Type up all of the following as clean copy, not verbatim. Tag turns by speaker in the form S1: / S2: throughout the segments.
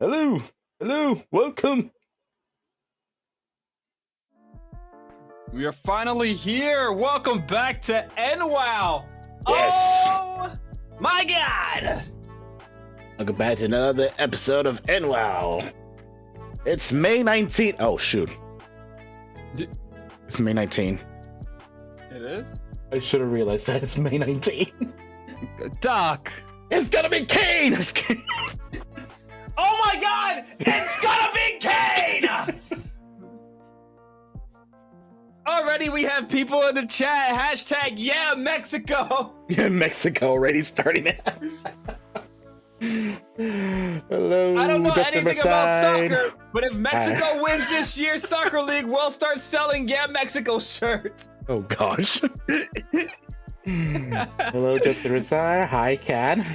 S1: Hello, welcome.
S2: We are finally here. Welcome back to NWOW.
S1: Yes.
S2: Oh my God.
S1: Welcome back to another episode of NWOW. It's May 19th. Oh shoot. It's May 19th.
S2: It is?
S1: I should have realized that it's May 19th.
S2: Doc.
S1: It's gonna be Kane.
S2: Oh my God! It's gonna be Kane! Already we have people in the chat. Hashtag yeah Mexico.
S1: Yeah, Mexico already starting it. Hello.
S2: I don't know
S1: Justin
S2: anything about soccer, but if Mexico wins this year's soccer league, we'll start selling yeah Mexico shirts.
S1: Oh gosh. Hello, Justin Rasai. Hi, Cat.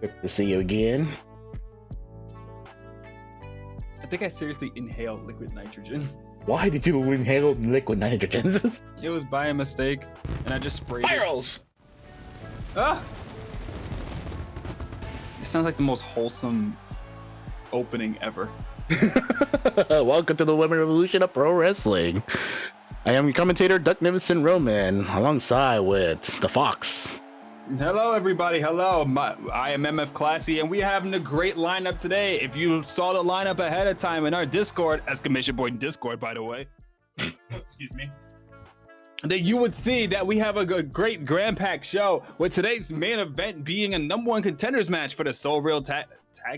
S1: Good to see you again.
S2: I think I seriously inhaled liquid nitrogen.
S1: Why did you inhale liquid nitrogen?
S2: It was by a mistake, and I just sprayed
S1: Spirals!
S2: it. Ah! It sounds like the most wholesome opening ever.
S1: Welcome to the Women Revolution of Pro Wrestling. I am your commentator, Ducknificent Roman, alongside with the Fox.
S2: Hello, everybody. Hello. I am MF Classy, and we are having a great lineup today. If you saw the lineup ahead of time in our Discord, exclamation point Discord, by the way. Excuse me. Then you would see that we have a great grand pack show with today's main event being a #1 contenders match for the Soul Real tag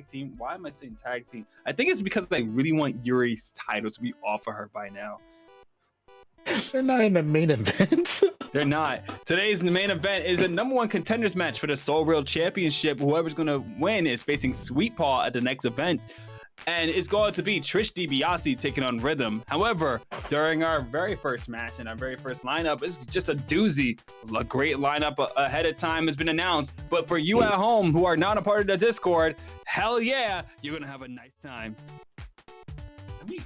S2: team. Why am I saying tag team? I think it's because I really want Yuri's title to be off of her by now.
S1: They're not in the main event.
S2: They're not. Today's main event is a #1 contenders match for the Soul Real Championship. Whoever's going to win is facing Sweet Paw at the next event. And it's going to be Trish DiBiase taking on Rhythm. However, during our very first match and our very first lineup, it's just a doozy. A great lineup ahead of time has been announced. But for you at home who are not a part of the Discord, hell yeah, you're going to have a nice time. Let me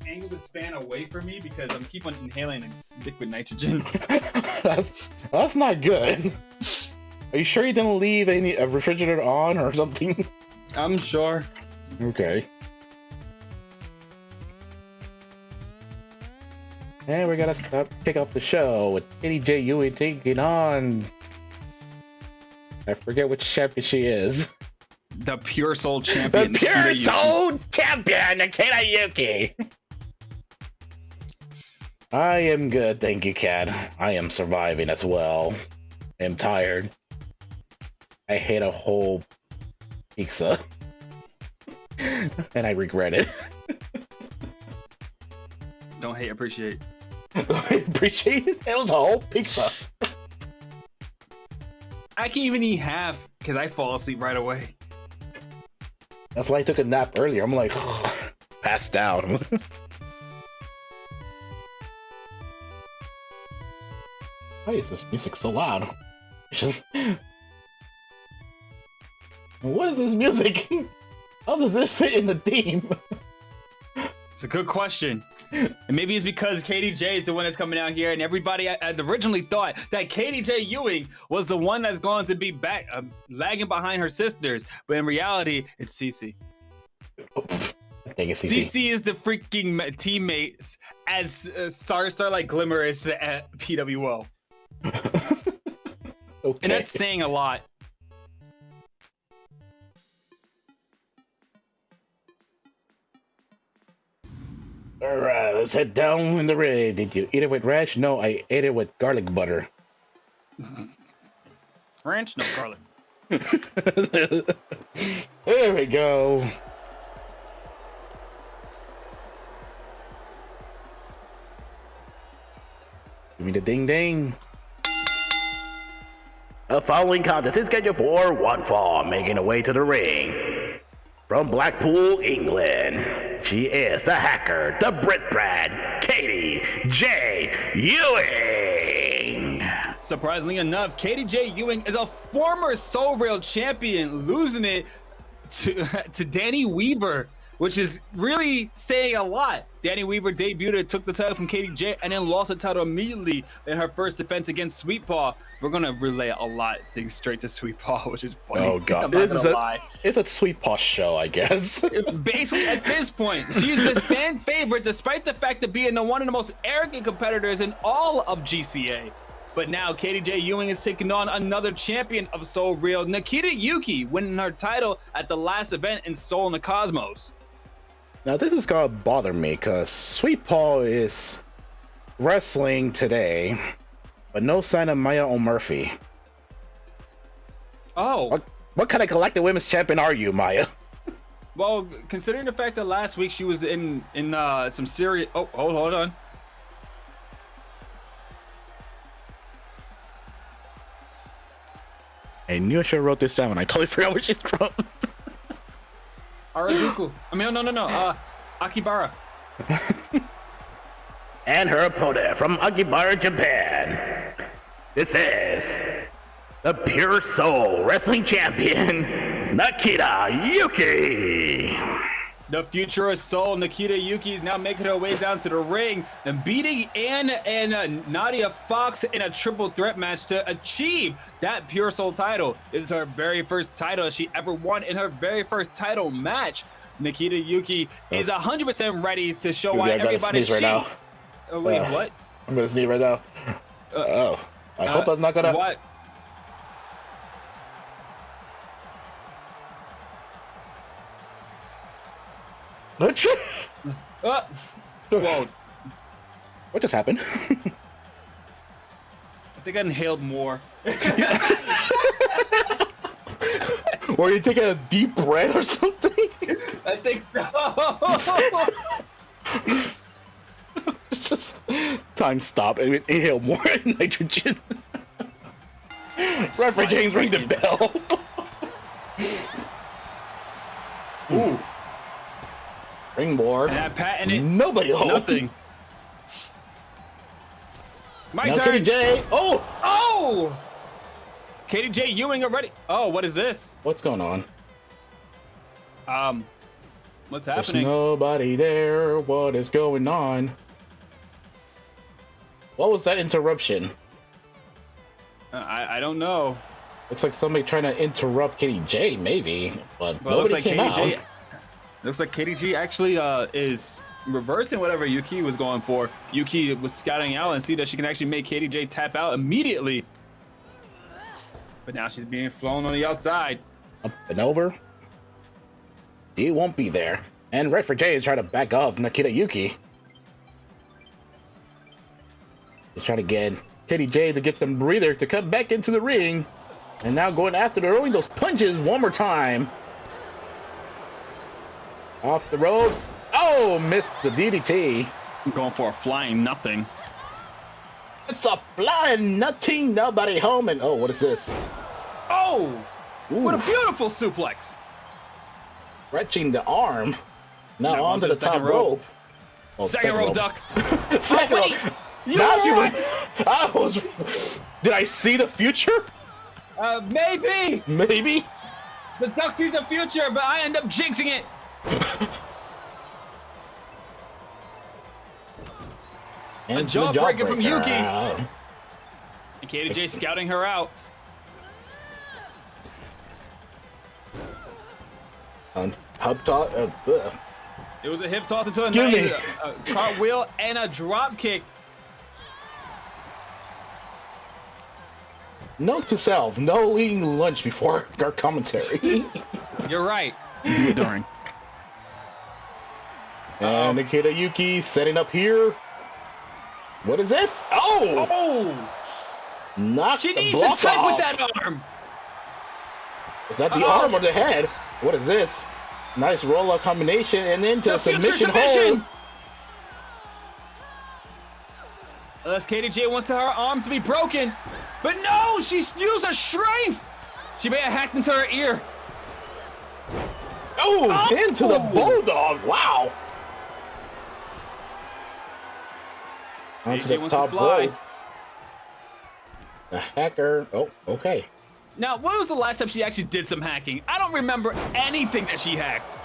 S2: angle this fan away from me because I'm keep on inhaling liquid nitrogen.
S1: that's not good. Are you sure you didn't leave a refrigerator on or something?
S2: I'm sure.
S1: Okay. And we're gonna kick off the show with Ewing taking on, I forget which champion she is.
S2: The Pure Soul Champion.
S1: The Pure Soul Champion, Nakita Yuki. I am good, thank you, Cat. I am surviving as well. I am tired. I hate a whole pizza. And I regret it.
S2: Don't hate, appreciate.
S1: I appreciate it. It was a whole pizza.
S2: I can even eat half because I fall asleep right away.
S1: That's why I took a nap earlier. I'm like, passed out. Why is this music so loud? It's just... What is this music? How does this fit in the theme?
S2: It's a good question. And maybe it's because KDJ is the one that's coming out here, and everybody had originally thought that KDJ Ewing was the one that's going to be back, lagging behind her sisters, but in reality, it's Cece.
S1: I think it's Cece.
S2: Cece is the freaking teammates as Starlight Glimmer is the PWO.
S1: Okay.
S2: And that's saying a lot.
S1: Alright, let's head down in the ring. Did you eat it with ranch? No, I ate it with garlic butter.
S2: Ranch? No, garlic.
S1: There we go. Give me the ding ding. The following contest is scheduled for one fall, making her way to the ring. From Blackpool, England, she is the hacker, the Brit Brad, Katie J. Ewing.
S2: Surprisingly enough, KDJ Ewing is a former Soul Rail champion, losing it to Dani Weaver, which is really saying a lot. Dani Weaver debuted, took the title from KDJ, and then lost the title immediately in her first defense against Sweet Paw. We're gonna relay a lot of things straight to Sweet Paw, which is funny.
S1: Oh god, it's a Sweet Paw show, I guess.
S2: Basically, at this point, she's the fan favorite, despite the fact of being one of the most arrogant competitors in all of GCA. But now KDJ Ewing is taking on another champion of Soul Real, Nakita Yuki, winning her title at the last event in Soul in the Cosmos.
S1: Now this is gonna bother me because Sweet Paw is wrestling today, but no sign of Maya O'Murphy.
S2: Oh.
S1: What kind of collective women's champion are you, Maya?
S2: Well, considering the fact that last week she was in some serious... Oh, hold on.
S1: I knew I should have wrote this down and I totally forgot where she's from.
S2: Arajuku. I mean, no. Akibara.
S1: And her opponent from Akibara, Japan. This is the Pure Soul Wrestling Champion, Nakita Yuki.
S2: The future of Soul, Nakita Yuki, is now making her way down to the ring and beating Ann and Nadia Fox in a triple threat match to achieve that Pure Soul title. This is her very first title she ever won in her very first title match. Nakita Yuki is 100% ready to show why everybody's
S1: right now.
S2: Wait, what?
S1: I'm gonna sneeze right now. I hope I'm not gonna.
S2: What? Whoa.
S1: What just happened?
S2: I think I inhaled more.
S1: Were you taking a deep breath or something?
S2: I think so.
S1: Just time stop and inhale more nitrogen. Referee James, ring the bell. Ooh. Ring board.
S2: And I patented
S1: nobody home.
S2: Nothing. My
S1: now
S2: turn.
S1: KDJ.
S2: Oh! KDJ Ewing already. Oh, what is this?
S1: What's going on?
S2: What's
S1: There's
S2: happening?
S1: nobody there. What is going on? What was that interruption?
S2: I don't know.
S1: Looks like somebody trying to interrupt KDJ, maybe, but
S2: Well,
S1: nobody came out.
S2: Looks like KDJ actually is reversing whatever Yuki was going for. Yuki was scouting out and see that she can actually make KDJ tap out immediately. But now she's being flown on the outside.
S1: Up and over. He won't be there. And Red for J is trying to back off Nakita Yuki. He's trying to get KDJ to get some breather to come back into the ring. And now going after throwing those punches one more time. Off the ropes. Oh, missed the DDT.
S2: Going for a flying nothing.
S1: It's a flying nothing, nobody home. And oh, what is this?
S2: Oh!
S1: Ooh.
S2: What a beautiful suplex.
S1: Stretching the arm. Now onto the top
S2: second
S1: rope.
S2: Oh, second rope duck.
S1: Second rope.
S2: Wait.
S1: Now she I was. Did I see the future?
S2: Maybe.
S1: Maybe.
S2: The duck sees the future, but I end up jinxing it.
S1: And
S2: a jawbreaker from Yuki.
S1: And
S2: And Katie J scouting her out.
S1: Hub toss.
S2: It was a hip toss into
S1: Excuse me.
S2: a cartwheel and a drop kick.
S1: Note to self: no eating lunch before our commentary.
S2: You're right. Do it during.
S1: And Nakita Yuki setting up here. What is this? Oh!
S2: Oh!
S1: Knock
S2: She
S1: the
S2: needs to
S1: block
S2: type
S1: off.
S2: with that arm.
S1: Is that the arm or the head? What is this? Nice roll-up combination and into
S2: The future
S1: submission
S2: submission.
S1: hold.
S2: Unless Katie J wants her arm to be broken. But no, she's used her strength. She may have hacked into her ear.
S1: Oh, into the bulldog. Wow. Onto
S2: AJ
S1: the
S2: wants to
S1: top
S2: fly.
S1: rope. The hacker. Oh, okay.
S2: Now, when was the last time she actually did some hacking? I don't remember anything that she hacked.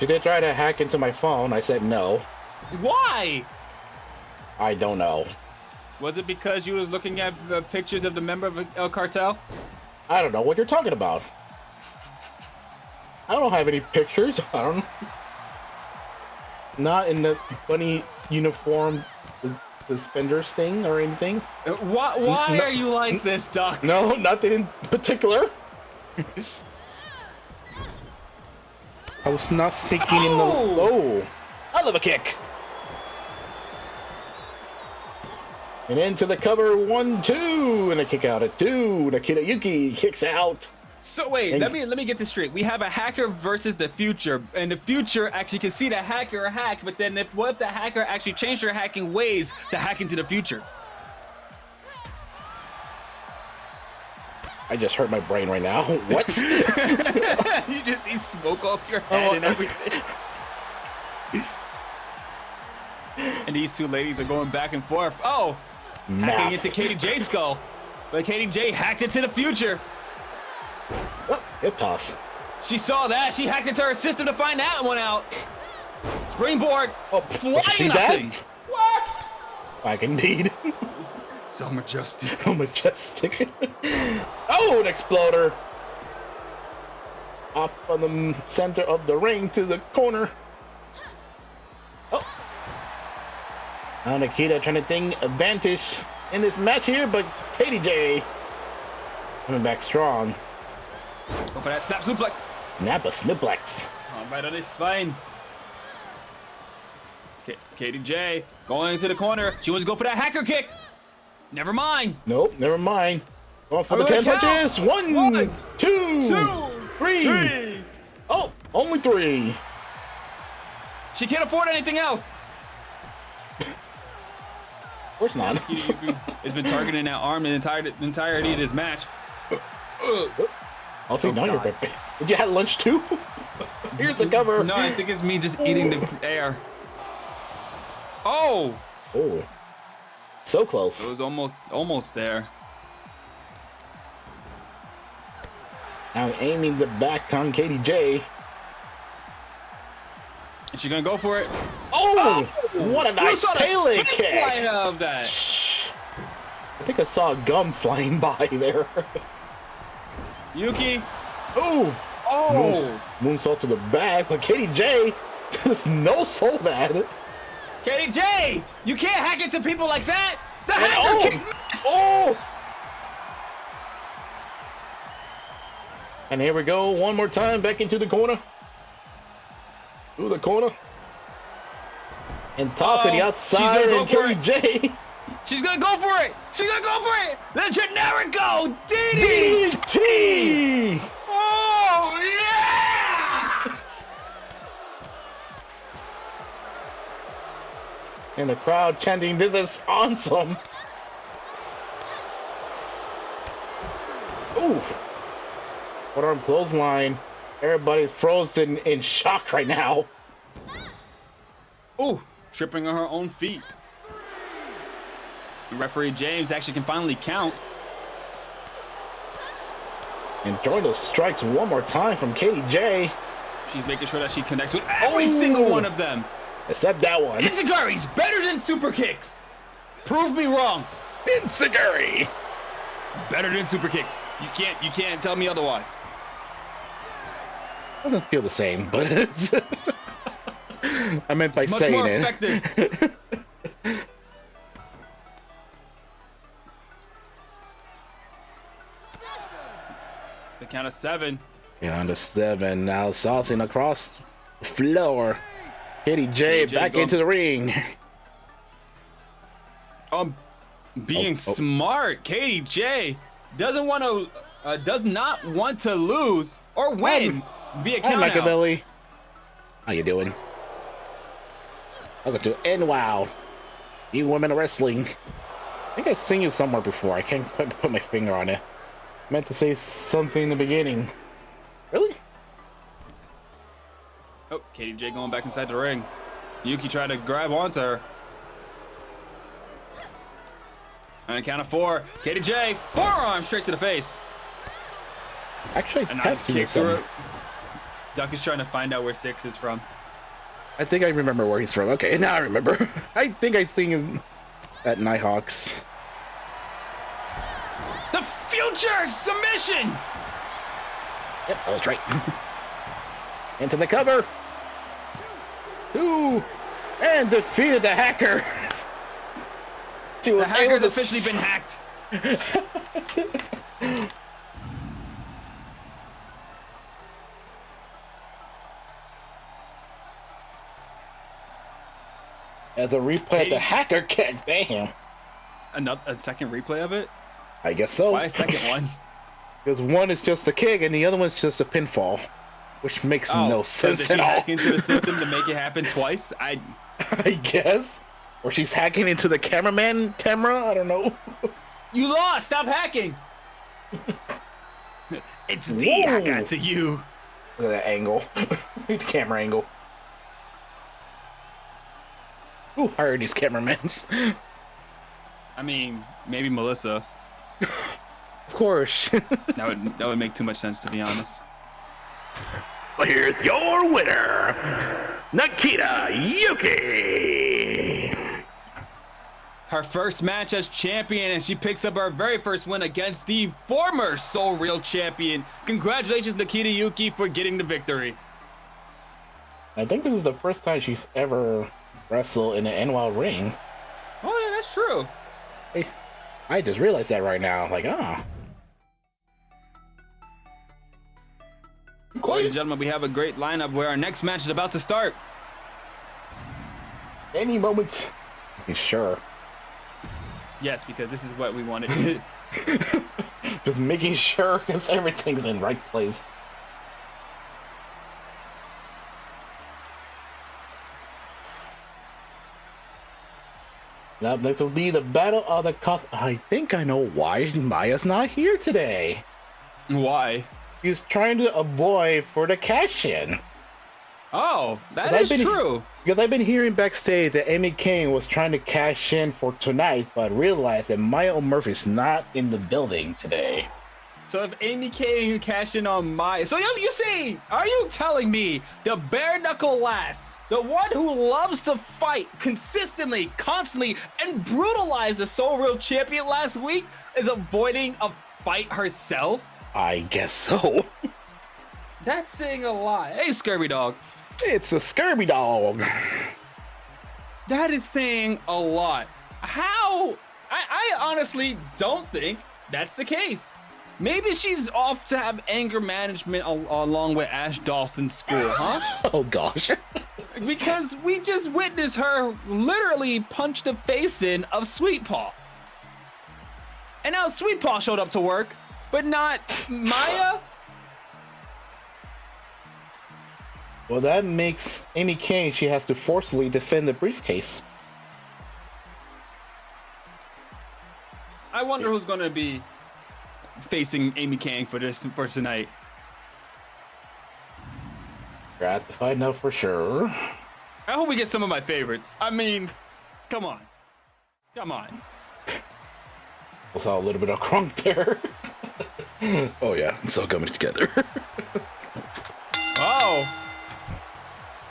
S1: She did try to hack into my phone. I said no.
S2: Why?
S1: I don't know.
S2: Was it because you was looking at the pictures of the member of El Cartel?
S1: I don't know what you're talking about. I don't have any pictures. I don't. Not in the bunny uniform, the suspenders thing or anything.
S2: Why
S1: No.
S2: are you like this, Doc?
S1: No, nothing in particular. I was not sneaking in the. Oh, I love a kick. And into the cover, 1-2, and a kick out at 2. Nakita Yuki kicks out.
S2: So wait,
S1: And-
S2: let me get this straight. We have a hacker versus the future, and the future actually can see the hacker hack, but then what if the hacker actually changed her hacking ways to hack into the future?
S1: I just hurt my brain right now. What?
S2: You just see smoke off your head and everything. And these two ladies are going back and forth. Oh, hacking
S1: Math.
S2: into Katie J's skull. But Katie J hacked into the future.
S1: Oh, hip toss.
S2: She saw that. She hacked into her system to find that one out. Springboard.
S1: Oh,
S2: Flying
S1: see
S2: nothing.
S1: that?
S2: What?
S1: Like indeed.
S2: So majestic.
S1: So majestic. Oh, an exploder. Up on the center of the ring to the corner. Oh. Now Nakita trying to think advantage in this match here, but Katie J coming back strong.
S2: Go for that snap suplex.
S1: Snap a sniplex.
S2: Oh, right on his spine. Katie J going to the corner. She wants to go for that hacker kick. Never mind.
S1: Nope, never mind. Going for the
S2: Everyone
S1: 10
S2: count.
S1: punches. One,
S2: One,
S1: two,
S2: two,
S1: three.
S2: three.
S1: Oh, only 3.
S2: She can't afford anything else.
S1: Of course not.
S2: Has been targeting that arm the entirety of this match.
S1: I'll see now you're
S2: God.
S1: prepared. Did you have lunch too? Here's the cover.
S2: No, I think it's me just eating the air. Oh,
S1: Oh, so close.
S2: it was almost there.
S1: Now aiming the back on Katie J.
S2: Is she gonna go for it?
S1: Oh, what a
S2: You
S1: nice
S2: saw the
S1: Pele
S2: spin
S1: kick.
S2: fly of that.
S1: I think I saw a gum flying by there.
S2: Yuki.
S1: Oh,
S2: Oh,
S1: moonsault to the back, but Katie J just no soul that.
S2: Katie J, you can't hack into people like that. The hacker
S1: Oh,
S2: kick missed.
S1: oh. And here we go, one more time, back into the corner. Through the corner. And toss to the
S2: She's
S1: outside,
S2: gonna go
S1: and
S2: for
S1: Katie J.
S2: She's gonna go for it. She's gonna go for it. The generic go. DDT.
S1: DDT!
S2: Oh yeah.
S1: And the crowd chanting, "This is awesome!" Oof! What arm clothesline? Everybody's frozen in shock right now.
S2: Ooh, tripping on her own feet. And referee James actually can finally count.
S1: And throwing those strikes one more time from Katie J.
S2: She's making sure that she connects with every single one of them.
S1: Except that one.
S2: Enziguri's better than super kicks. Prove me wrong.
S1: Enziguri.
S2: Better than super kicks. You can't tell me otherwise.
S1: Doesn't feel the same, but it's I meant by saying
S2: more
S1: it.
S2: Effective. The count of 7.
S1: Count of 7. Now saucing across the floor. Katie J back into the ring.
S2: Being smart, Katie J does not want to lose or win via count out.
S1: Machiavelli. How you doing? Welcome to NWOW. You Women Wrestling. I think I've seen you somewhere before. I can't put my finger on it. I meant to say something in the beginning. Really?
S2: Oh, Katie J going back inside the ring. Yuki tried to grab onto her. On a count of 4, Katie J, forearm straight to the face.
S1: Actually,
S2: And
S1: I have seen you somewhere.
S2: Duck is trying to find out where 6 is from.
S1: I think I remember where he's from. Okay, now I remember. I think I've seen him at Nighthawks.
S2: The future submission!
S1: Yep, I was right. Into the cover. 2. And defeated the hacker.
S2: The hacker's officially been hacked.
S1: As a replay, the hacker can't bam.
S2: A second replay of it?
S1: I guess so.
S2: Why a second one?
S1: Because one is just a kick and the other one's just a pinfall, which makes no sense
S2: so
S1: at all.
S2: Hack into the system to make it happen twice?
S1: I guess. Or she's hacking into the camera. I don't know.
S2: You lost. Stop hacking. It's the hacker to you.
S1: Look at that angle. The camera angle. Who hired these cameramans?
S2: I mean, maybe Melissa.
S1: Of course.
S2: that would make too much sense, to be honest.
S1: Here's your winner, Nakita Yuki.
S2: Her first match as champion, and she picks up her very first win against the former Soul Real champion. Congratulations, Nakita Yuki, for getting the victory.
S1: I think this is the first time she's ever wrestled in an NWOW ring.
S2: Oh yeah, that's true.
S1: I just realized that right now. Like,
S2: Ladies and gentlemen, we have a great lineup where our next match is about to start.
S1: Any moment. You sure?
S2: Yes, because this is what we wanted.
S1: Just making sure because everything's in right place. Up next will be the Battle of the Cost. I think I know why Maya's not here today.
S2: Why?
S1: He's trying to avoid for the cash-in.
S2: Oh, that is true.
S1: Because I've been hearing backstage that Amy King was trying to cash in for tonight, but realized that Maya O'Murphy's not in the building today.
S2: So if Amy King cashed in on Maya, so you see, are you telling me the bare knuckle lass, the one who loves to fight consistently, constantly, and brutalize the Soul Real champion last week, is avoiding a fight herself?
S1: I guess so.
S2: That's saying a lot. Hey, Scurvy Dog.
S1: It's a Scurvy Dog.
S2: That is saying a lot. How? I honestly don't think that's the case. Maybe she's off to have anger management along with Ash Dawson's school, huh?
S1: Oh, gosh.
S2: Because we just witnessed her literally punch the face in of Sweet Paw. And now Sweet Paw showed up to work, but not Maya?
S1: Well, that makes Amy King, she has to forcefully defend the briefcase.
S2: I wonder who's going to be facing Amy Kang for tonight.
S1: Got to find out for sure.
S2: I hope we get some of my favorites. I mean, come on. Come on.
S3: I saw a little bit of crunk there. Oh yeah, it's all coming together.
S2: Oh.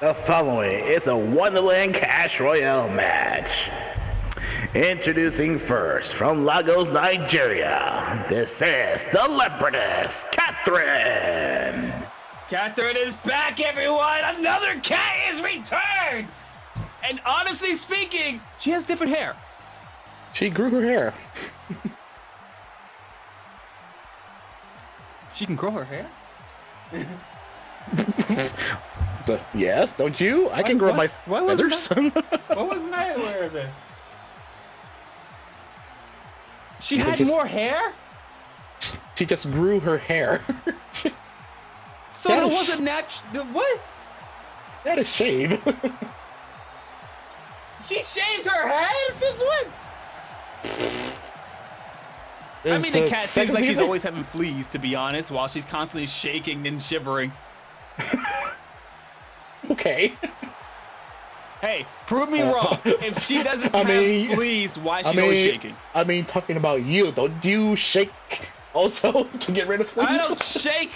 S1: The following is a Wonderland Cash Royale match. Introducing first from Lagos, Nigeria, this is the Leopardess, Catherine.
S2: Catherine is back, everyone! Another cat is returned! And honestly speaking, she has different hair.
S3: She grew her hair.
S2: She can grow her hair?
S3: Yes, don't you? I can grow my feathers.
S2: Why wasn't I aware of this? She had more hair?
S3: She just grew her hair.
S2: So it wasn't natural. What?
S3: That is shave.
S2: She shaved her head? Since when? I mean, the cat seems like she's always having fleas, to be honest, while she's constantly shaking and shivering.
S3: Okay.
S2: Hey, prove me wrong. If she doesn't have fleas, why is she always shaking?
S3: I mean, talking about you, don't you shake also to get rid of fleas?
S2: I don't shake.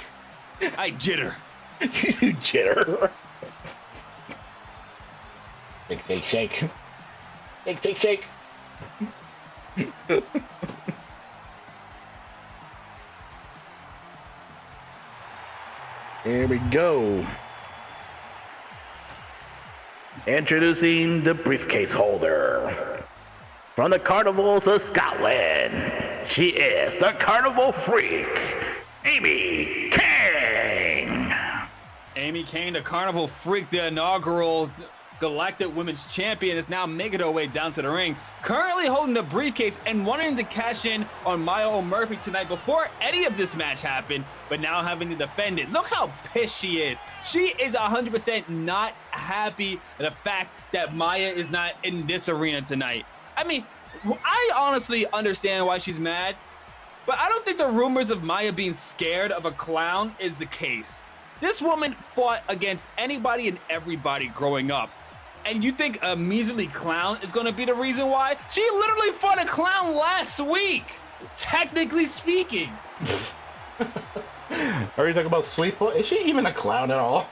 S2: I jitter.
S3: You jitter. Shake, shake, shake. Shake, shake, shake. Here we go.
S1: Introducing the briefcase holder. From the Carnivals of Scotland, she is the Carnival Freak, Amy Kang.
S2: Amy Kang, the Carnival Freak, the inaugural Galactic Women's Champion, is now making her way down to the ring, currently holding the briefcase and wanting to cash in on Maya O'Murphy tonight before any of this match happened, but now having to defend it. Look how pissed she is. She is 100% not happy at the fact that Maya is not in this arena tonight. I mean, I honestly understand why she's mad, but I don't think the rumors of Maya being scared of a clown is the case. This woman fought against anybody and everybody growing up. And you think a measly clown is going to be the reason why? She literally fought a clown last week, technically speaking.
S3: Are you talking about Sweet Paw? Is she even a clown at all?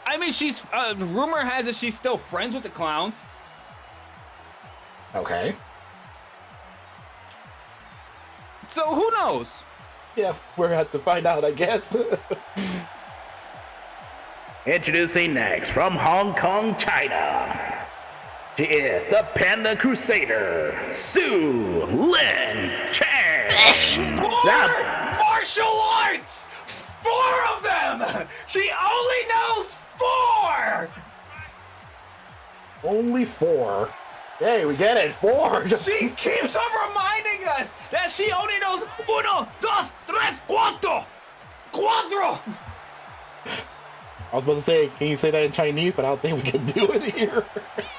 S2: I mean, she's rumor has it she's still friends with the clowns.
S3: Okay.
S2: So who knows?
S3: Yeah, we're going to have to find out, I guess.
S1: Introducing next from Hong Kong, China. She is the Panda Crusader, Su Lin Chang.
S2: Martial arts! 4 of them! She only knows 4!
S3: Only 4. Hey, we get it. 4.
S2: She keeps on reminding us that she only knows 1, 2, 3, 4.
S3: I was about to say, can you say that in Chinese? But I don't think we can do it here.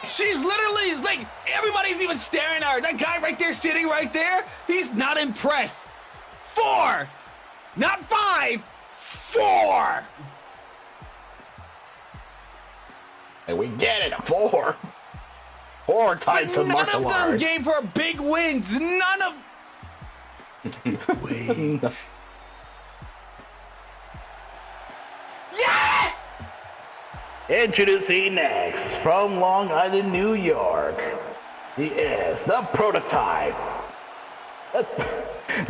S2: She's literally, like, everybody's even staring at her. That guy right there, sitting right there, he's not impressed. 4! Not 5! 4!
S3: And we get it. 4. 4 types of martial
S2: arts. None of them gave her big wins. None of... Wait. Yes!
S1: Introducing next from Long Island, New York. He is the prototype,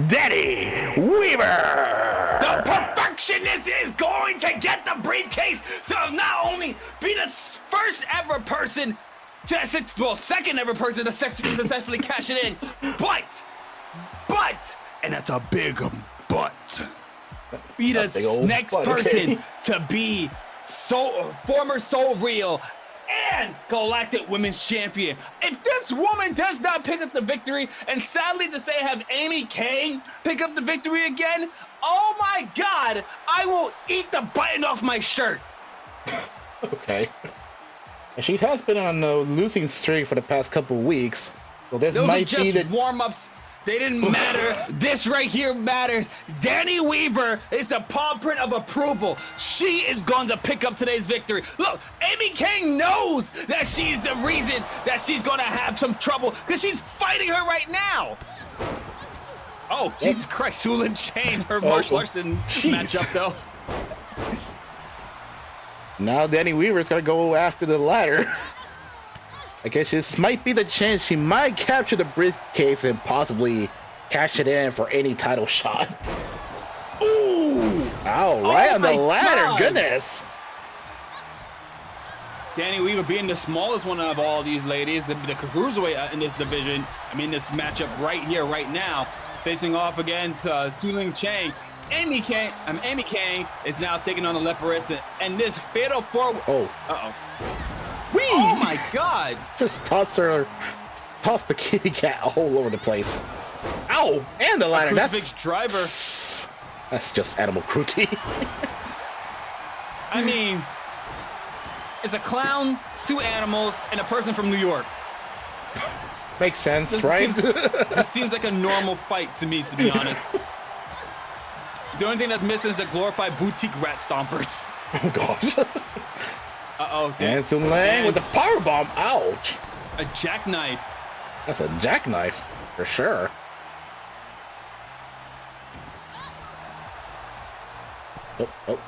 S1: Dani Weaver.
S2: The perfectionist is going to get the briefcase to not only be the first ever person to, second ever person to successfully cash it in, but, and that's a big but, be the next person to be former Soul Real and Galactic Women's Champion. If this woman does not pick up the victory, and sadly to say have Amy Kang pick up the victory again, oh my God, I will eat the button off my shirt.
S3: Okay. She has been on a losing streak for the past couple weeks, so this
S2: Those
S3: might
S2: are just
S3: be the
S2: warm-ups. They didn't matter. This right here matters. Dani Weaver is the palm print of approval. She is going to pick up today's victory. Look, Amy Kang knows that she's the reason that she's going to have some trouble because she's fighting her right now. Oh, Jesus Christ. Sulin Chain, her martial arts didn't match up, though.
S3: Now Dani Weaver's got to go after the ladder. I guess this might be the chance she might capture the briefcase and possibly cash it in for any title shot.
S2: Ooh!
S3: Ow, right on the ladder,
S2: God.
S3: goodness.
S2: Dani Weaver being the smallest one of all these ladies, the cruiserweight in this division, this matchup right here, right now, facing off against Sulin Chang. Amy Kang is now taking on the Leopardess, and this fatal forward.
S3: Oh.
S2: Uh-oh.
S3: Whee!
S2: Oh my God!
S3: Just toss the kitty cat all over the place. Ow! And the ladder.
S2: That's driver.
S3: That's just animal cruelty.
S2: It's a clown, 2 animals, and a person from New York.
S3: Makes sense, right?
S2: This seems like a normal fight to me, to be honest. The only thing that's missing is the glorified boutique rat stompers.
S3: Oh gosh.
S2: Uh-oh.
S3: And Sulin with the power bomb. Ouch.
S2: A jackknife.
S3: That's a jackknife for sure.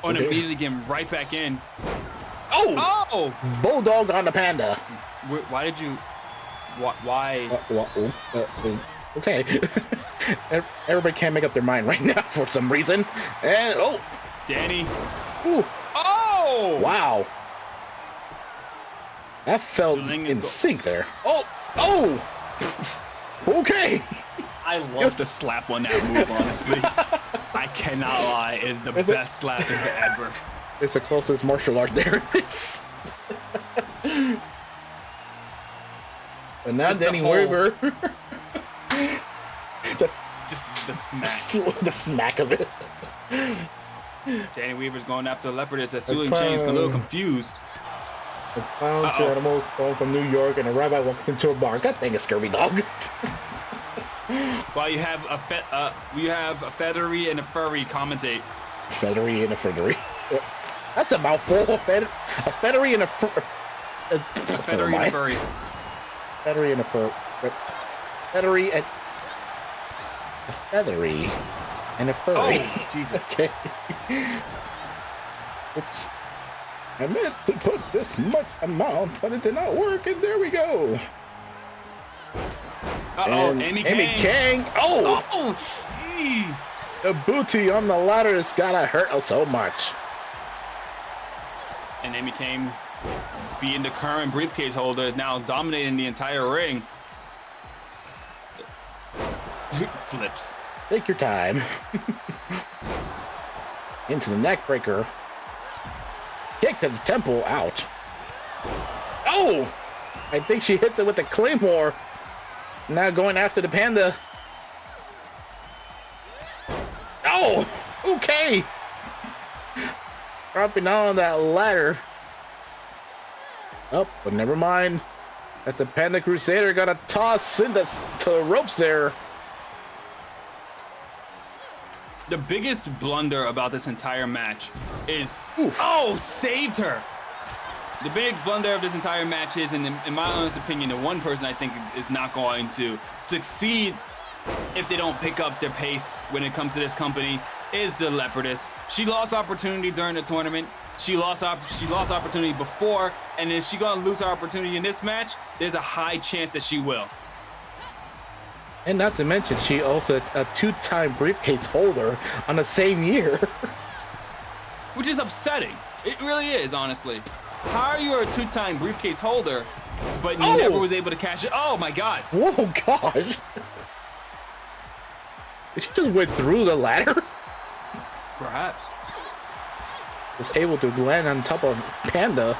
S2: And immediately getting right back in.
S3: Oh!
S2: Oh!
S3: Bulldog on the panda.
S2: Why did you? Why?
S3: Okay. Everybody can't make up their mind right now for some reason. And
S2: Dani.
S3: Ooh.
S2: Oh!
S3: Wow. That felt in sync there. Oh! Okay.
S2: I love the slap on that move, honestly. I cannot lie, it's the best slap ever.
S3: It's the closest martial art there is. But now Dani Weaver.
S2: just the smack.
S3: The smack of it.
S2: Dani Weaver's going after the Leopardess as Sulin Chang's a little confused.
S3: The clown two animals going from New York, and a rabbi walks into a bar. God dang it, scurvy dog.
S2: While you have a feathery and a furry commentate.
S3: Feathery and a feathery. That's a mouthful. A feathery and a furry.
S2: A feathery and a furry.
S3: Feathery and a fur. Feathery and a feathery and a furry.
S2: Oh, Jesus.
S3: Okay. Oops. I meant to put this much amount, but it did not work, and there we go.
S2: Uh-oh,
S3: And
S2: Amy
S3: Kang. Oh! The booty on the ladder has gotta hurt so much.
S2: And Amy Kang, being the current briefcase holder, is now dominating the entire ring. Flips.
S3: Take your time. Into the neck breaker. Kick to the temple. Ouch. Oh! I think she hits it with the claymore. Now going after the panda. Oh! Okay! Dropping down on that ladder. Oh, but never mind. That the Panda Crusader got a toss into the ropes there.
S2: The biggest blunder about this entire match is, saved her. The big blunder of this entire match is, in my honest opinion, the one person I think is not going to succeed if they don't pick up their pace when it comes to this company is the Leopardess. She lost opportunity during the tournament. She lost opportunity before, and if she's gonna lose her opportunity in this match, there's a high chance that she will.
S3: And not to mention, she also a 2-time briefcase holder on the same year.
S2: Which is upsetting. It really is, honestly. How are you a 2-time briefcase holder, but you never was able to cash it? Oh my God.
S3: Whoa, gosh. Did she just went through the ladder?
S2: Perhaps.
S3: Was able to land on top of Panda.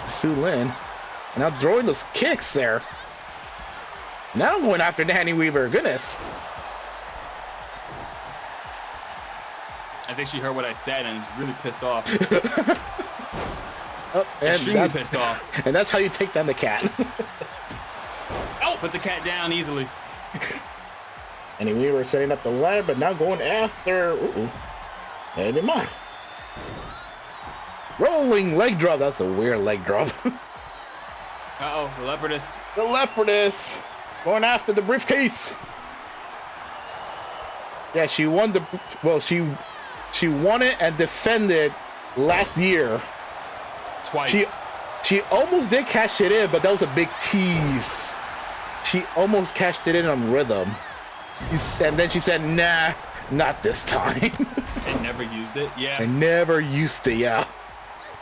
S3: Sulin. And now throwing those kicks there. Now I'm going after Dani Weaver. Goodness.
S2: I think she heard what I said and is really pissed off.
S3: Extremely
S2: pissed off.
S3: And that's how you take down the cat.
S2: Put the cat down easily.
S3: And we were setting up the ladder, but now going after. Ooh, never mind. Rolling leg drop. That's a weird leg drop.
S2: Uh-oh, the Leopardess.
S3: The Leopardess going after the briefcase. Yeah, she won the. Well, she won it and defended last year.
S2: Twice.
S3: She almost did cash it in, but that was a big tease. She almost cashed it in on Rhythm. And then she said, nah, not this time.
S2: And never used it. Yeah.
S3: I never used it, yeah.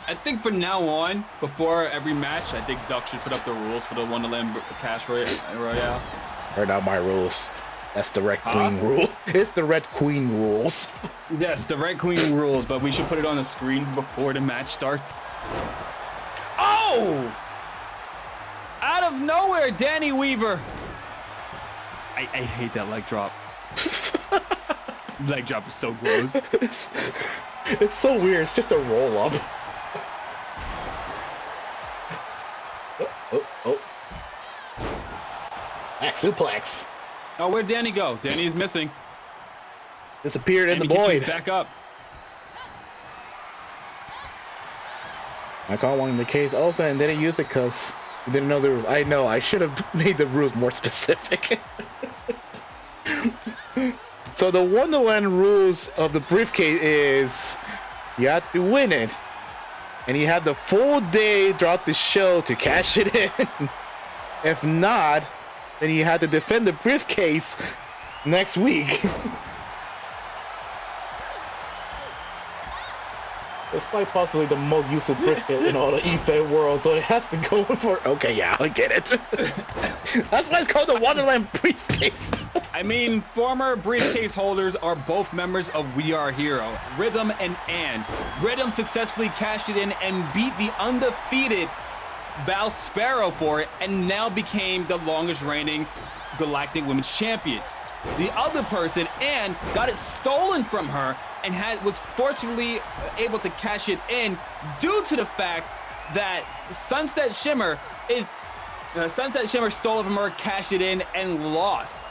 S2: I think from now on, before every match, I think Duck should put up the rules for the Wonderland Cash Royale.
S3: Are not my rules. That's the Red Queen rule. It's the Red Queen rules.
S2: Yes, the Red Queen rules, but we should put it on the screen before the match starts. Oh! Out of nowhere, Dani Weaver. I hate that leg drop. Leg drop is so gross.
S3: It's so weird. It's just a roll up. Oh. Back suplex.
S2: Oh, where'd Dani go? Dani is missing.
S3: Disappeared in the
S2: Dani
S3: void.
S2: He's back up.
S3: I caught one in the case also and didn't use it because I didn't know there was. I know I should have made the rules more specific. So the Wonderland rules of the briefcase is you have to win it, and you have the full day throughout the show to cash it in. If not, then you have to defend the briefcase next week. It's quite possibly the most useful briefcase in all the eFed world, so they have to go for. Okay, yeah, I get it. That's why it's called the Wonderland briefcase.
S2: I mean, former briefcase holders are both members of We Are Hero, Rhythm and Ann. Rhythm successfully cashed it in and beat the undefeated Val Sparrow for it, and now became the longest reigning Galactic Women's Champion. The other person, Ann, got it stolen from her and was forcibly able to cash it in due to the fact that Sunset Shimmer stole it from her, cashed it in, and lost.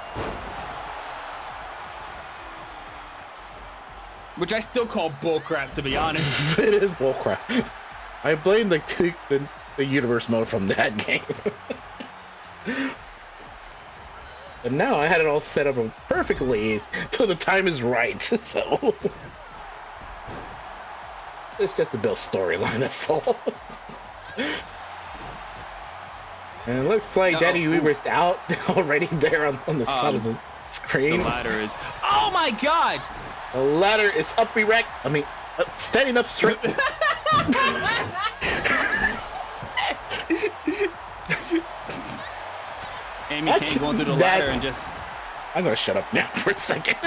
S2: Which I still call bullcrap, to be honest.
S3: It is bullcrap. I blame the universe mode from that game. But now I had it all set up perfectly till the time is right. So it's just to build storyline, that's all. And it looks like Dani Weaver's out already there on the side of the screen.
S2: The ladder is. Oh my god!
S3: The ladder is up erect. I mean, standing up straight.
S2: Amy Kang going through the ladder and just.
S3: I'm gonna shut up now for a second.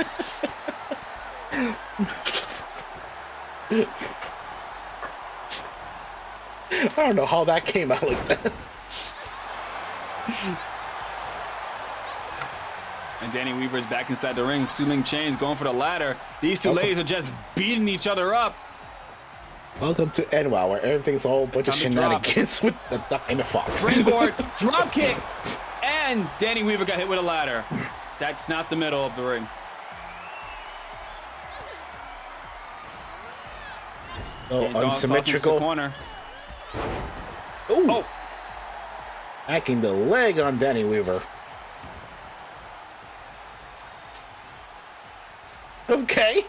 S3: I don't know how that came out like that.
S2: And Dani Weaver's back inside the ring. Two link chains going for the ladder. These two ladies are just beating each other up.
S3: Welcome to NWOW, where everything's all a bunch of shenanigans with the duck and the fox.
S2: Springboard, drop kick, and Dani Weaver got hit with a ladder. That's not the middle of the ring.
S3: Oh, unsymmetrical.
S2: Corner.
S3: Ooh.
S2: Oh.
S3: Hacking the leg on Dani Weaver. Okay.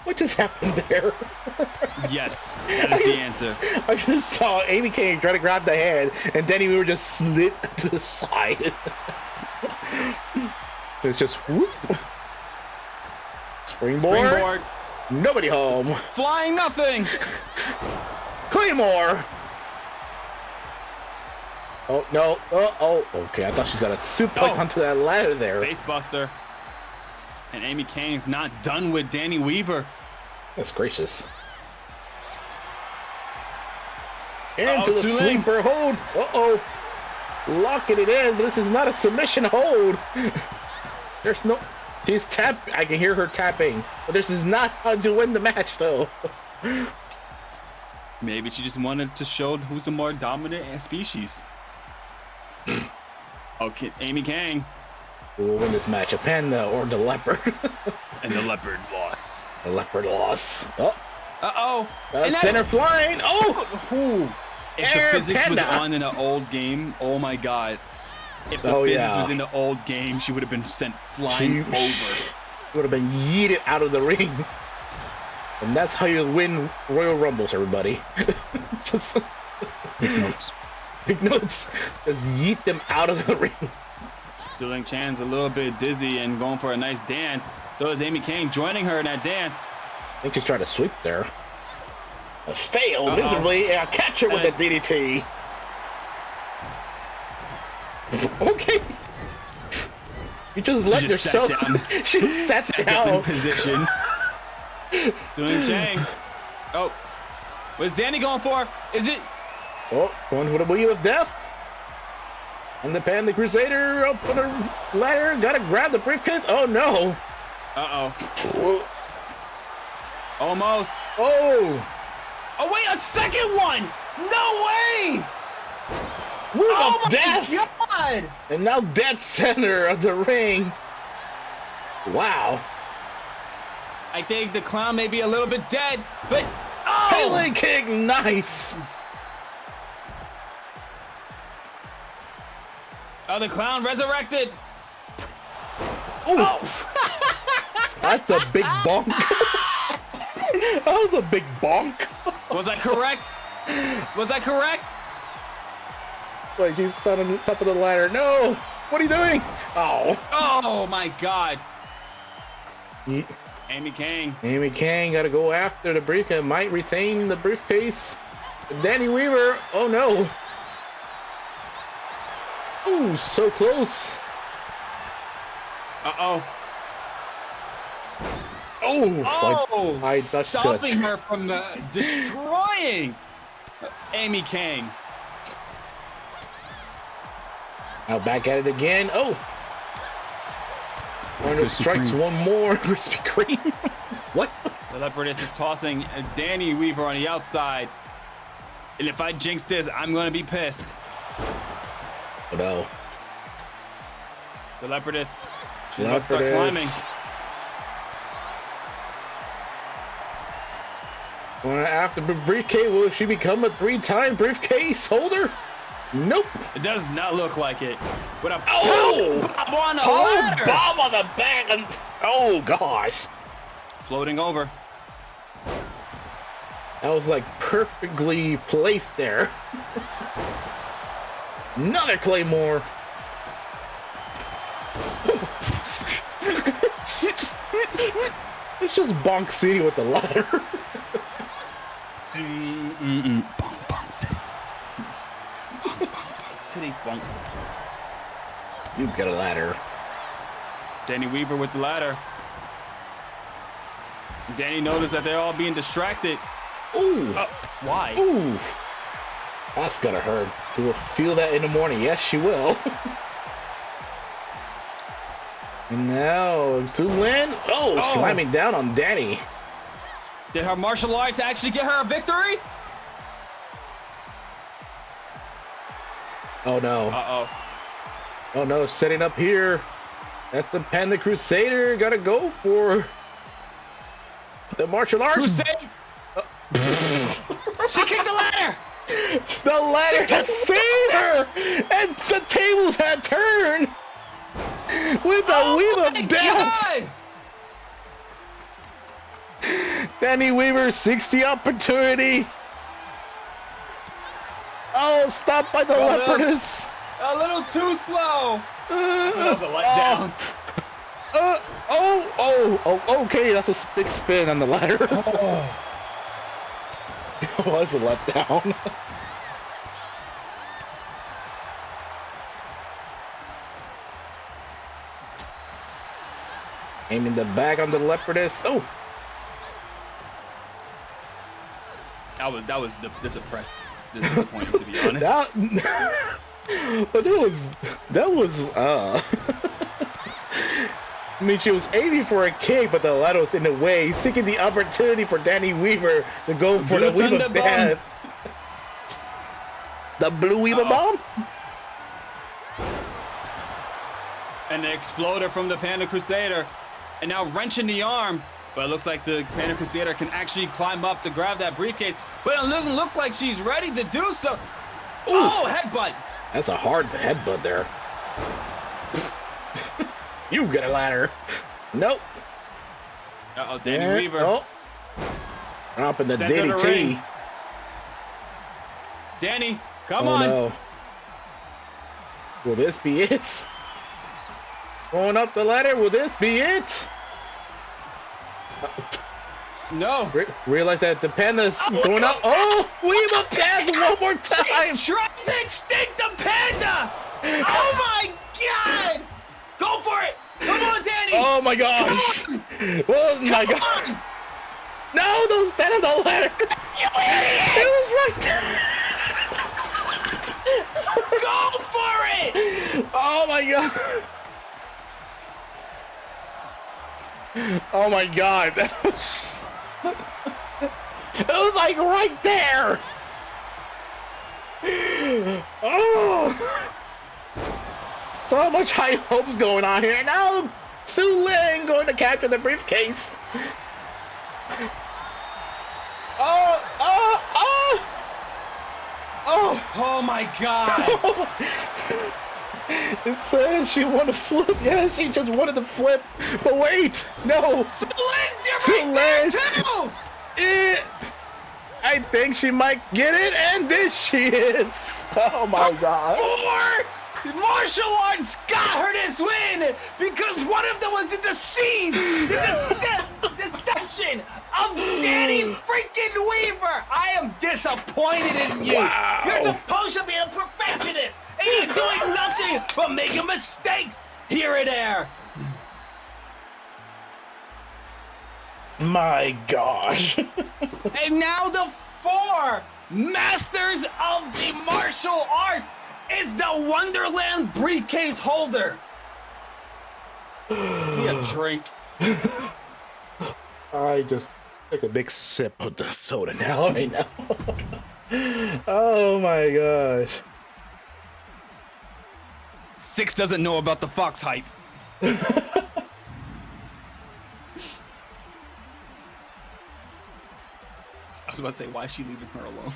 S3: What just happened there?
S2: Yes, that is the answer.
S3: I just saw Amy Kang try to grab the hand, and Dani Weaver just slid to the side. It's just whoop. Springboard. Nobody home.
S2: Flying nothing.
S3: Claymore. Oh no. Oh. Okay, I thought she's got a suplex onto that ladder there.
S2: Facebuster. And Amy Kang's not done with Dani Weaver.
S3: That's gracious. Into the sleeper hold. Uh-oh. Locking it in, but this is not a submission hold. There's no... She's tap. I can hear her tapping. But this is not how to win the match, though.
S2: Maybe she just wanted to show who's the more dominant species. Okay, Amy Kang.
S3: Who will win this match, a panda or the leopard?
S2: And the leopard lost.
S3: The leopard lost. Oh,
S2: Uh-oh.
S3: center flying. Oh,
S2: Who? If
S3: Air
S2: the physics was
S3: Panda.
S2: on in an old game, oh my god. If the physics was in the old game, she would have been sent flying over.
S3: Would have been yeeted out of the ring. And that's how you win Royal Rumbles, everybody. Just
S2: Notes.
S3: big notes. Just yeet them out of the ring.
S2: Suling Chan's a little bit dizzy and going for a nice dance. So is Amy Kang joining her in that dance.
S3: I think she's trying to sweep there. Failed miserably. And I catch her with the DDT. Okay. You just let yourself. She sat down.
S2: In position. Suling Chang. Oh. What's Dani going for? Is it?
S3: Oh, going for the wheel of death. And the Panda Crusader up on the ladder. Gotta grab the briefcase. Oh no.
S2: Uh-oh. Almost.
S3: Oh.
S2: Oh, wait, a second one! No way!
S3: Wheel
S2: Oh
S3: of
S2: my
S3: death.
S2: god!
S3: And now dead center of the ring. Wow.
S2: I think the clown may be a little bit dead, but
S3: Pele kick, nice.
S2: Oh, the clown resurrected.
S3: Oh, that's a big bonk. That was a big bonk.
S2: Was I correct? Was I correct?
S3: Wait, she's on the top of the ladder. No, what are you doing? Oh.
S2: Oh my god.
S3: Ye-
S2: Amy Kang.
S3: Amy Kang got to go after the briefcase. Might retain the briefcase. Dani Weaver. Oh no. Oh, so close.
S2: Uh-oh.
S3: Oh, I touched
S2: stopping
S3: it.
S2: her from destroying Amy Kang.
S3: Now back at it again. Oh. Fernando strikes
S2: Kreme.
S3: one more. Krispy Kreme. What?
S2: The Leopardess is tossing Dani Weaver on the outside. And if I jinx this, I'm going to be pissed.
S3: Oh no.
S2: The Leopardess, she's about to start climbing.
S3: After the briefcase, will she become a 3-time briefcase holder? Nope.
S2: It does not look like it. But a
S3: Oh!
S2: bomb on the
S3: Oh,
S2: ladder.
S3: bomb on the back. And, oh, gosh.
S2: Floating over.
S3: That was like perfectly placed there. Another Claymore. It's just Bonk City with the ladder.
S2: Bonk, bonk city. Bonk, bonk, bonk city. Bonk.
S3: You got a ladder.
S2: Dani Weaver with the ladder. Dani noticed that they're all being distracted.
S3: Ooh.
S2: Why?
S3: Ooh. That's gonna hurt. You will feel that in the morning. Yes, she will. And now to win. Oh, slamming down on Dani.
S2: Did her martial arts actually get her a victory?
S3: Oh no.
S2: Uh-oh.
S3: Oh no, setting up here. That's the Panda Crusader. Gotta go for the martial arts.
S2: Crusade! She kicked the ladder!
S3: The ladder has saved her! And the tables had turned! With the wheel of death!
S2: God!
S3: Dani Weaver, 60 opportunity. Oh, stopped by the Leopardess.
S2: A little too slow. That was a letdown.
S3: Okay, that's a big spin on the ladder. Oh. That was a letdown. Aiming the back on the Leopardess. Oh.
S2: That was disappointing, to be honest.
S3: But that was I mean, she was aiming for a kick, but the ladder was in the way, seeking the opportunity for Dani Weaver to go for the Weaver of Death. The Blue Weaver Bomb?
S2: And the exploder from the Panda Crusader. And now wrenching the arm. But it looks like the Panda Crusader can actually climb up to grab that briefcase. But it doesn't look like she's ready to do so. Ooh. Oh, headbutt.
S1: That's a hard headbutt there. You get a ladder. Nope.
S2: Uh-oh, Dani Weaver.
S1: Oh. Up in the
S2: Center of the
S1: DDT.
S2: ring. Dani, come on.
S1: No. Will this be it? Going up the ladder, will this be it?
S2: No.
S1: Realize that the Panda's going up. Oh, Weaver pass one more time.
S2: She's trying to extinct the Panda. Oh my God. Go for it. Come on, Dani.
S1: Oh my gosh. Oh my God. No, don't stand on the ladder. You idiot. It was right there.
S2: Go for it.
S1: Oh my God. Oh my God. It was like right there. Oh. So much high hopes going on here. Now Su Lin going to capture the briefcase.
S2: Oh my God.
S1: It said she wanted to flip. Yeah, she just wanted to flip. But wait, no.
S2: Su Lin, you're right there too.
S1: I think she might get it, and this she is. Oh my God.
S2: 4 martial arts got her this win because one of them was the deception of Dani freaking Weaver. I am disappointed in you.
S1: Wow.
S2: You're supposed to be a perfectionist, and you're doing nothing but making mistakes here and there.
S1: My gosh.
S2: And now the 4 masters of the martial arts is the Wonderland briefcase holder. Give me a drink.
S1: I just took a big sip of the soda now, right now. Oh my gosh.
S2: 6 doesn't know about the Fox hype. I was about to say, why is she leaving her alone?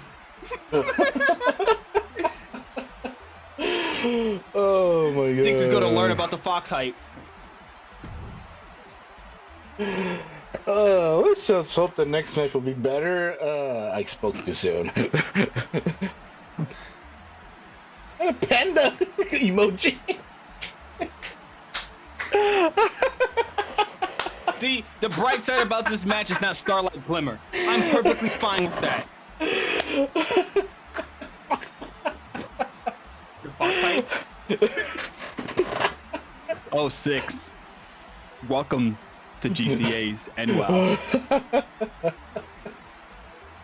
S1: Oh my God.
S2: 6 is going to learn about the Fox hype.
S1: Let's just hope the next match will be better. I spoke too soon. And a panda emoji.
S2: See, the bright side about this match is not Starlight Glimmer. I'm perfectly fine with that. The Fox hype? Oh, 6. Welcome to GCA's NWOW.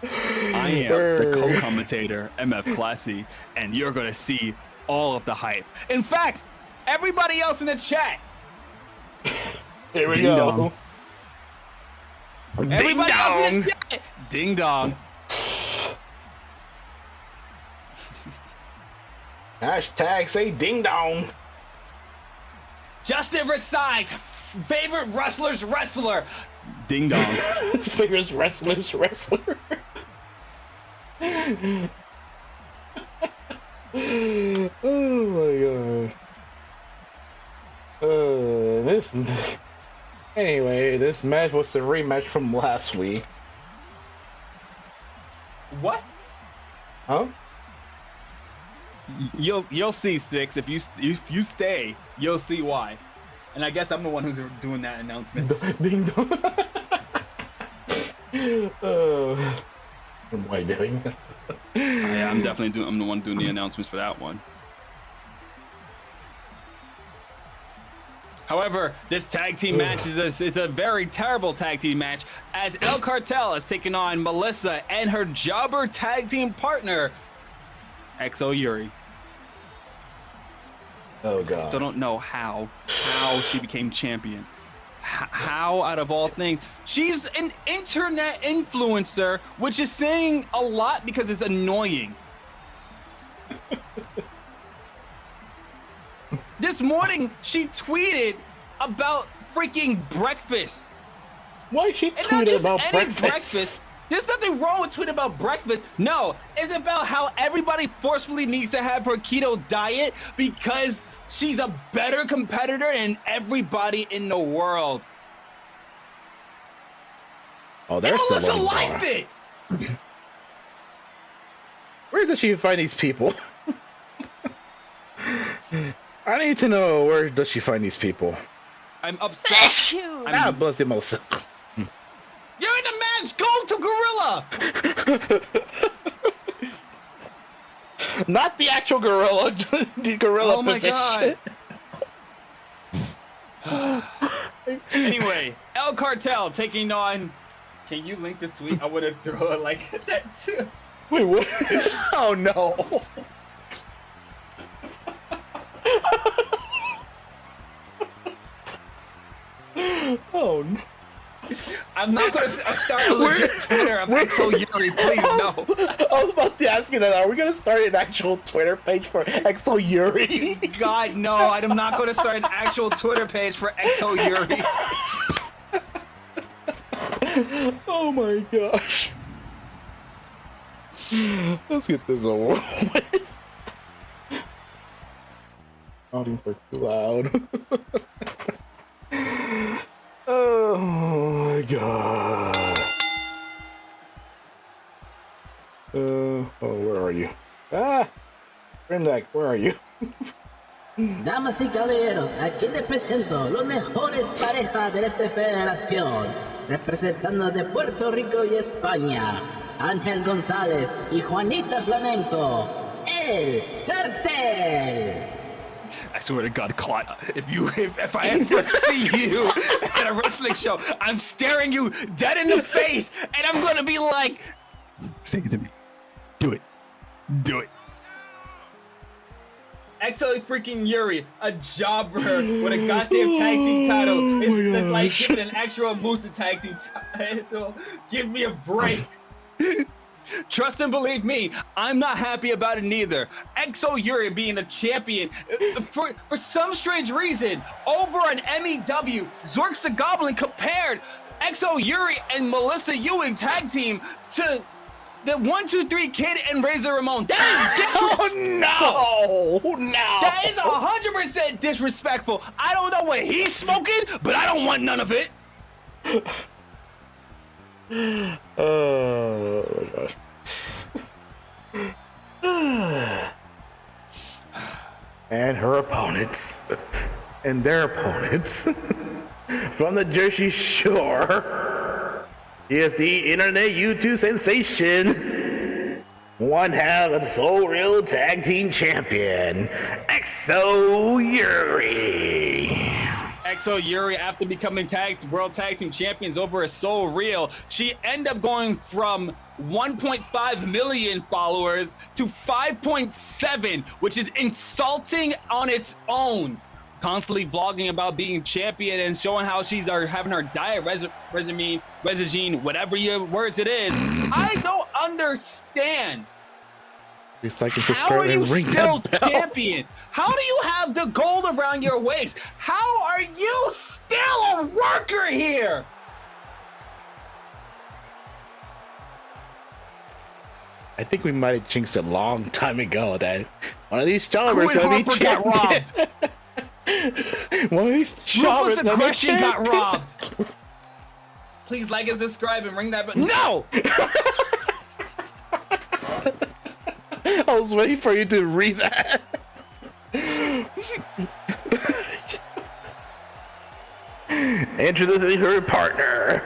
S2: I am the co-commentator, MF Classy, and you're gonna see all of the hype. In fact, everybody else in the chat.
S1: Here we
S2: Ding
S1: go.
S2: dong. Everybody else in the chat. Ding dong.
S1: Hashtag say ding dong.
S2: Justin Versailles, favorite wrestler's wrestler. Ding dong.
S1: His favorite wrestler's wrestler. Oh my God. This match was the rematch from last week.
S2: What?
S1: Huh?
S2: You'll see, 6. If you stay, you'll see why. And I guess I'm the one who's doing that announcement.
S1: Ding dong. What am I doing?
S2: Yeah, I'm the one doing the announcements for that one. However, this tag team match is a very terrible tag team match as El Cartel is taking on Melissa and her jobber tag team partner, XO Yuri.
S1: Oh God.
S2: Still don't know how she became champion. How out of all things? She's an internet influencer, which is saying a lot because it's annoying. This this morning she tweeted about freaking breakfast.
S3: Why she
S2: And not
S3: tweeted
S2: just
S3: about
S2: any
S3: breakfast?
S2: There's nothing wrong with tweeting about breakfast. No, it's about how everybody forcefully needs to have her keto diet because she's a better competitor than everybody in the world.
S3: Oh, they're
S2: And
S3: still
S2: Melissa
S3: looking
S2: liked
S3: for her.
S2: it.
S3: Where does she find these people? I need to know, where does she find these people?
S2: I'm upset.
S3: Ah, bless you, Melissa.
S2: You're in the match. Go to Gorilla.
S3: Not the actual gorilla, the gorilla
S2: Oh my
S3: position.
S2: god. Anyway, El Cartel taking on. Can you link the tweet? I would have thrown it like that too.
S3: Wait, what? Oh no. Oh no.
S2: I'm not going to start a legit Twitter of XO Yuri, please no.
S3: I was about to ask you that. Are we going to start an actual Twitter page for XO Yuri?
S2: God, no, I'm not going to start an actual Twitter page for XO Yuri.
S3: Oh my gosh. Let's get this over with. Audience are too loud. Oh my god. Where are you? Ah! Grimdack, where are you?
S4: Damas y caballeros, aquí les presento los mejores parejas de esta federación. Representando de Puerto Rico y España, Ángel González y Juanita Flamenco, el Cartel.
S2: I swear to God, Clot, if I ever see you at a wrestling show, I'm staring you dead in the face, and I'm gonna be like, say it to me. Do it. Do it. XO freaking Yuri, a jobber with a goddamn tag team title. It's like giving an actual Moose a tag team title. Give me a break. Trust and believe me, I'm not happy about it neither. XO Yuri being a champion, for some strange reason, over on MEW, Zorks the Goblin compared XO Yuri and Melissa Ewing tag team to the 1-2-3 Kid and Razor Ramon. That is disrespectful.
S3: Oh no!
S2: That is 100% disrespectful. I don't know what he's smoking, but I don't want none of it.
S3: Oh my gosh. And her opponents. And their opponents. From the Jersey Shore. He is the internet YouTube sensation. One half of the Soul Real Tag Team Champion, XO Yuri.
S2: XO Yuri, after becoming World Tag Team Champions over a Soul Real, she ended up going from 1.5 million followers to 5.7, which is insulting on its own. Constantly vlogging about being champion and showing how she's having her diet regime, whatever your words it is. I don't understand. How are you still champion? How do you have the gold around your waist? How are you still a worker here?
S3: I think we might have jinxed a long time ago that one of these jobbers gonna be
S2: got robbed.
S3: One of these jobbers
S2: Ruthless Aggression got robbed. Please like and subscribe and ring that button. No!
S3: I was waiting for you to read that. Introducing her partner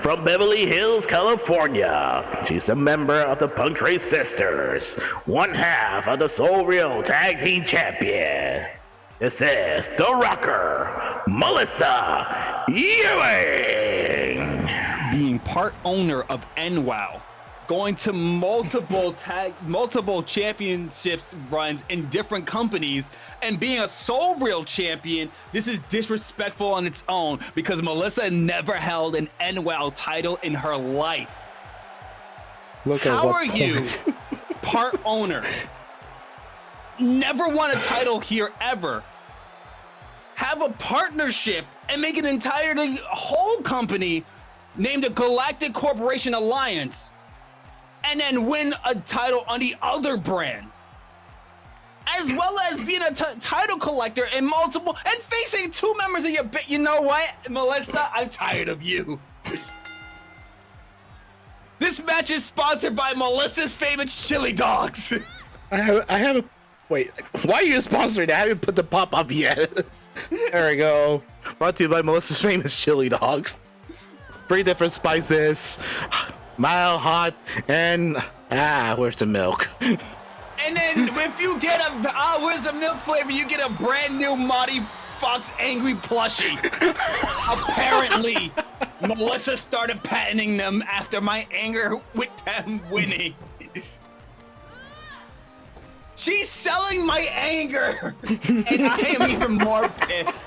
S3: from Beverly Hills, California. She's a member of the Punk Race Sisters, one half of the Soul Real Tag Team Champion. This is the rocker, Melissa Ewing.
S2: Being part owner of NWOW, going to multiple championships runs in different companies, and being a Soul Real champion, this is disrespectful on its own because Melissa never held an NWOW title in her life. How are you part owner? Never won a title here ever. have a partnership and make an entirely whole company named the Galactic Corporation Alliance, and then win a title on the other brand, as well as being a title collector in multiple and facing 2 members of your bit. You know what, Melissa? I'm tired of you. This match is sponsored by Melissa's favorite chili dogs.
S3: I haven't. Wait, why are you sponsoring? I haven't put the pop up yet. There we go. Brought to you by Melissa's famous chili dogs. 3 different spices, mild, hot, and where's the milk?
S2: And then if you get where's the milk flavor? You get a brand new Marty Fox angry plushie. Apparently, Melissa started patenting them after my anger with them winning. She's selling my anger, and I am even more pissed.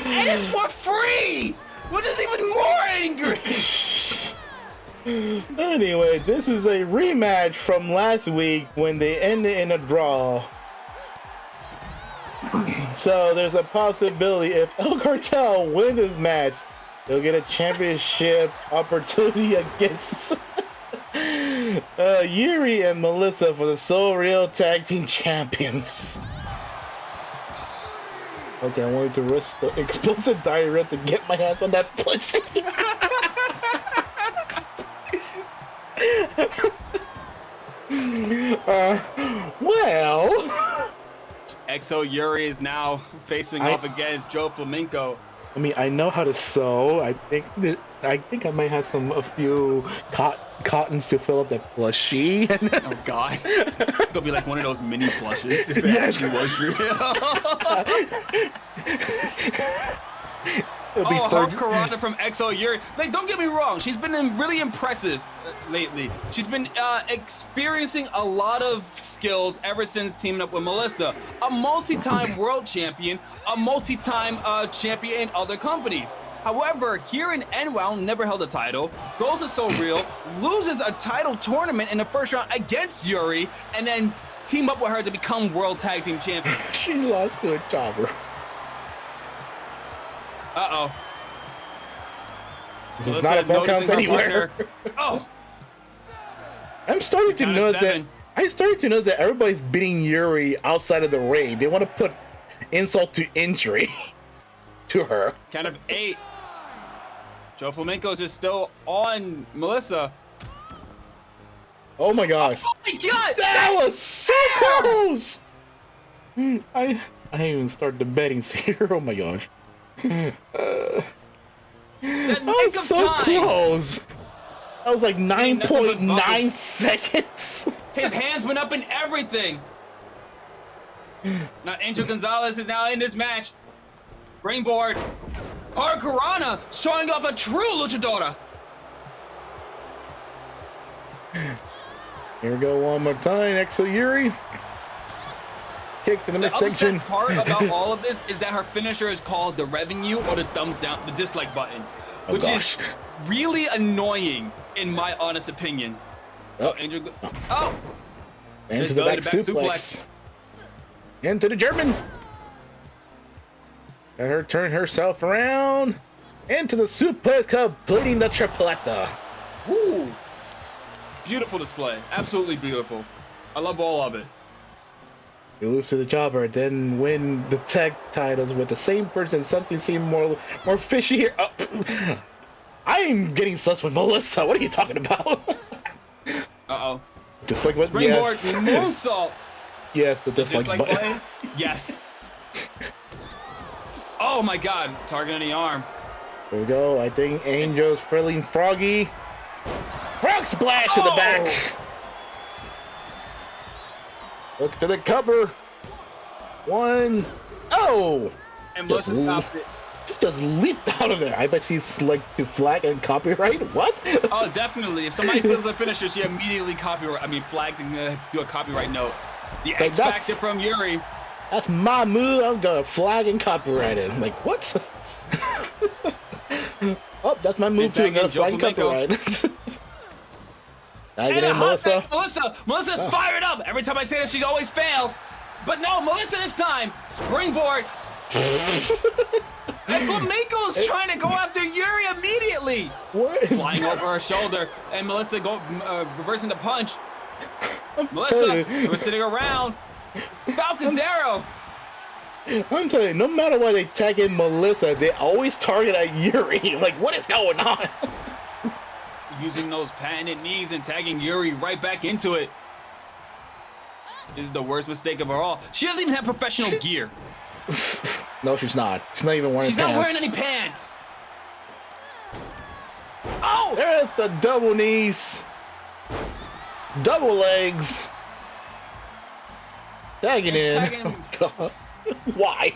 S2: And it's for free, which is even more angry.
S3: Anyway, this is a rematch from last week when they ended in a draw. So there's a possibility if El Cartel win this match, they'll get a championship opportunity against Yuri and Melissa for the Soul Real Tag Team Champions. Okay, I wanted to risk the explosive diarrhea to get my hands on that plushie. Well,
S2: XO Yuri is now facing off against Joe Flamenco.
S3: I mean, I know how to sew. I think I might have a few cottons to fill up that plushie.
S2: Oh God, it'll be like one of those mini plushes if it actually was real. Half Karana from XO Yuri. Like, don't get me wrong, she's been really impressive lately. She's been experiencing a lot of skills ever since teaming up with Melissa. A multi-time world champion, a multi-time champion in other companies. However, here in NWOW, never held a title, goes to So Real, loses a title tournament in the first round against Yuri, and then team up with her to become world tag team champion.
S3: She lost to a jobber.
S2: Uh-oh.
S3: This is not a full counts anywhere.
S2: Oh!
S3: I'm starting to notice that. I started to notice that everybody's beating Yuri outside of the ring. They want to put insult to injury to her.
S2: Count of 8. Joe Flamenco's just still on Melissa.
S3: Oh my gosh.
S2: Oh my God!
S3: That was so close! I didn't even start debating here. Oh my gosh. That was so close. That was like 9.9 seconds.
S2: His hands went up and everything. Now Angel Gonzalez is now in this match. Springboard. Karana showing off a true luchadora.
S3: Here we go one more time. XO Yuri. Kick to the midsection.
S2: The part about all of this is that her finisher is called the revenue or the thumbs down, the dislike button, which is really annoying in my honest opinion. Oh, Angel. Oh.
S3: Into the back suplex. Into the German. Let her turn herself around. Into the suplex, completing the tripletta.
S2: Woo. Beautiful display. Absolutely beautiful. I love all of it.
S3: You lose to the jobber, then win the tag titles with the same person. Something seemed more fishy here. Oh. I'm getting sus with Melissa. What are you talking about?
S2: Uh-oh.
S3: Just like what?
S2: Springboard,
S3: yes.
S2: moonsault.
S3: Yes, the dislike button.
S2: Yes. Oh my God! Target on the arm.
S3: There we go. I think Angel's feeling froggy. Frog splash to the back. Look to the cover. One. Oh!
S2: And Melissa stopped it.
S3: She just leaped out of there. I bet she's like to flag and copyright. What?
S2: Oh, definitely. If somebody steals a finisher, she immediately flags and do a copyright note. The X Factor from Yuri.
S3: That's my move. I'm gonna flag and copyright it. I'm like, what? Oh, that's my move too. I'm gonna flag and copyright.
S2: And a Melissa fired up. Every time I say that, she always fails. But no, Melissa this time. Springboard. And Flamenco's trying to go after Yuri immediately.
S3: What?
S2: Flying over her shoulder. And Melissa reversing the punch. Melissa, we're sitting around. Falcon's arrow.
S3: I'm telling you, no matter what they tag in Melissa, they always target at Yuri. Like, what is going on?
S2: Using those patented knees and tagging Yuri right back into it. This is the worst mistake of her all. She doesn't even have professional gear.
S3: No, she's not. She's not even wearing
S2: She's
S3: pants.
S2: not wearing any pants. Oh!
S3: There's the double knees. Double legs. Tagging in.
S2: Tagging-
S3: Oh, God. Why?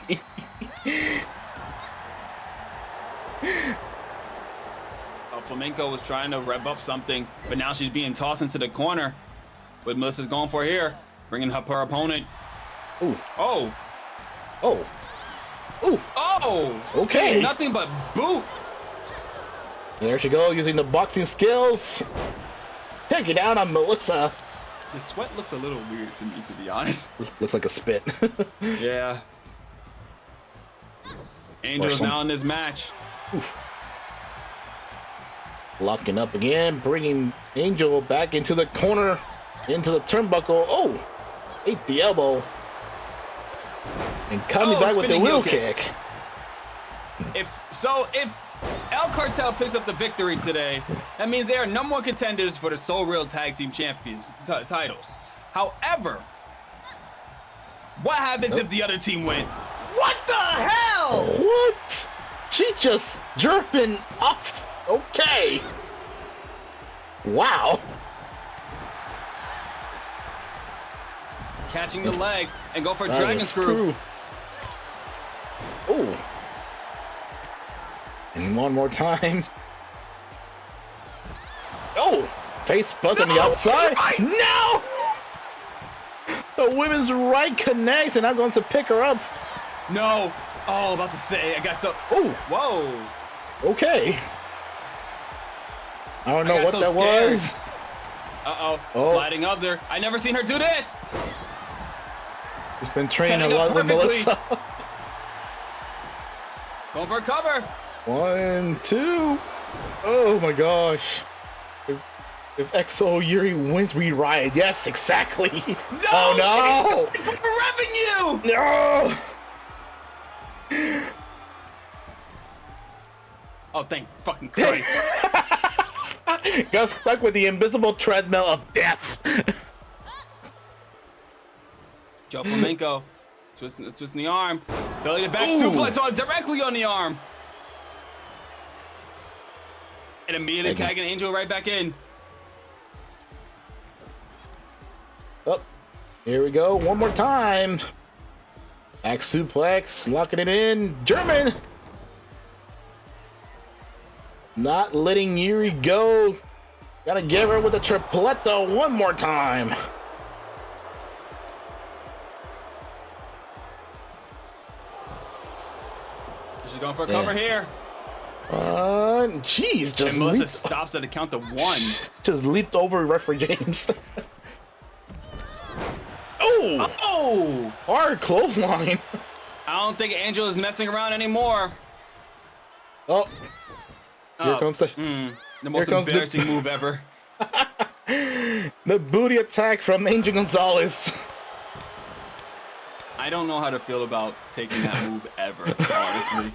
S2: Flamenco was trying to rev up something, but now she's being tossed into the corner. What Melissa's going for here, bringing up her opponent.
S3: Oof.
S2: Oh,
S3: Oh. Oof.
S2: oh.
S3: Okay.
S2: Nothing but boot.
S3: There she goes, using the boxing skills. Take it down on Melissa.
S2: The sweat looks a little weird to me, to be honest.
S3: Looks like a spit.
S2: Yeah. Angel's now in this match.
S3: Oof. Locking up again, bringing Angel back into the corner, into the turnbuckle. Oh, ate the elbow. And coming back with the
S2: spinning
S3: wheel
S2: heel
S3: kick.
S2: If El Cartel picks up the victory today, that means they are #1 contenders for the Soul Real Tag Team Champions titles. However, what happens if the other team win? What the hell?
S3: What? She just jerking off. Okay. Wow.
S2: Catching the leg and go for a dragon screw.
S3: Ooh. And one more time. Oh, face buzz on the outside. No! The women's right connects, and I'm going to pick her up.
S2: No. Oh, about to say, I got so.
S3: Oh,
S2: Whoa.
S3: okay. I don't know
S2: got
S3: what
S2: so
S3: that
S2: scared.
S3: was.
S2: Uh-oh.
S3: Oh.
S2: Sliding up there. I never seen her do this.
S3: She's been training
S2: Setting
S3: a
S2: up
S3: lot with
S2: perfectly.
S3: Melissa.
S2: Going for a cover.
S3: 1, 2. Oh my gosh. If XO Yuri wins, we riot. Yes, exactly.
S2: No,
S3: Oh
S2: revenue.
S3: no! No!
S2: Oh, thank fucking Christ.
S3: Got stuck with the invisible treadmill of death.
S2: Joe Flamenco twisting the arm. Belly to back
S3: Ooh.
S2: suplex on directly on the arm. And immediately tagging Angel right back in.
S3: Oh, here we go. One more time. Back suplex, locking it in. German. Not letting Yuri go. Gotta give her with a tripletta one more time.
S2: She's going for a cover here.
S3: Jeez, just
S2: And Melissa
S3: leaped,
S2: stops at the count of 1.
S3: just leaped over referee James. Oh,
S2: Oh!
S3: hard clothesline.
S2: I don't think Angel is messing around anymore.
S3: Oh, here comes the
S2: most
S3: comes the-
S2: embarrassing move ever.
S3: the booty attack from Angel Gonzalez.
S2: I don't know how to feel about taking that move ever, honestly.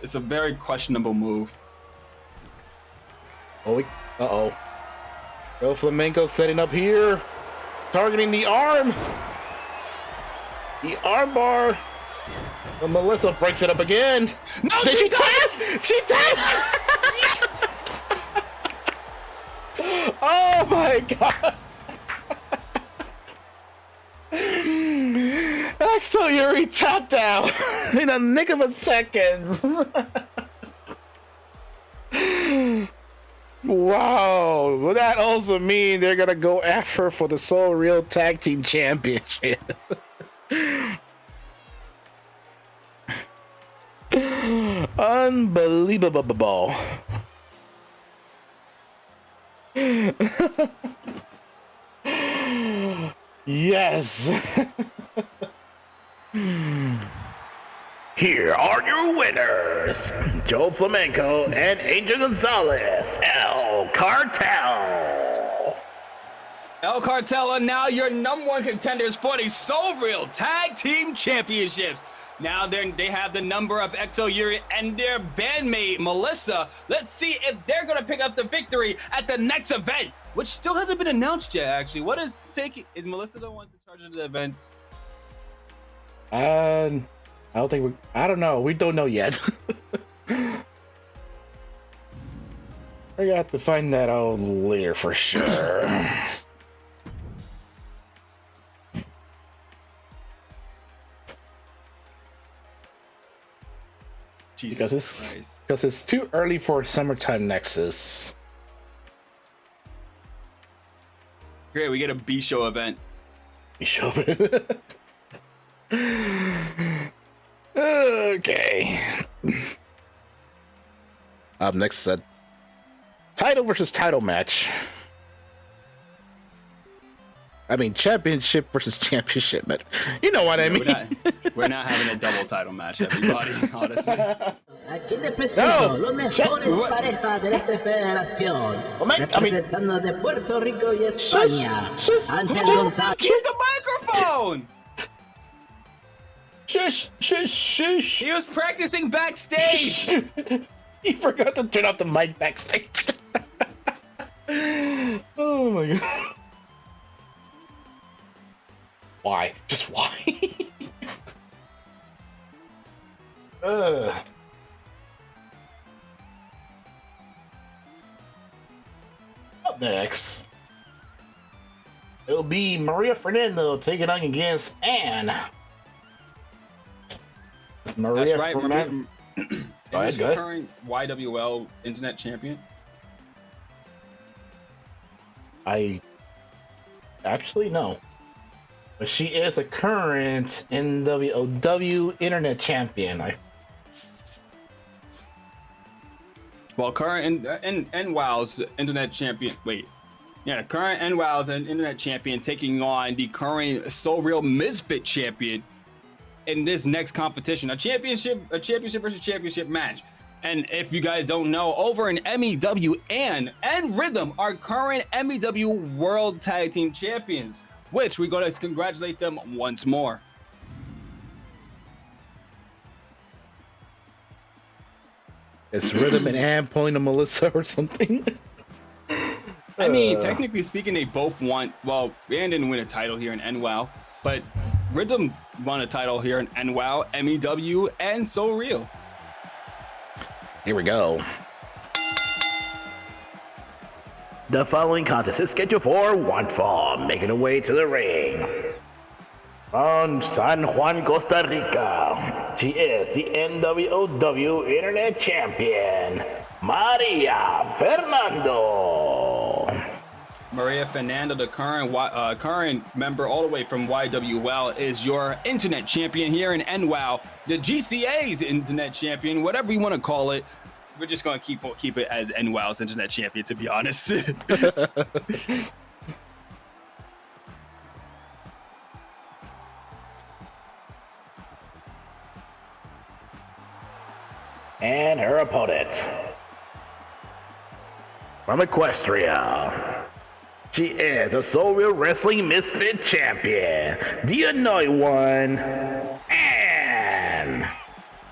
S2: It's a very questionable move.
S3: Oh, uh-oh. El Flamenco setting up here. Targeting the arm. The arm bar. But Melissa breaks it up again.
S2: No,
S3: Did
S2: she
S3: tap? She tapped! Oh my god. Axel Yuri tapped out in a nick of a second. Wow. Well, that also means they're gonna go after her for the Soul Real Tag Team Championship. Unbelievable. Yes.
S1: Here are your winners, Joe Flamenco and Angel Gonzalez, El Cartel.
S2: El Cartel are now your #1 contenders for the So Real Tag Team Championships. Now they have the number of EXO Yuri and their bandmate Melissa. Let's see if they're gonna pick up the victory at the next event, which still hasn't been announced yet. Actually, what is taking? Is Melissa the one in charge of the event?
S3: I don't think I don't know. We don't know yet. We got to find that out later for sure. because it's too early for summertime Nexus.
S2: Great, we get a B show event.
S3: B show event. Okay. Up next, a title versus title match. I mean, championship versus championship match. You know what I mean?
S2: We're not having a double title match, everybody, honestly.
S4: Aquí les presento los mejores parejas de esta federación. Representando de Puerto Rico y España. Ángel González.
S2: Keep the microphone!
S3: Shush, shush, shush.
S2: He was practicing backstage.
S3: He forgot to turn off the mic backstage. Oh my god. Why? Just why? Up next, it'll be Maria Fernando taking on against Anne. Maria
S2: That's right.
S3: Fernando.
S2: Go ahead, go ahead. Current YWL Internet Champion.
S3: I actually no. But she is a current NWOW Internet Champion.
S2: Well, current NWOW's Internet Champion. Wait. Yeah, current NWOW's Internet Champion taking on the current So Real Misfit Champion in this next competition. A championship versus championship match. And if you guys don't know, over in NWOW and Rhythm are current NWOW World Tag Team Champions, which we're going to congratulate them once more.
S3: It's Rhythm and Ann pulling to Melissa or something.
S2: I mean, technically speaking, they both won. Well, Ann didn't win a title here in NWOW, but Rhythm won a title here in NWOW, NWOW, and So Real.
S1: Here we go. The following contest is scheduled for one fall, making her way to the ring. From San Juan, Costa Rica, she is the NWOW Internet Champion, Maria Fernando.
S2: Maria Fernando, the current member all the way from YWL, is your Internet Champion here in NWOW, the GCA's Internet Champion, whatever you want to call it. We're just going to keep it as NWOW's Internet Champion, to be honest.
S1: And her opponent, from Equestria, she is the So Real Wrestling Misfit Champion, the annoying one, Anne.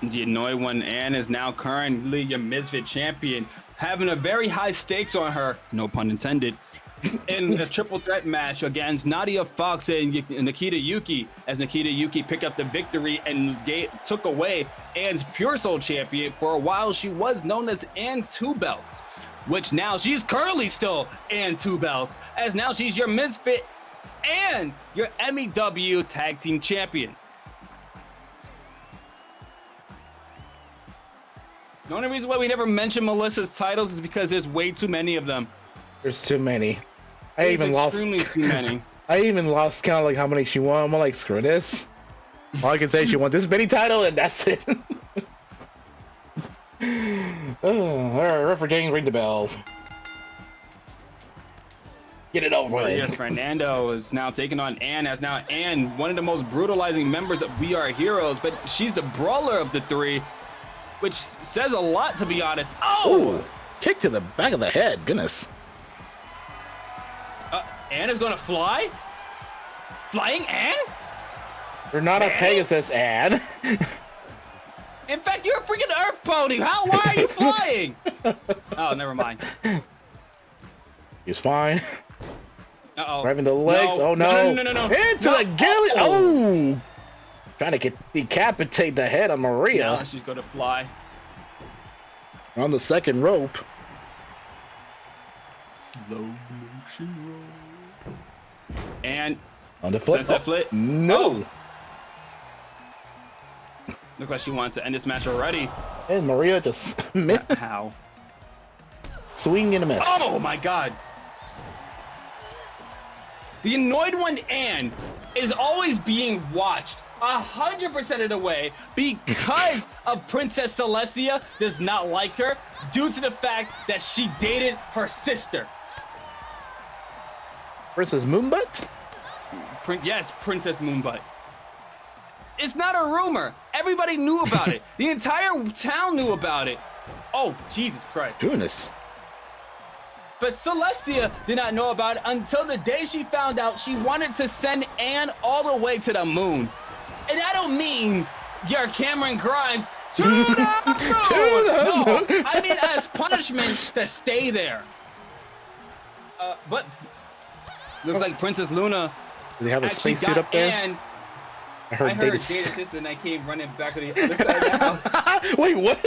S2: The annoying one, Anne, is now currently your Misfit Champion, having a very high stakes on her, no pun intended, in a triple threat match against Nadia Fox and Nakita Yuki, as Nakita Yuki picked up the victory and took away Anne's Pure Soul Champion. For a while, she was known as Anne Two Belts, which now she's currently still Anne Two Belts, as now she's your Misfit and your NWOW Tag Team Champion. The only reason why we never mention Melissa's titles is because there's way too many of them.
S3: There's too many. I even lost
S2: too many.
S3: I even lost count like how many she won. I'm like, screw this. All I can say is she won this many title and that's it. All right, referee James, ring the bell. Get it over
S2: Here,
S3: with.
S2: Fernando is now taking on Ann, as now Ann, one of the most brutalizing members of We Are Heroes, but she's the brawler of the three, which says a lot, to be honest. Oh!
S3: Ooh, kick to the back of the head. Goodness.
S2: Ann is gonna fly? Flying Ann?
S3: You're not a Pegasus, Ann.
S2: In fact, you're a freaking Earth pony. Why are you flying? Oh, never mind.
S3: He's fine.
S2: Uh-oh.
S3: Driving the legs.
S2: No.
S3: Oh no.
S2: No.
S3: Into
S2: No.
S3: the galley. Oh. Trying to decapitate the head of Maria.
S2: Now she's gonna fly.
S3: On the second rope.
S2: Slow motion roll. And
S3: On the flip.
S2: Sunset flip.
S3: No.
S2: Looks like she wanted to end this match already.
S3: And Maria just
S2: How?
S3: swing and a miss.
S2: Oh my god. The annoyed one, Ann, is always being watched 100% of the way because of Princess Celestia does not like her due to the fact that she dated her sister.
S3: Princess Moonbutt?
S2: Yes, Princess Moonbutt. It's not a rumor. Everybody knew about it. The entire town knew about it. Oh, Jesus Christ.
S3: Goodness.
S2: But Celestia did not know about it until the day she found out she wanted to send Anne all the way to the moon. And I don't mean your Cameron Grimes to the moon. No, I mean as punishment to stay there. But looks like Princess Luna
S3: Do they have a
S2: actually
S3: spacesuit
S2: got
S3: up there?
S2: Anne.
S3: I heard,
S2: I heard
S3: Data's-
S2: Data's sister and I came running back to the other side of the house.
S3: Wait, what?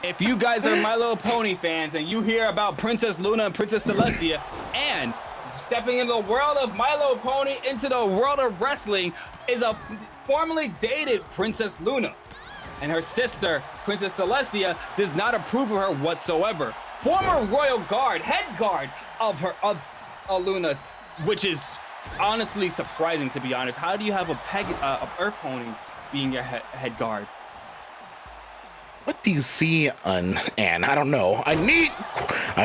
S2: If you guys are My Little Pony fans and you hear about Princess Luna and Princess Celestia and stepping in the world of My Little Pony into the world of wrestling is a formerly dated Princess Luna. And her sister, Princess Celestia, does not approve of her whatsoever. Former royal guard, head guard of Luna's, which is honestly surprising, to be honest. How do you have a Earth Pony being your head guard?
S3: What do you see on Anne? I don't know. I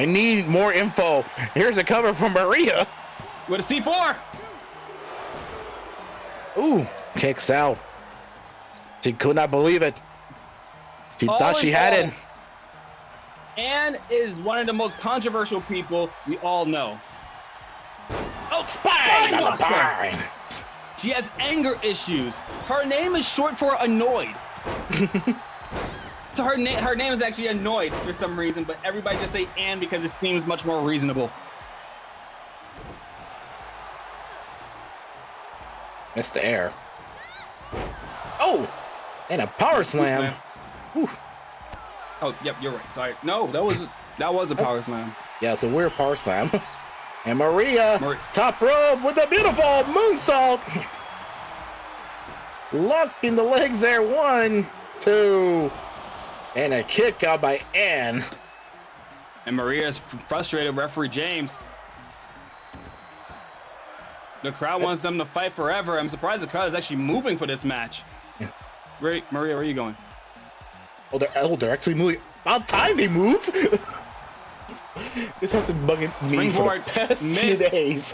S3: need more info. Here's a cover from Maria.
S2: With a C4.
S3: Ooh, kicks out. She could not believe it. She thought she had it.
S2: Anne is one of the most controversial people we all know. Oh,
S3: Spine on the
S2: Spinebuster!
S3: spine.
S2: She has anger issues. Her name is short for annoyed. So her name is actually Annoyed for some reason, but everybody just say Anne because it seems much more reasonable.
S3: Missed the air. Oh, and a power slam. Ooh.
S2: Oh, yep, you're right. Sorry. No, that was a power slam.
S3: Yeah, it's a weird power slam. And Maria, top rope with a beautiful moonsault. Locking the legs there. 1, 2. And a kick out by Anne.
S2: And Maria is frustrated. Referee James. The crowd wants them to fight forever. I'm surprised the crowd is actually moving for this match. Maria, where are you going?
S3: They're actually moving. About time they move. This has been bugging me for the past few days.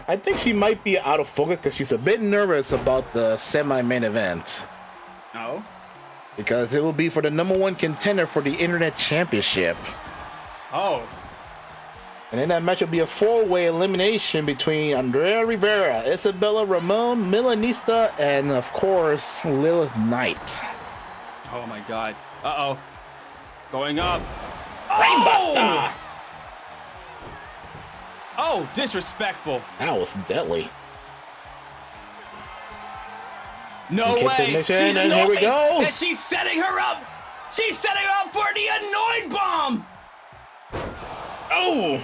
S3: I think she might be out of focus because she's a bit nervous about the semi-main event.
S2: Oh?
S3: Because it will be for the #1 contender for the Internet Championship.
S2: Oh.
S3: And in that match will be a 4-way elimination between Andrea Rivera, Isabella, Ramon, Milanista, and of course, Lilith Knight.
S2: Oh my god. Uh-oh. Going up.
S3: Brainbuster!
S2: Oh, disrespectful.
S3: That was deadly.
S2: No
S3: Kick
S2: way.
S3: the mission,
S2: She's
S3: and here we
S2: annoyed
S3: go.
S2: that she's setting her up. She's setting her up for the annoyed bomb.
S3: Oh!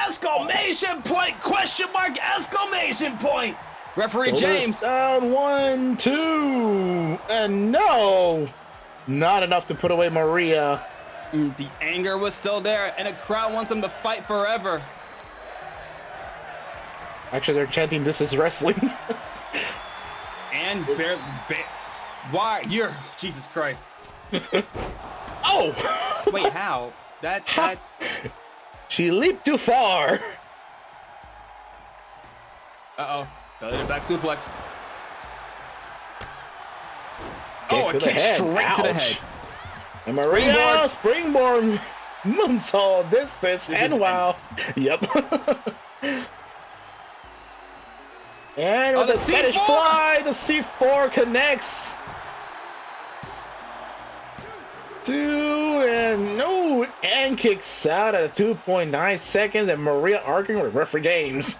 S2: Exclamation point, question mark, exclamation point. Referee James.
S3: Down 1, 2, and no! Not enough to put away Maria.
S2: The anger was still there, and the crowd wants them to fight forever.
S3: Actually, they're chanting, "This is wrestling."
S2: And why? You're Jesus Christ.
S3: Oh!
S2: Wait, how? That
S3: She leaped too far.
S2: Uh-oh. Belly to back suplex.
S3: Kick
S2: Oh, a
S3: to the
S2: kick
S3: head.
S2: straight to the
S3: Ouch.
S2: head.
S3: And Maria springboard moonsault distance and wow. Yep. And with
S2: the
S3: the Spanish
S2: C4.
S3: fly, the C4 connects. 2 and no, and kicks out at 2.9 seconds, and Maria arguing with referee James.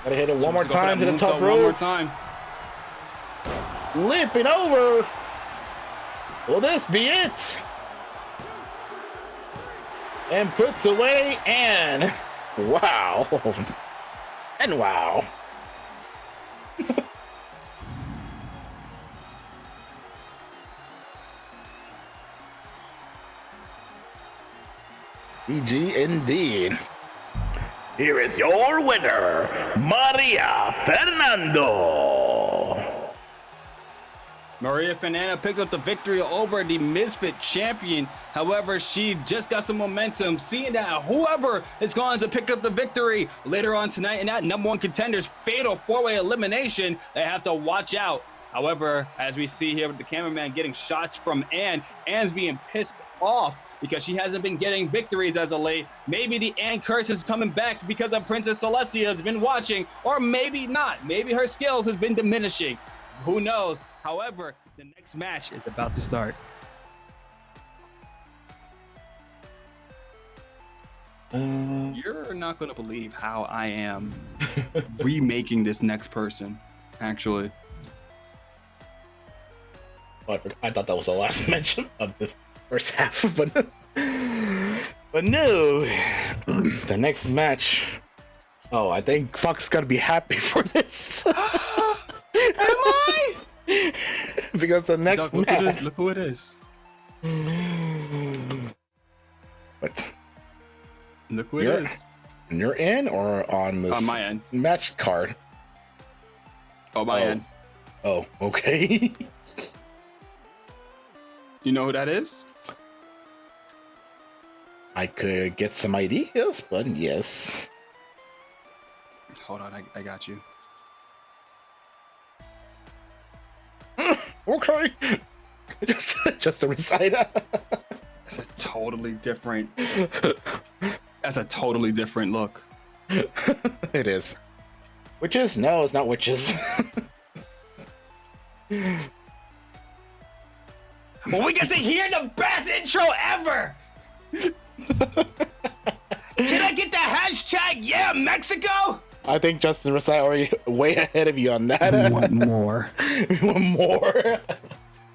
S3: Gotta hit it one more time to the top rope.
S2: One more time.
S3: Lipping over. Will this be it? And puts away, and wow. And wow. EG indeed.
S1: Here is your winner, Maria Fernando.
S2: Maria Fernando picked up the victory over the Misfit champion. However, she just got some momentum, seeing that whoever is going to pick up the victory later on tonight in that number one Contenders fatal four-way elimination, they have to watch out. However, as we see here with the cameraman getting shots from Anne's being pissed off because she hasn't been getting victories as of late. Maybe the Anne curse is coming back because of Princess Celestia has been watching, or maybe not. Maybe her skills has been diminishing. Who knows? However, the next match is about to start. You're not going to believe how I am remaking this next person, actually.
S3: Oh, I thought that was the last mention of the first half, but no. The next match. Oh, I think Fox gotta be happy for this.
S2: Am I?
S3: Because the next
S2: Look
S3: match.
S2: at this. Look who it is.
S3: What?
S2: Look who it is.
S3: And you're in or on this
S2: On my end.
S3: match card?
S2: Oh, my end.
S3: Oh, okay.
S2: You know who that is?
S3: I could get some ideas, but yes.
S2: Hold on, I got you.
S3: Okay. Just a reciter.
S2: That's a totally different. That's a totally different look.
S3: It is. Witches? No, it's not witches.
S2: Well, we get to hear the best intro ever. Can I get the hashtag yeah Mexico?
S3: I think Justin Rosai already way ahead of you on that.
S2: Want more?
S3: One more.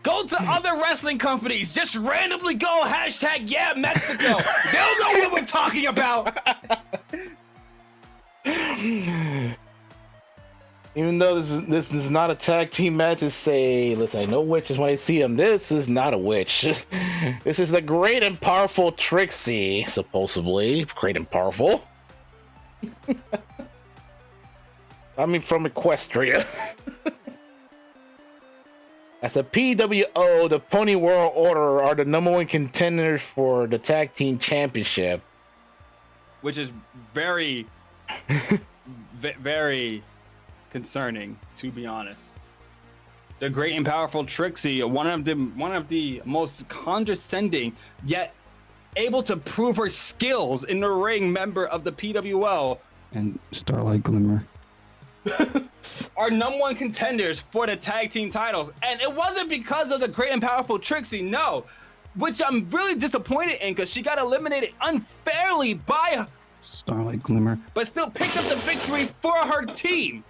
S2: Go to other wrestling companies. Just randomly go hashtag yeah Mexico. They'll know what we're talking about.
S3: Even though this is not a tag team match, to say, listen, I know witches when I see them. This is not a witch. This is a great and powerful Trixie, supposedly. Great and powerful. I mean, from Equestria. As the PWO, the Pony World Order are the number one contenders for the tag team championship.
S2: Which is very, very concerning, to be honest. The great and powerful Trixie, one of the most condescending yet able to prove her skills in the ring member of the PWO, and Starlight Glimmer are number one contenders for the tag team titles. And it wasn't because of the great and powerful Trixie, no, which I'm really disappointed in because she got eliminated unfairly by Starlight Glimmer, but still picked up the victory for her team.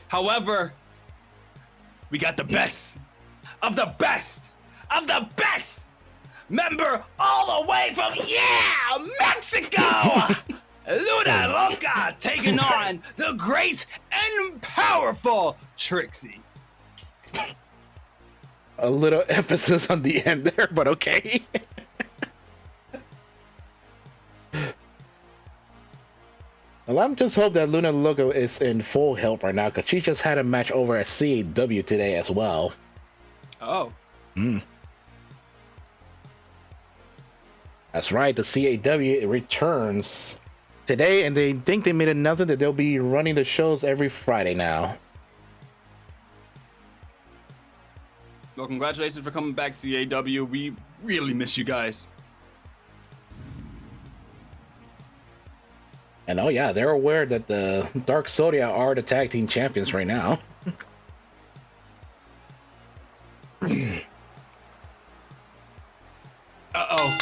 S2: However, we got the best of the best of the best member all the way from Mexico. Luna Loca taking on the great and powerful Trixie.
S3: A little emphasis on the end there, but okay. I'm just hope that Luna Loca is in full health right now, because she just had a match over at CAW today as well.
S2: Oh.
S3: That's right, the CAW returns today, and they think they made announcement that they'll be running the shows every Friday now.
S2: Well, congratulations for coming back, CAW. We really miss you guys.
S3: And oh yeah, they're aware that the Dark Zodiac are the tag team champions right now.
S2: Uh-oh.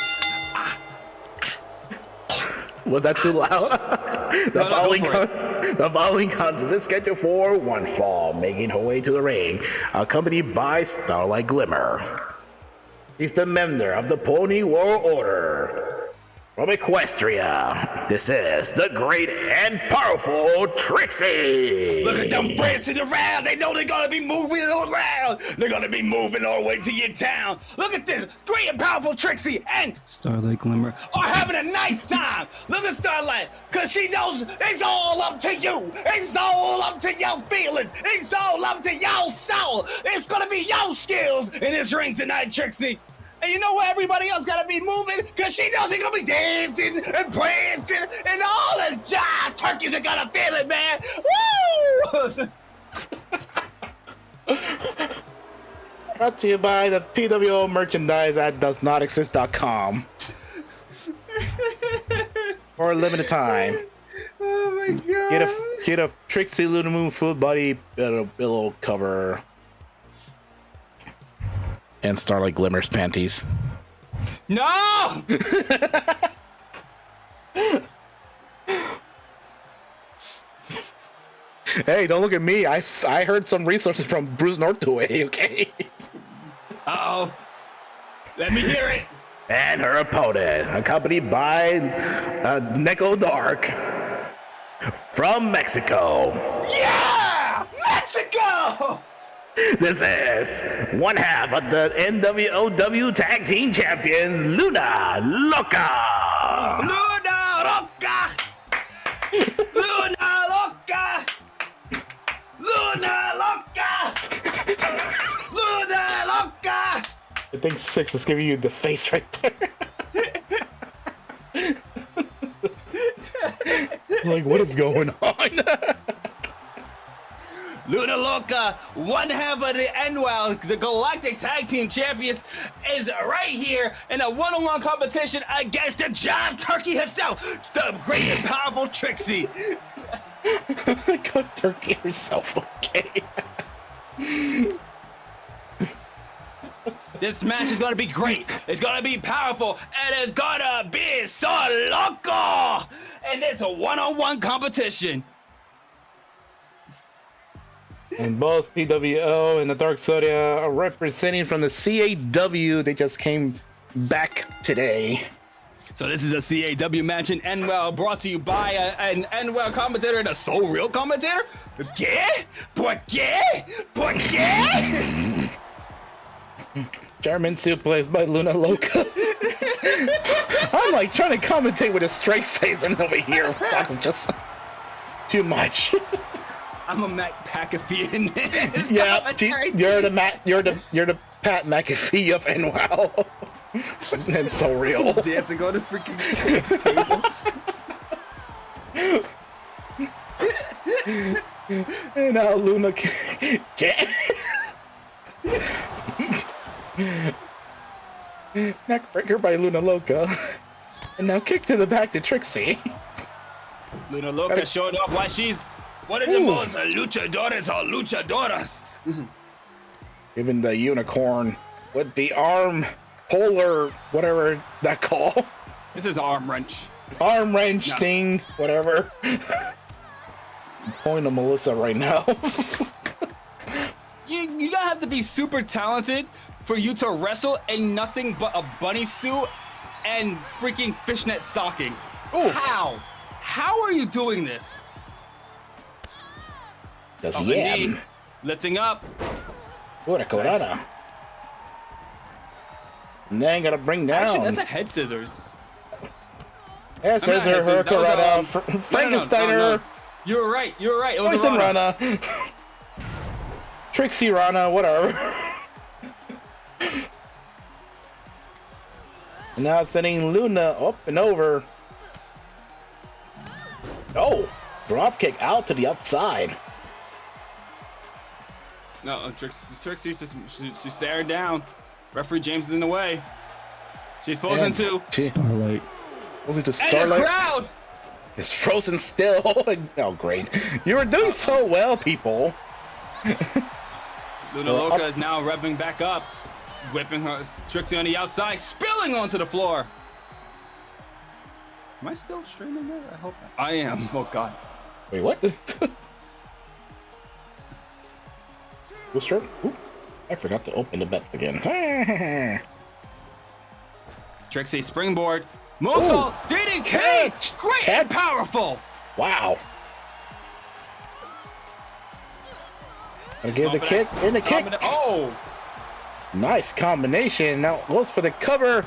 S3: Was that too loud? The following contest is scheduled for one fall, making her way to the ring, accompanied by Starlight Glimmer. He's the member of the Pony World Order. From Equestria, this is the great and powerful Trixie.
S1: Look at them prancing around. They know they're gonna be moving around. They're gonna be moving all the way to your town. Look at this great and powerful Trixie and
S2: Starlight Glimmer
S1: are having a nice time. Look at Starlight, cause she knows it's all up to you. It's all up to your feelings. It's all up to your soul. It's gonna be your skills in this ring tonight, Trixie. And you know what everybody else gotta be moving? Cause she knows she's gonna be dancing and prancing and all the turkeys are gonna feel it, man. Woo! Brought to you by the PWO merchandise at doesnotexist.com. For a limited time.
S2: Oh my god.
S3: Get a Trixie Lulamoon full body pillow cover. And Starlight Glimmer's panties.
S2: No!
S3: Hey, don't look at me. I heard some resources from Bruce Northway, okay?
S2: Uh-oh. Let me hear it.
S1: And her opponent, accompanied by Neko Dark from Mexico. Yeah! Mexico! This is one half of the NWOW Tag Team Champions, Luna Loca. Luna Loca. Luna Loca. Luna Loca. Luna Loca.
S3: I think 6 is giving you the face right there. Like, what is going on?
S2: Luna Loca, one half of the NWOW, the Galactic Tag Team Champions, is right here in a one-on-one competition against the giant turkey herself, the great and powerful Trixie.
S3: Got turkey herself, okay.
S2: This match is gonna be great. It's gonna be powerful, and it's gonna be so loco. And it's a one-on-one competition.
S3: And both PWO and the Dark Zodiac are representing from the CAW. They just came back today.
S2: So this is a CAW match in NWOW, brought to you by an NWOW commentator and a So Real commentator. ¿Qué? ¿Por qué? ¿Por qué?
S3: German suplex by Luna Loca. I'm like trying to commentate with a straight face, and over here, that's just too much.
S2: I'm a Mac McAfee in this.
S3: Yeah, you're the Pat McAfee of NWOW. And So Real.
S2: Dancing on the freaking table.
S3: And now Luna Neckbreaker by Luna Loca. And now kick to the back to Trixie.
S2: Luna Loca showing off why she's one of the most luchadores or luchadoras.
S3: Even the unicorn with the arm polar, whatever that call.
S2: This is arm wrench.
S3: Arm wrench thing, whatever. I'm pointing to Melissa right now.
S2: You gotta have to be super talented for you to wrestle in nothing but a bunny suit and freaking fishnet stockings.
S3: Oof.
S2: How? How are you doing this?
S3: That's
S2: Knee, lifting up.
S3: What a colada. And then gotta bring down.
S2: Actually, that's a head scissors.
S3: Yes, there's her Hurricanrana. Frankensteiner.
S2: You were right. You were right. It was
S3: Poison
S2: a Rana.
S3: Rana. Trixie Rana, whatever. Now sending Luna up and over. Oh, drop kick out to the outside.
S2: No, Trixie's just she's staring down. Referee James is in the way. She's posing to
S3: Starlight. Posing to
S2: and
S3: Starlight.
S2: the crowd
S3: is frozen still. Oh, great! You were doing so well, people.
S2: Loca is now revving back up, whipping her Trixie on the outside, spilling onto the floor. Am I still streaming there? I hope I am. Oh God.
S3: Wait, what? Who's turn? I forgot to open the bets again.
S2: Trixie springboard. Moonsault. DDT. Great and powerful.
S3: Wow. I give the kick and the kick.
S2: Oh.
S3: Nice combination. Now goes for the cover.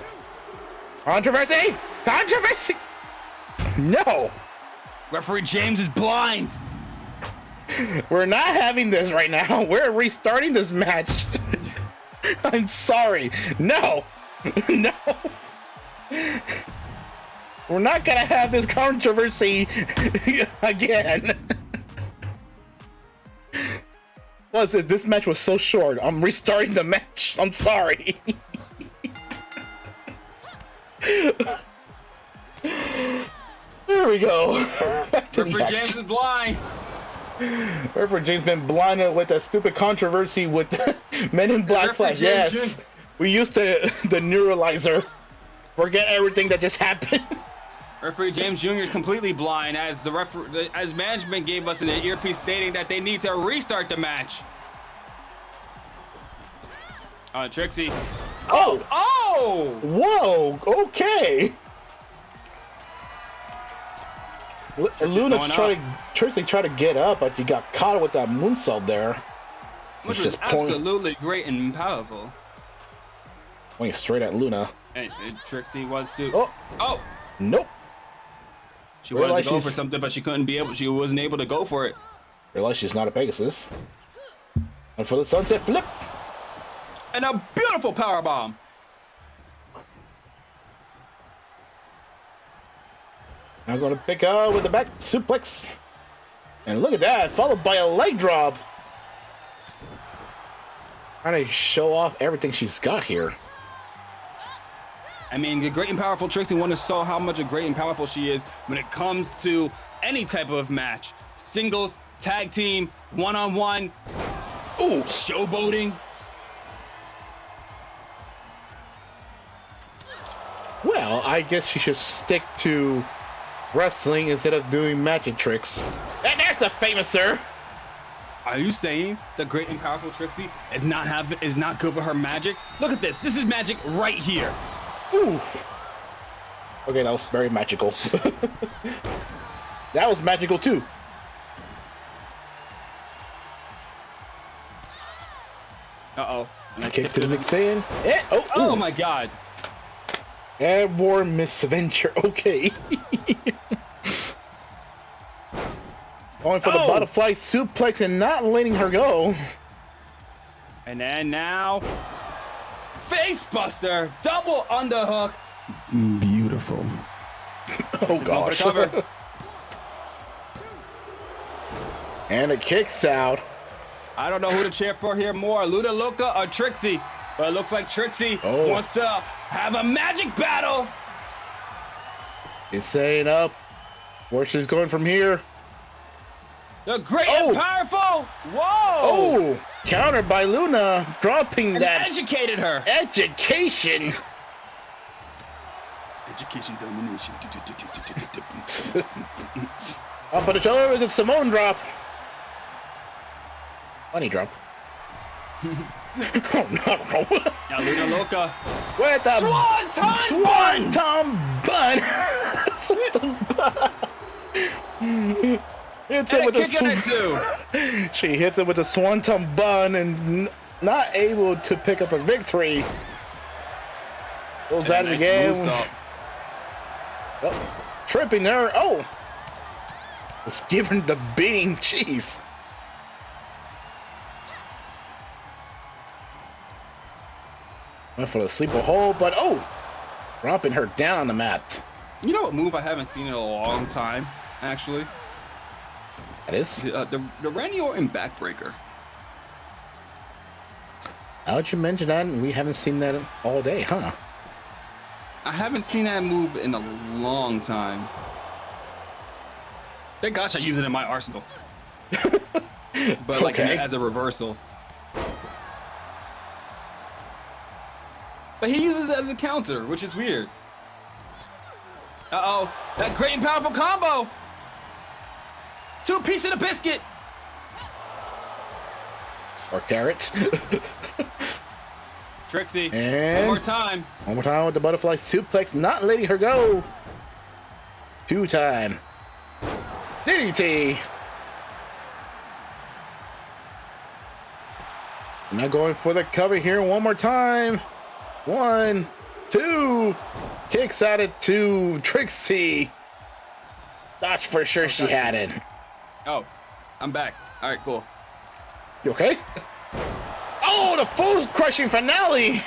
S3: Controversy. Controversy. No.
S2: Referee James is blind.
S3: We're not having this right now. We're restarting this match. I'm sorry. No. No. We're not gonna have this controversy again. Plus, this match was so short. I'm restarting the match. I'm sorry. There we go.
S2: Referee James is blind.
S3: Referee James been blinded with that stupid controversy with Men in Black Flash. Yes, we used the neuralizer. Forget everything that just happened.
S2: Referee James Jr. is completely blind as as management gave us an earpiece stating that they need to restart the match. Trixie.
S3: Oh!
S2: Oh!
S3: Whoa! Okay. Luna Trixie tried to get up, but you got caught with that moonsault there.
S2: Which was absolutely great and powerful.
S3: Went straight at Luna.
S2: And Trixie wants to.
S3: Oh! Nope.
S2: She wanted to go for something, but she wasn't able to go for it.
S3: Realize she's not a Pegasus. And for the sunset flip.
S2: And a beautiful powerbomb.
S3: I'm gonna pick up with the back suplex. And look at that, followed by a leg drop. Trying to show off everything she's got here.
S2: I mean, the great and powerful Trixie want to show how much a great and powerful she is when it comes to any type of match. Singles, tag team, one-on-one, showboating.
S3: Well, I guess she should stick to wrestling instead of doing magic tricks. And there's a famous sir.
S2: Are you saying the great and powerful Trixie is not good with her magic? Look at this. This is magic right here.
S3: Oof. Okay, that was very magical. That was magical too.
S2: Uh-oh.
S3: Kick to the next in.
S2: Oh my God.
S3: Airborne misadventure. Okay. Going for the butterfly suplex and not letting her go.
S2: And then now, facebuster, double underhook. Beautiful.
S3: Oh gosh. And it kicks out.
S2: I don't know who to cheer for here more, Loca or Trixie. But it looks like Trixie wants to have a magic battle.
S3: He's setting up where she's going from here.
S2: The great and powerful. Whoa.
S3: Oh, countered by Luna, dropping
S2: and
S3: that.
S2: Educated her.
S3: Education.
S2: Education domination.
S3: Up on the shoulder with a Simone drop. Bunny drop. Oh no.
S2: Now Loca.
S3: With the Swanton bun. Swanton bun. Hits it with a She hits it with a Swanton bun and not able to pick up a victory. Goes at it again. tripping her. Oh! Was giving the beating. Jeez. Went for the sleeper hold, but oh! Dropping her down on the mat.
S2: You know what move I haven't seen in a long time, actually?
S3: That is?
S2: The Randy Orton backbreaker.
S3: How'd you mention that? And we haven't seen that all day, huh?
S2: I haven't seen that move in a long time. Thank gosh I use it in my arsenal. But like
S3: Okay.
S2: as a reversal. But he uses it as a counter, which is weird. Uh-oh, that great and powerful combo. 2 pieces of the biscuit.
S3: Or carrot.
S2: Trixie,
S3: And
S2: one more time.
S3: One more time with the butterfly suplex, not letting her go. 2-time. DDT. Now going for the cover here one more time. 1, 2. Kicks out it to Trixie. Thought for sure she had it.
S2: Oh, I'm back. All right, cool.
S3: You okay? Oh, the full crushing finale.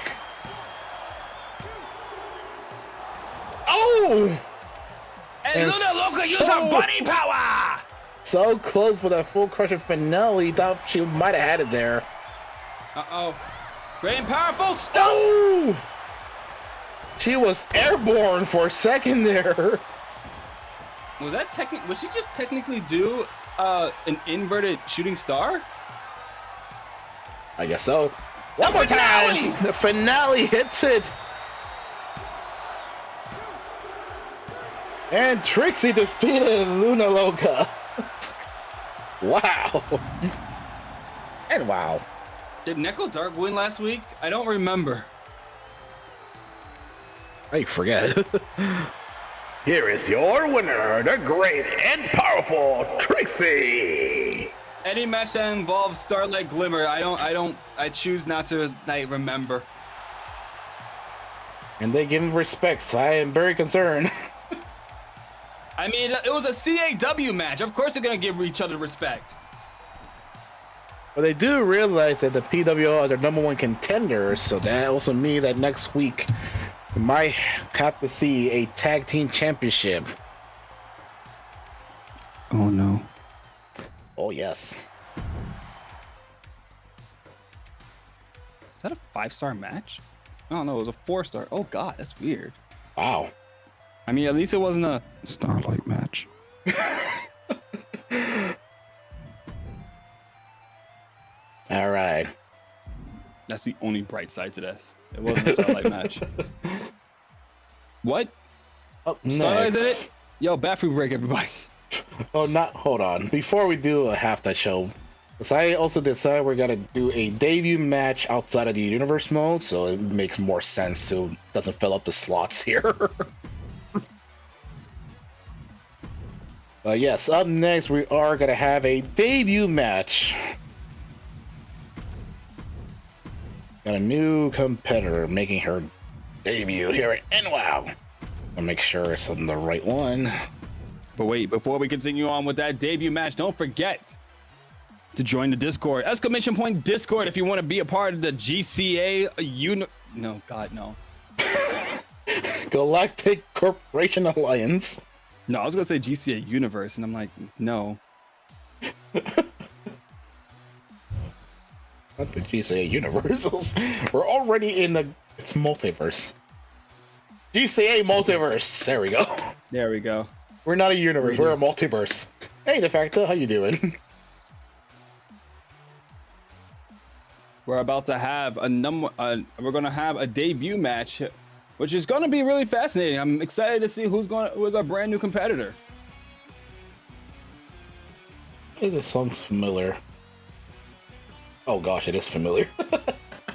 S3: Oh!
S2: And
S3: And
S2: Loca use
S3: so-
S2: her body power.
S3: So close for that full crushing finale. Thought she might have had it there.
S2: Uh-oh. Great and powerful stuff.
S3: Oh! She was airborne for a second there.
S2: Was that was she just technically do an inverted shooting star?
S3: I guess so. One more time. The finale hits it. And Trixie defeated Loca. Wow. And wow.
S2: Did Neko Dark win last week? I don't remember.
S3: I forget.
S1: Here is your winner, the great and powerful Trixie.
S2: Any match that involves Starlight Glimmer, I choose not to remember.
S3: And they give him respect. I am very concerned.
S2: I mean, it was a CAW match. Of course they're gonna give each other respect.
S3: But they do realize that the PWO are their #1 contenders, so that also means that next week we might have to see a tag team championship.
S2: Oh no.
S3: Oh yes.
S2: Is that a 5-star match? Oh no, it was a 4-star. Oh god, that's weird.
S3: Wow.
S2: I mean, at least it wasn't a Starlight match.
S3: All right.
S2: That's the only bright side to this. It wasn't a Starlight match. What?
S3: Up
S2: Starlight's in
S3: next.
S2: it? Yo, bathroom break, everybody.
S3: Oh, not. Hold on. Before we do a half that show, I also decided we're gonna do a debut match outside of the universe mode, so it makes more sense. So it doesn't fill up the slots here. But yes, up next we are gonna have a debut match. Got a new competitor making her debut here at NWOW. I'll make sure it's on the right one.
S2: But wait, before we continue on with that debut match, don't forget to join the Discord. ! Discord if you want to be a part of the GCA No, God, no.
S3: Galactic Corporation Alliance.
S2: No, I was gonna say GCA Universe, and I'm like, no.
S3: Not the GCA Universe. We're already in it's multiverse. GCA Multiverse. There we go.
S2: There we go.
S3: We're not a universe. We're a multiverse. Hey, De Facto, how you doing?
S2: We're about to have we're gonna have a debut match, which is gonna be really fascinating. I'm excited to see who's our brand new competitor.
S3: Hey, this song's familiar. Oh gosh, it is familiar.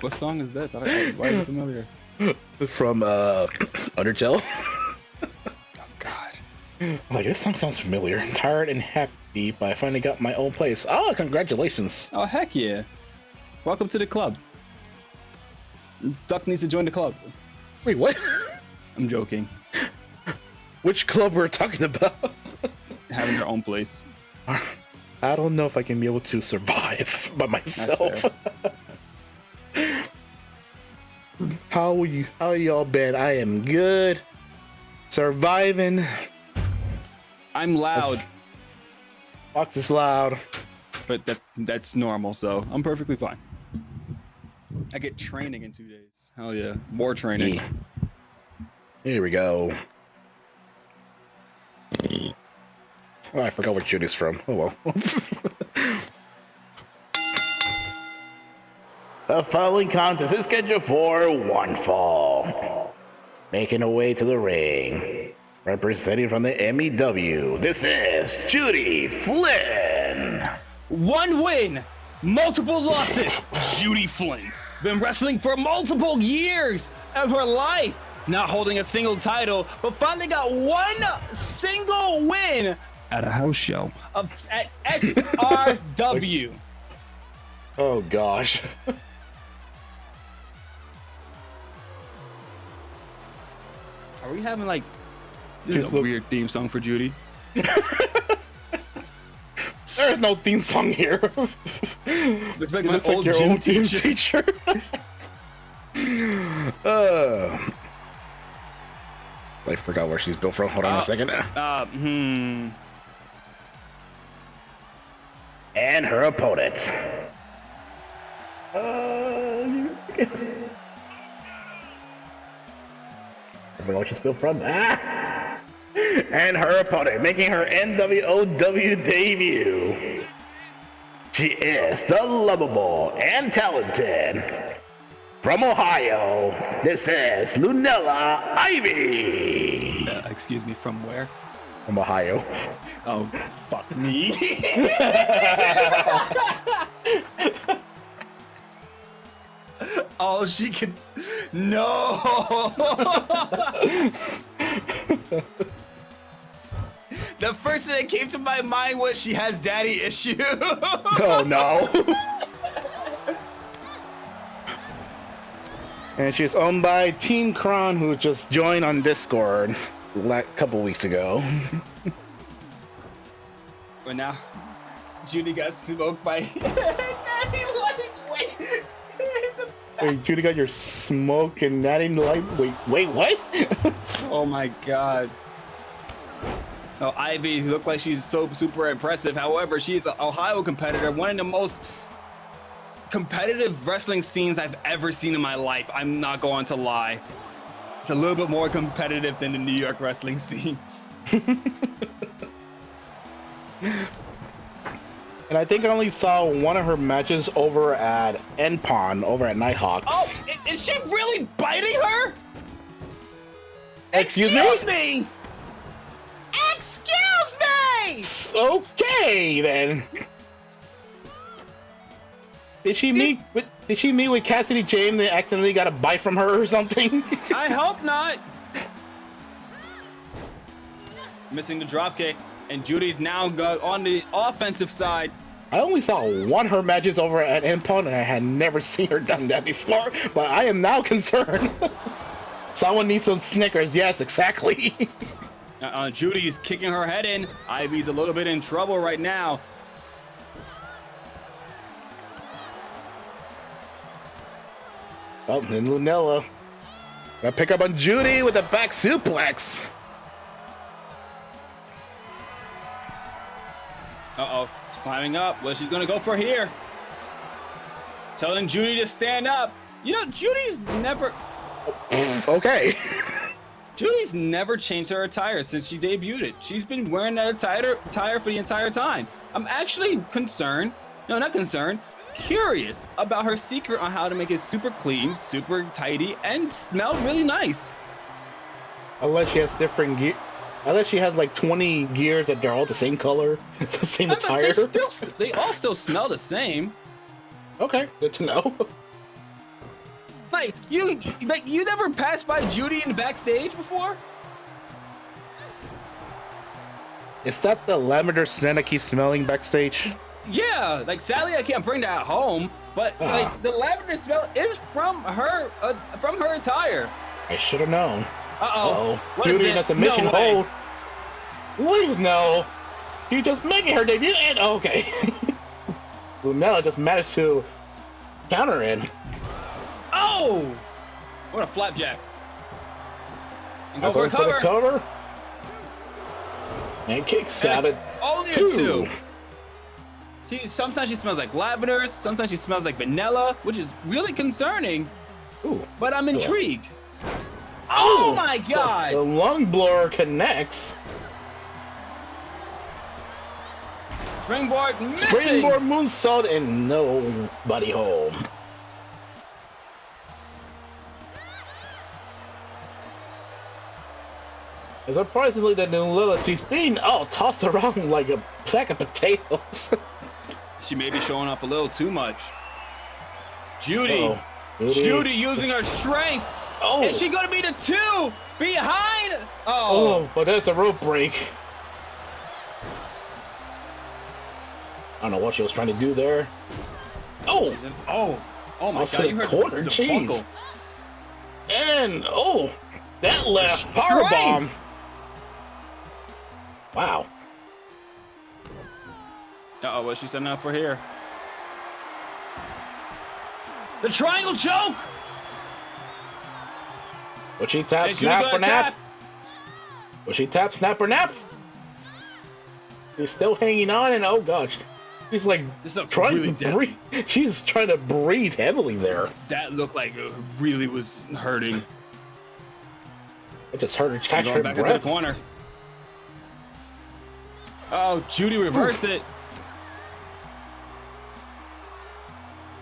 S2: What song is this? Why are you familiar?
S3: From Undertale.
S2: Oh God.
S3: Like, this song sounds familiar. I'm tired and happy, but I finally got my own place. Oh, congratulations.
S2: Oh heck yeah! Welcome to the club. Duck needs to join the club.
S3: Wait, what?
S2: I'm joking.
S3: which club we're talking about.
S2: Having your own place.
S3: I don't know if I can be able to survive by myself. How y'all been? I am good. Surviving.
S2: I'm loud.
S3: Fox is loud.
S2: But that's normal, so I'm perfectly fine. I get training in 2 days. Hell yeah. More training.
S3: Yeah. Here we go. Oh, I forgot where Judy's from. Oh well.
S1: The following contest is scheduled for one fall. Making her way to the ring. Representing from the NWOW, this is Judy Flynn.
S2: 1 win, multiple losses. Judy Flynn. Been wrestling for multiple years of her life. Not holding a single title, but finally got 1 single win at a house show at SRW.
S3: Oh gosh.
S2: Are we having like this is a weird theme song for Judy?
S3: There's no theme song here.
S2: Looks like
S3: It
S2: my
S3: looks
S2: old
S3: like your
S2: gym
S3: own team
S2: teacher.
S3: I forgot where she's built from. Hold on a second.
S1: And her opponent. Remember what she's built from? And her opponent, making her NWOW debut. She is the lovable and talented. From Ohio, this is Lunella Ivy.
S2: Excuse me, from where?
S3: From Ohio.
S2: Oh, fuck me. Oh, she can. No. The first thing that came to my mind was she has daddy issue.
S3: Oh no. And she's owned by Team Kron, who just joined on Discord a couple weeks ago.
S2: But now, Judy got smoked by.
S3: Wait, Judy got your smoke and natty light. Wait, what?
S2: Oh my god. Oh, Ivy looked like she's so super impressive. However, she is an Ohio competitor, one of the most competitive wrestling scenes I've ever seen in my life. I'm not going to lie. It's a little bit more competitive than the New York wrestling scene.
S3: And I think I only saw one of her matches over at NPON, over at Nighthawks.
S2: Oh, is she really biting her?
S3: Excuse me?
S2: Excuse me!
S3: Okay, then. Did she meet with Cassidy James and accidentally got a bite from her or something?
S2: I hope not. Missing the dropkick, and Judy's now on the offensive side.
S3: I only saw one of her matches over at NPON, and I had never seen her done that before, but I am now concerned. Someone needs some Snickers. Yes, exactly.
S2: Judy's kicking her head in. Ivy's a little bit in trouble right now.
S3: Oh, and Lunella. Gotta pick up on Judy with a back suplex.
S2: Uh-oh, she's climbing up. What she's gonna go for here? Telling Judy to stand up. You know, Judy's never...
S3: Okay.
S2: Judy's never changed her attire since she debuted. She's been wearing that attire for the entire time. I'm actually concerned. No, not concerned. Curious about her secret on how to make it super clean, super tidy, and smell really nice.
S3: Unless she has different gear. Unless she has like 20 gears that they're all the same color, the same attire.
S2: They all still smell the same.
S3: Okay, good to know.
S2: Like you never passed by Judy in the backstage before?
S3: Is that the lavender scent that keeps smelling backstage?
S2: Yeah, like sadly I can't bring that home, but like the lavender smell is from her attire.
S3: I should have known.
S2: Uh-oh. What is
S3: Judy
S2: it?
S3: in a submission
S2: No way.
S3: hold. Please no. She's just making her debut and okay. Lunella just managed to counter in.
S2: Oh! What a flapjack. And go
S3: Going
S2: for
S3: for
S2: a
S3: the
S2: cover.
S3: cover. And kicks out at
S2: Only a
S3: 2.
S2: Sometimes she smells like lavender, sometimes she smells like vanilla, which is really concerning,
S3: Ooh.
S2: but I'm intrigued. Oh my god!
S3: The lung blower connects.
S2: Springboard missing!
S3: Springboard moonsault and nobody home. And surprisingly, the Lilith, she's being tossed around like a sack of potatoes.
S2: She may be showing off a little too much. Judy.
S3: Uh-oh.
S2: Judy using her strength.
S3: Oh.
S2: Is she gonna be the 2 behind?
S3: Oh, but there's a rope break. I don't know what she was trying to do there. Oh,
S2: Oh my
S3: also
S2: god!
S3: the
S2: You heard
S3: corner,
S2: the
S3: jeez.
S2: buckle.
S3: And that left power bomb. Wow.
S2: Uh-oh, what's she setting up for here? The triangle choke!
S3: Would she tap,
S2: Is
S3: snap,
S2: Judy
S3: or
S2: gonna
S3: nap?
S2: tap?
S3: Would she tap, snap, or nap? She's still hanging on, and oh gosh, she's like
S2: This looks
S3: trying
S2: really
S3: to breathe. She's trying to breathe heavily there.
S2: That looked like it really was hurting.
S3: I just heard her catch her
S2: Going back into
S3: breath.
S2: the corner. Oh, Judy reversed it.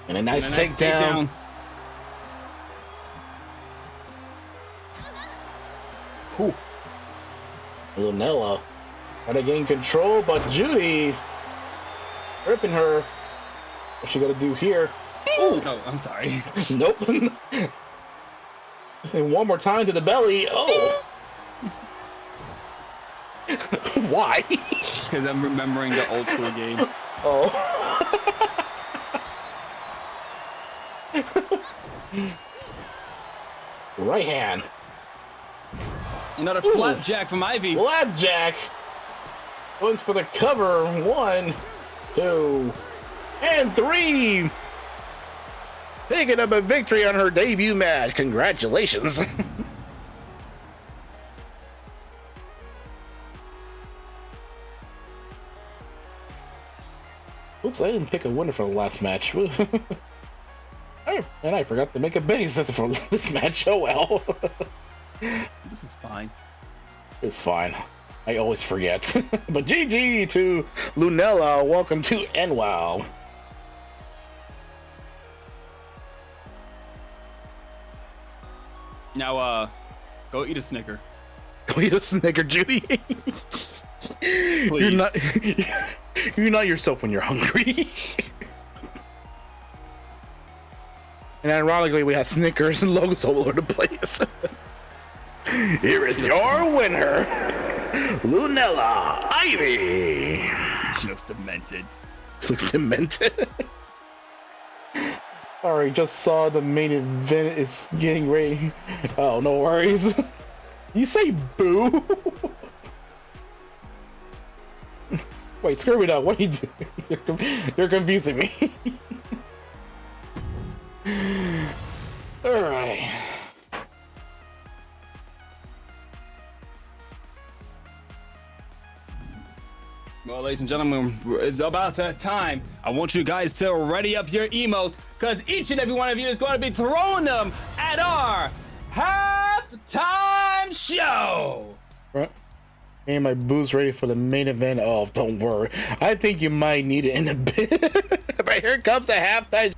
S3: And a nice,
S2: And a nice
S3: takedown.
S2: Whew.
S3: Lunella trying to gain control, but Judy ripping her. What's she gonna do here? Ooh.
S2: Oh, I'm sorry.
S3: Nope. And one more time to the belly. Oh. Why?
S2: Because I'm remembering the old school games.
S3: Oh. Right hand.
S2: Another flapjack from Ivy.
S3: Flapjack. Goes for the cover. 1, 2, and 3.
S1: Picking up a victory on her debut match. Congratulations.
S3: Oops, I didn't pick a winner for the last match. Oh, and I forgot to make a betting system for this match. Oh well.
S2: This is fine.
S3: It's fine. I always forget. But GG
S1: to Lunella, welcome to NWOW.
S2: Now, go eat a Snicker.
S1: Go eat a Snicker, Judy.
S2: Please.
S1: You're not yourself when you're hungry. And ironically, we have Snickers and logos all over the place. Here is your winner, Lunella Ivy.
S2: She looks demented.
S1: Looks demented.
S3: Sorry, just saw the main event is getting ready. Oh, no worries. You say boo? Wait, screw it up. What are you doing? You're confusing me. All right.
S2: Well, ladies and gentlemen, it's about that time. I want you guys to ready up your emotes, because each and every one of you is going to be throwing them at our halftime show.
S3: Right. And my boo's ready for the main event. Oh, don't worry. I think you might need it in a bit. But here comes the halftime.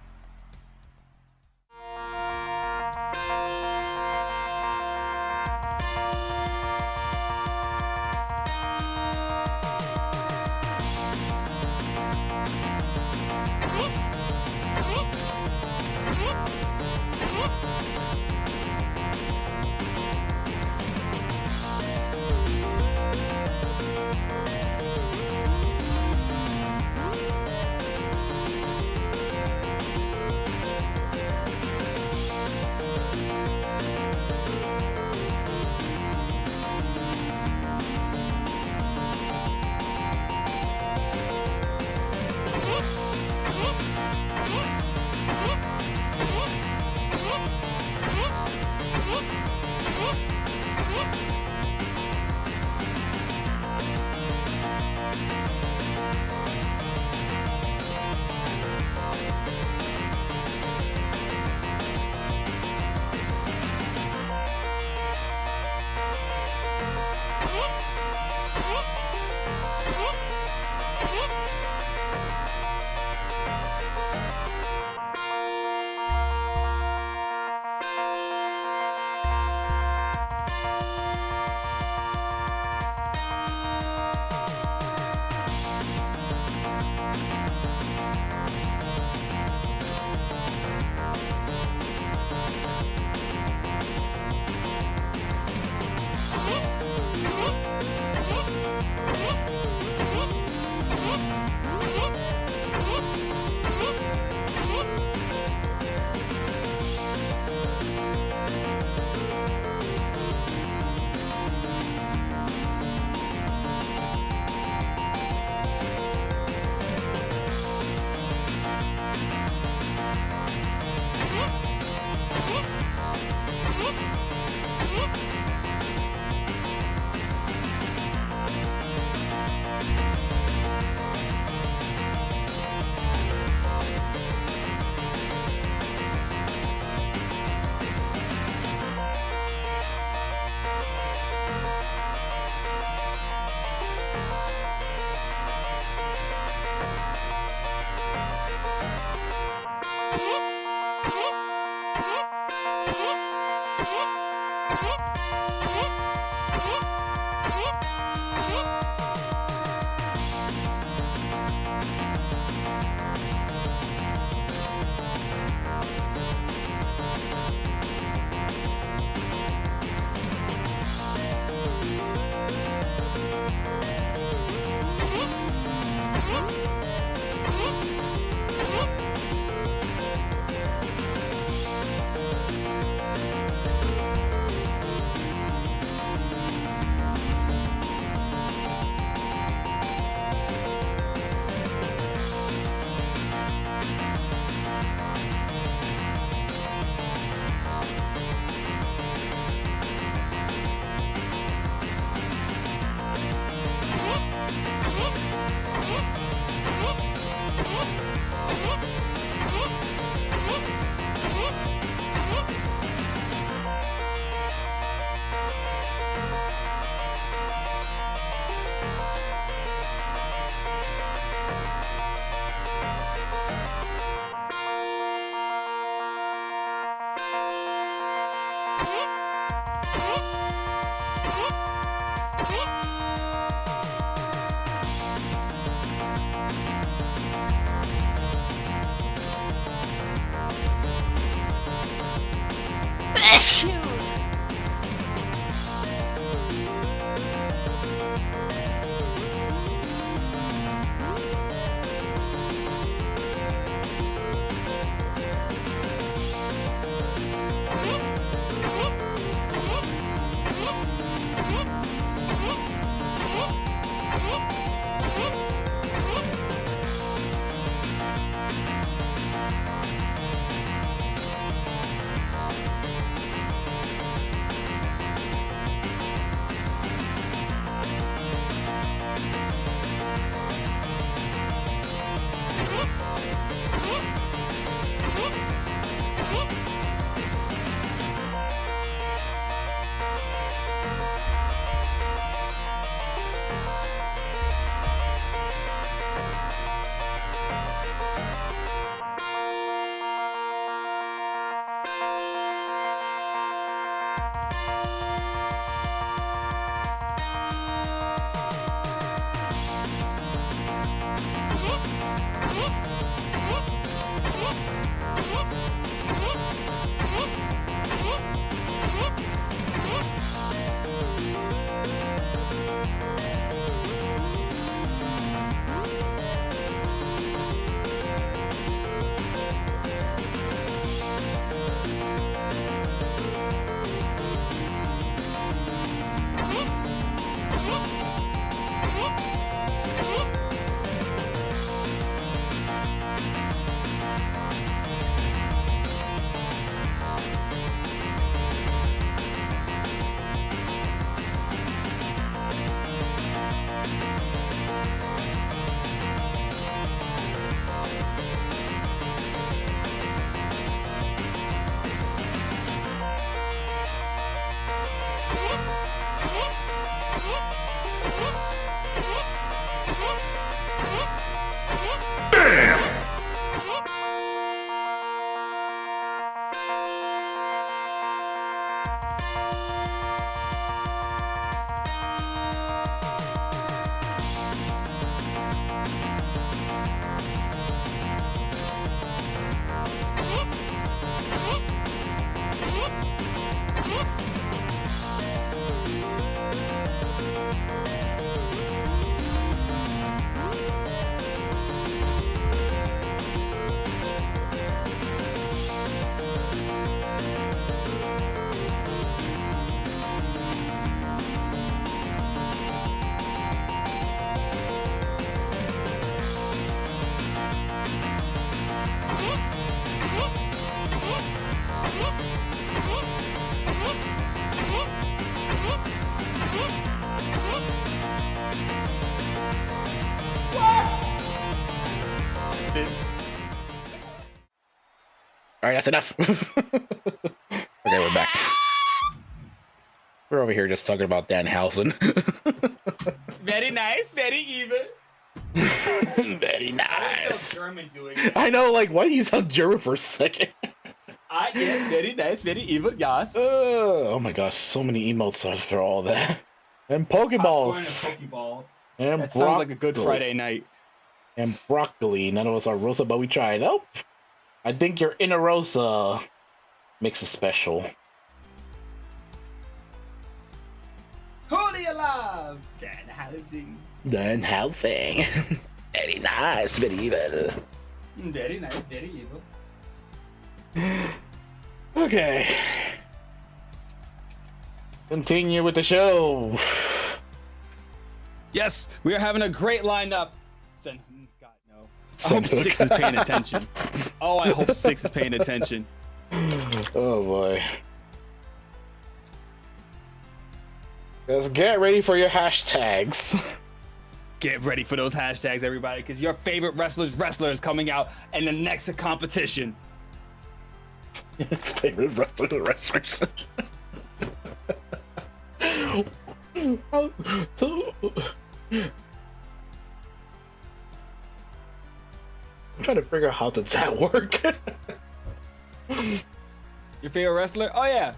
S3: right, that's enough. Okay, we're back. We're over here just talking about Danhausen.
S2: Very nice, very even.
S3: Very nice.
S2: German doing it.
S3: I know, like, why do you sound German for a second?
S2: I am very nice, very even, yes.
S3: Oh my gosh, so many emotes for all that. And Pokeballs.
S2: Pokeballs.
S3: And
S2: That sounds like a good Friday night.
S3: And broccoli. None of us are Rosa, but we tried. Nope. I think your inner Rosa makes it special.
S2: Holy alive! Dan
S3: housing. Very nice, very evil.
S2: Very nice, very evil.
S3: Okay. Continue with the show.
S2: Yes, we are having a great lineup. God, no. I hope 6 is paying attention. Oh, I hope 6 is paying attention.
S3: Oh boy. Let's get ready for your hashtags.
S2: Get ready for those hashtags, everybody, because your favorite wrestler is coming out in the next competition.
S3: Favorite wrestlers. So, I'm trying to figure out how does that work.
S2: Your favorite wrestler? Oh yeah,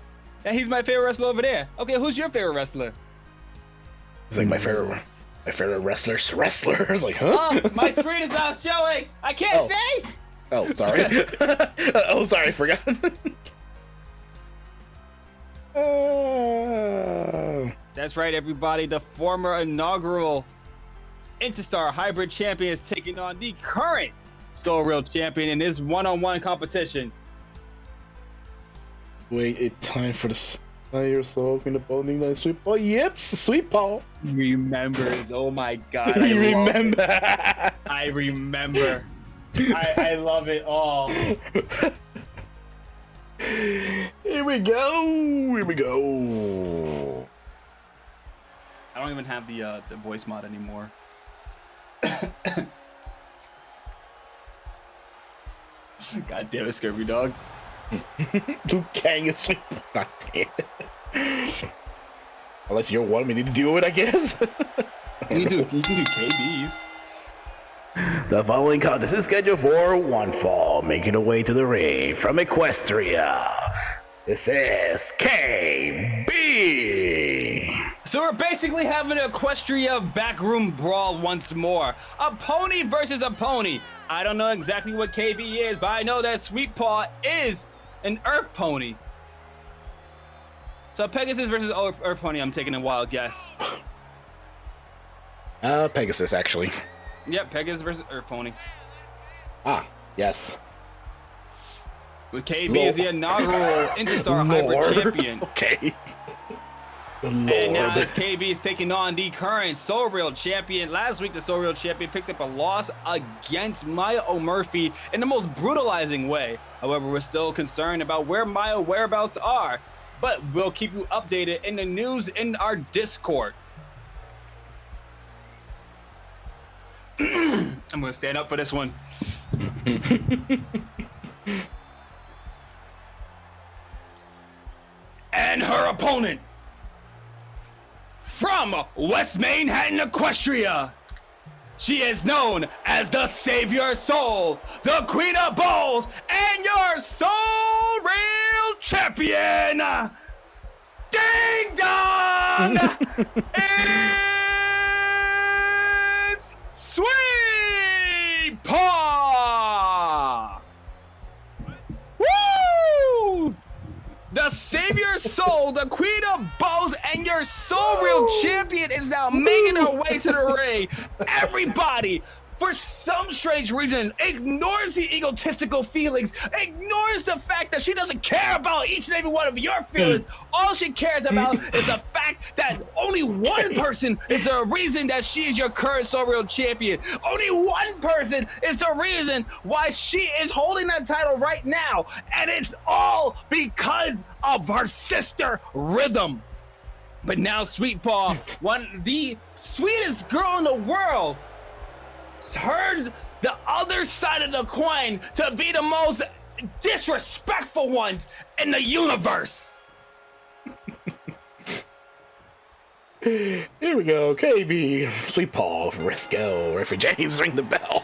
S2: he's my favorite wrestler over there. Okay, who's your favorite wrestler?
S3: It's like my favorite wrestlers. Wrestlers, like, huh?
S2: Oh, my screen is not showing. I can't say.
S3: Oh, sorry. Oh, sorry, I forgot.
S2: That's right, everybody. The former inaugural Interstar Hybrid Champion is taking on the current Soul Real Champion in this one-on-one competition.
S3: Wait, it's time for the you're so open to bowling like Sweet Paw. Yep, Sweet Paw.
S2: Remembers. Oh my God.
S3: I remember.
S2: I remember. I love it all.
S3: Here we go. Here we go.
S2: I don't even have the voice mod anymore. God damn it, Scurvy Dog.
S3: Kang is Sweet Paw. God damn it. Unless you're one, we need to do it, I guess.
S2: You can do KBs.
S1: The following contest is scheduled for one fall, making a way to the ring from Equestria. This is KB.
S2: So we're basically having an Equestria backroom brawl once more. A pony versus a pony. I don't know exactly what KB is, but I know that Sweet Paw is an Earth pony. So Pegasus versus Earth pony, I'm taking a wild guess.
S3: Pegasus, actually.
S2: Yep, Pegasus versus Earth pony.
S3: Ah, yes.
S2: With KB as the inaugural Interstar Hybrid Champion.
S3: Okay.
S2: And now as KB is taking on the current Soul Real Champion. Last week, the Soul Real Champion picked up a loss against Maya O'Murphy in the most brutalizing way. However, we're still concerned about where Maya whereabouts are, but we'll keep you updated in the news in our Discord. I'm gonna stand up for this one. And her opponent, from West Manhattan, Equestria, she is known as the Savior Soul, the Queen of Balls, and your Soul Real Champion, Ding Dong! It's Sweet Paw! Woo! The Savior Soul, the Queen of Bows, and your Soul Real Champion is now making her way to the ring. Everybody, for some strange reason, ignores the egotistical feelings, ignores the fact that she doesn't care about each and every one of your feelings. All she cares about is the fact that only one person is the reason that she is your current Soul Real Champion. Only one person is the reason why she is holding that title right now. And it's all because of her sister, Rhythm. But now Sweet Paw, the sweetest girl in the world, heard the other side of the coin to be the most disrespectful ones in the universe.
S3: Here we go. KB, Sweet Paw, Risco, Referee James, ring the bell.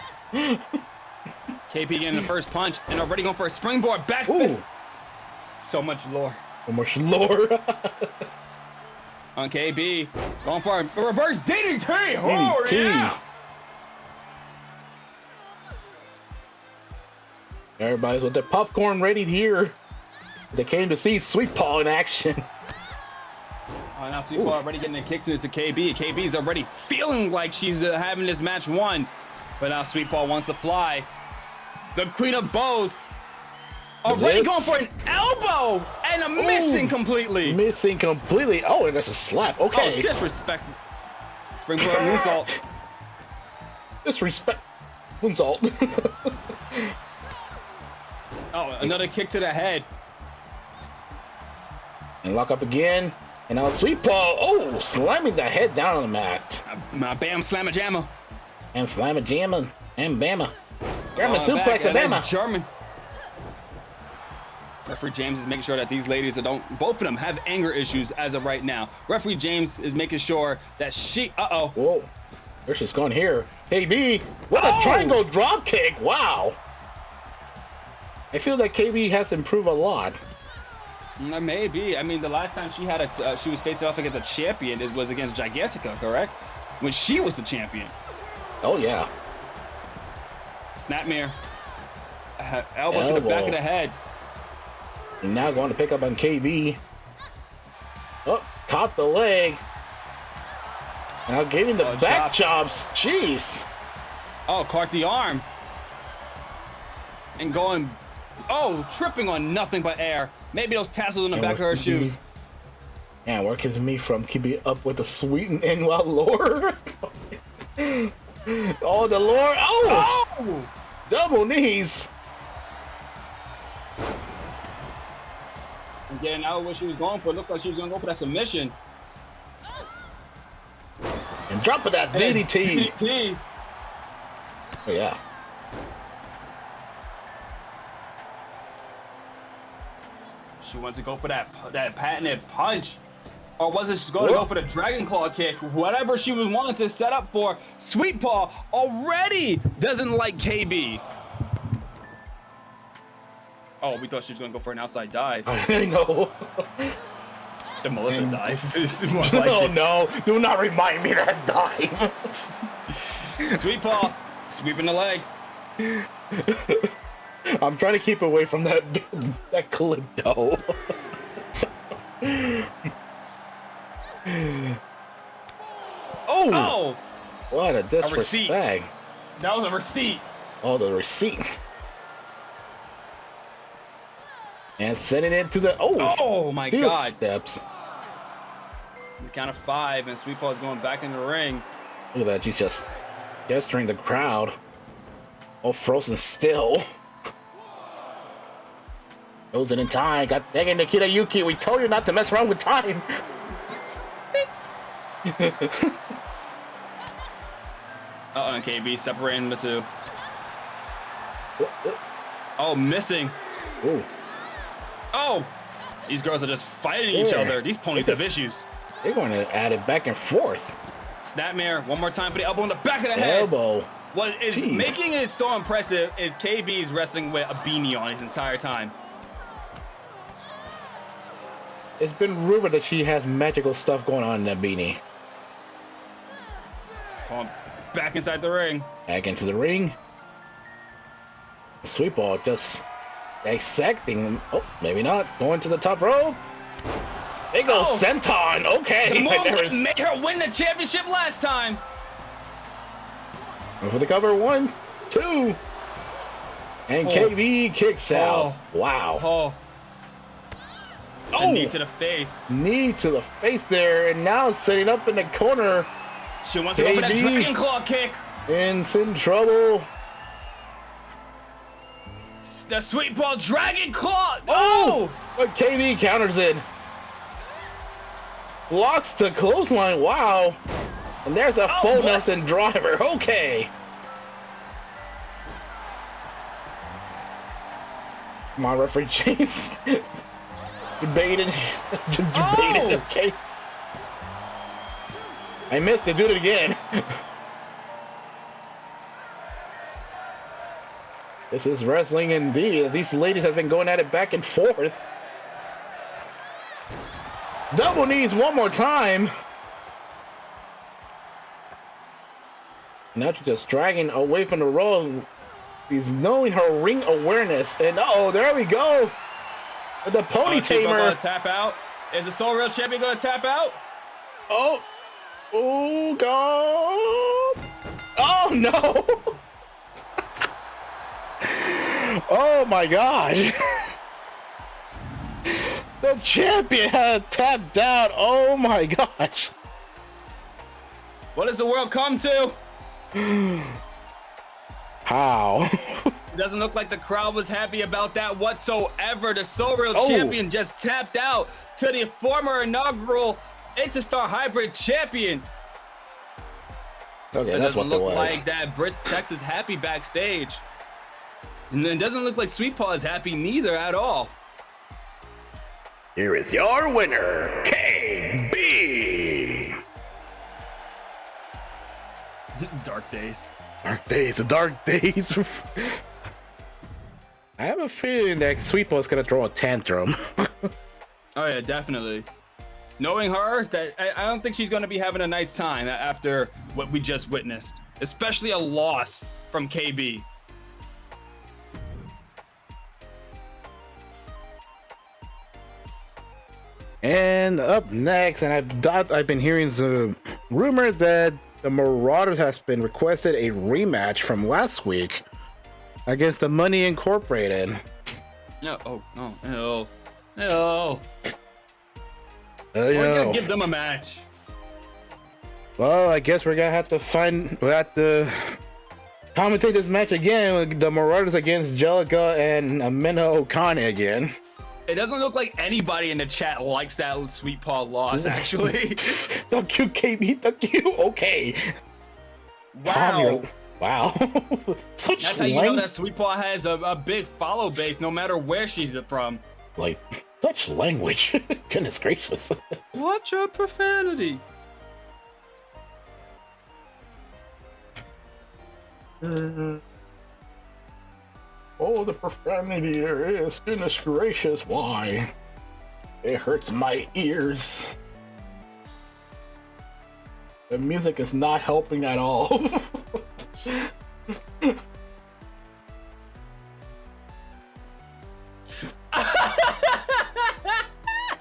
S2: KP getting the first punch and already going for a springboard back fist. So much lore.
S3: So much lore.
S2: On KB, going for a reverse DDT. Oh, yeah.
S3: Everybody's with their popcorn ready here. They came to see Sweet Paw in action.
S2: Oh, now Sweet Paw already getting a kick to KB. KB's already feeling like she's having this match won. But now Sweet Paw wants to fly. The Queen of Bows already going for an elbow and a missing completely.
S3: Missing completely. Oh, and there's a slap. Okay.
S2: Oh, disrespect. Springboard moonsault.
S3: Disrespect. Moonsault.
S2: Oh, another kick to the head.
S3: And lock up again. And now Sweet Paw. Oh, slamming the head down on the mat.
S2: Bam, slamma jamma.
S3: And slamma jamma. And bama. German suplex and bama.
S2: German. Referee James is making sure that these ladies both of them have anger issues as of right now. Referee James is making sure that
S3: Whoa. Where's she's going here? KB. What a triangle drop kick. Wow. I feel that KB has improved a lot.
S2: Maybe. I mean, the last time she had she was facing off against a champion was against Gigantica, correct? When she was the champion.
S3: Oh, yeah.
S2: Snapmare. Elbow to the back of the head.
S3: And now going to pick up on KB. Oh, caught the leg. Now giving the back chops. Jeez.
S2: Oh, caught the arm. And going, tripping on nothing but air. Maybe those tassels on the back of her shoes.
S3: Yeah, where keeps me from keeping up with the sweet and NWOW lore? Oh, the lore. Oh! Double knees.
S2: And getting out what she was going for. It looked like she was going to go for that submission.
S3: And dropping that DDT.
S2: DDT.
S3: Oh, yeah.
S2: She wants to go for that patented punch. Or was it she's going to go for the Dragon Claw kick? Whatever she was wanting to set up for. Sweet Paw already doesn't like KB. Oh, we thought she was going to go for an outside dive.
S3: I know.
S2: The Melissa dive is more like
S3: Oh, no. Do not remind me of that dive.
S2: Sweet Paw sweeping the leg.
S3: I'm trying to keep away from that clip, though. Oh! What a disrespect.
S2: That was a receipt.
S3: Oh, the receipt. And sending it to the
S2: oh my god.
S3: Steps.
S2: The count of 5, and Sweet Paw is going back in the ring.
S3: Look at that, she's just gesturing the crowd. All frozen still. Frozen in time. God dang it, Nakita Yuki, we told you not to mess around with time.
S2: And KB separating the two. Oh, missing.
S3: Ooh.
S2: Oh, these girls are just fighting each other. These ponies have issues.
S3: They're going to add it back and forth.
S2: Snapmare, one more time for the elbow in the back of the head.
S3: Elbow.
S2: What is making it so impressive is KB's wrestling with a beanie on his entire time.
S3: It's been rumored that she has magical stuff going on in that beanie.
S2: Back inside the ring.
S3: Back into the ring. Sweet Paw just dissecting. Oh, maybe not. Going to the top rope. There goes senton. Okay.
S2: The move that made her win the championship last time.
S3: Go for the cover. 1, 2. And KB kicks out. Wow.
S2: Knee to the face.
S3: Knee to the face there. And now setting up in the corner.
S2: She wants to go for that Dragon Claw kick.
S3: In trouble.
S2: The Sweet Paw Dragon Claw.
S3: But KB counters it. Blocks the clothesline. Wow. And there's a full Nelson driver. Okay. Come on, referee Chase. Debated. Debated, okay. I missed it. Do it again. This is wrestling indeed. These ladies have been going at it back and forth. Double knees one more time. Now she's just dragging away from the roll. He's knowing her ring awareness. And oh, there we go. The pony tamer.
S2: Gonna tap out. Is the Soul Real Champion gonna tap out?
S3: Oh. Oh, God. Oh, no. Oh, my gosh. The champion had tapped out. Oh, my gosh.
S2: What does the world come to?
S3: How?
S2: It doesn't look like the crowd was happy about that whatsoever. The Soul Real Champion just tapped out to the former inaugural Interstar Hybrid Champion.
S3: Okay,
S2: it
S3: that's
S2: doesn't
S3: what
S2: look
S3: was.
S2: like that Britt Tex is happy backstage. And it doesn't look like Sweet Paw is happy neither at all.
S1: Here is your winner, KB.
S2: Dark days.
S3: Dark days, the dark days. I have a feeling that Sweet Paw is gonna throw a tantrum.
S2: Oh yeah, definitely. Knowing her, that I don't think she's gonna be having a nice time after what we just witnessed, especially a loss from KB.
S3: And up next, and I've been hearing the rumor that the Marauders has been requested a rematch from last week against the Money Incorporated.
S2: No, oh no, no, no.
S3: We're
S2: gonna give them a match.
S3: Well, I guess we're gonna have to commentate this match again with the Marauders against Jellica and Amina Okane again.
S2: It doesn't look like anybody in the chat likes that Sweet Paw loss, actually.
S3: Thank you, KB. Thank you. Okay.
S2: Wow.
S3: Wow. Such
S2: That's how you know that Sweet Paw has a big follow base, no matter where she's from.
S3: Like, such language. Goodness gracious.
S2: Watch your profanity.
S3: Oh, the profanity there is. Goodness gracious, why? It hurts my ears. The music is not helping at all.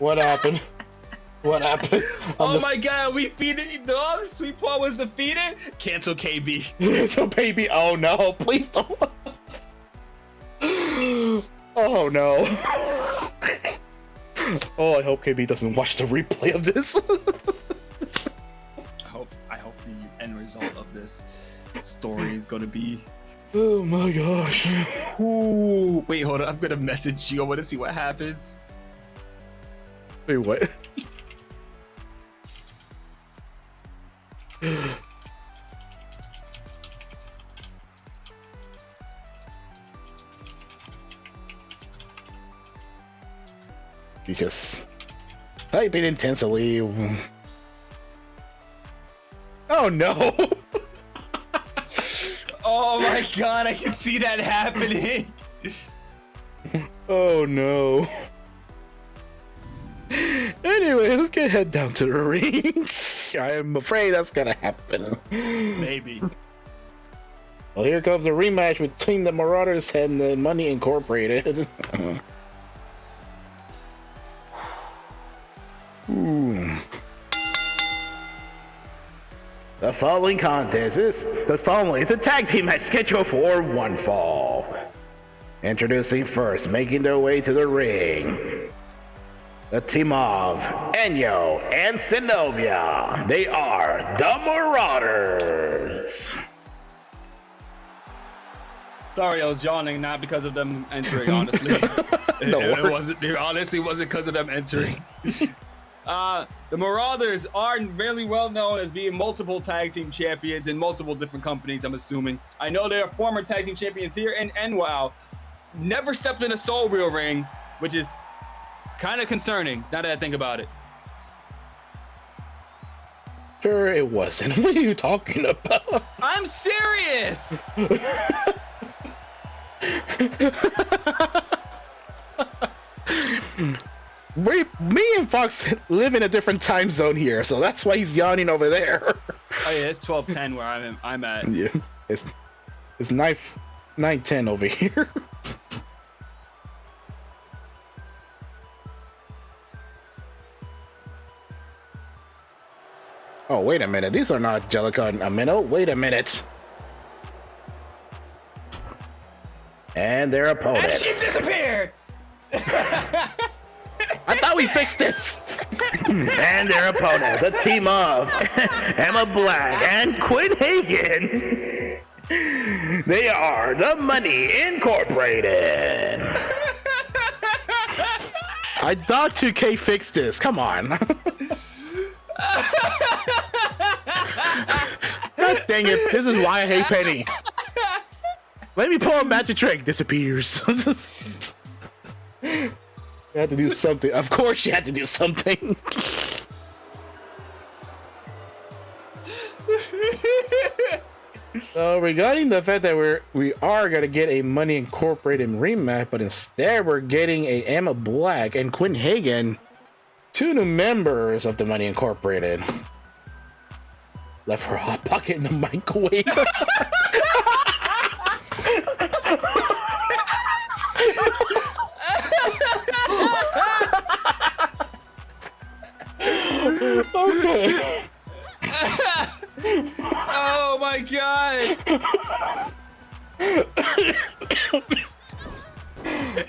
S3: What happened? What happened?
S2: Oh my god, we defeated dogs. Sweet Paw was defeated. Cancel KB.
S3: Cancel baby. Oh no, please don't. Oh no. Oh, I hope KB doesn't watch the replay of this.
S2: I hope the end result of this story is gonna be.
S3: Oh my gosh.
S2: Ooh, wait, hold on. I'm gonna message you. I want to see what happens.
S3: Wait, what? Because typing intensely. Oh no!
S2: Oh my god, I can see that happening.
S3: Oh no. Anyway, let's get head down to the ring. I am afraid that's gonna happen.
S2: Maybe.
S3: Well, here comes a rematch between the Marauders and the Money Incorporated. Ooh.
S1: The following contest is a tag team match scheduled for one fall. Introducing first, making their way to the ring, the team of Enyo and Zenobia. They are the Marauders.
S2: Sorry, I was yawning, not because of them entering, honestly. It honestly wasn't because of them entering. The Marauders are really well known as being multiple tag team champions in multiple different companies, I'm assuming. I know they are former tag team champions here in NWOW, never stepped in a Soul Real ring, which is kind of concerning now that I think about it.
S3: Sure, it wasn't. What are you talking about?
S2: I'm serious.
S3: Me and Fox live in a different time zone here, so that's why he's yawning over there.
S2: Oh yeah, it's 12:10 where I'm at.
S3: Yeah, it's 9:10 over here. Oh, wait a minute. These are not Angelica and Amino. Wait a minute.
S1: And their opponents.
S2: And she disappeared.
S3: I thought we fixed this.
S1: And their opponents, a team of Emma Black and Quinn Hagen. They are the Money Incorporated.
S3: I thought 2K fixed this. Come on. God dang it. This is why I hate Penny. Let me pull a magic trick. Disappears. You had to do something. Of course you had to do something. So regarding the fact that we are gonna get a Money Incorporated rematch, but instead we're getting a Emma Black and Quinn Hagen, 2 new members of the Money Incorporated. Left her hot pocket in the microwave. Okay.
S2: Oh my god.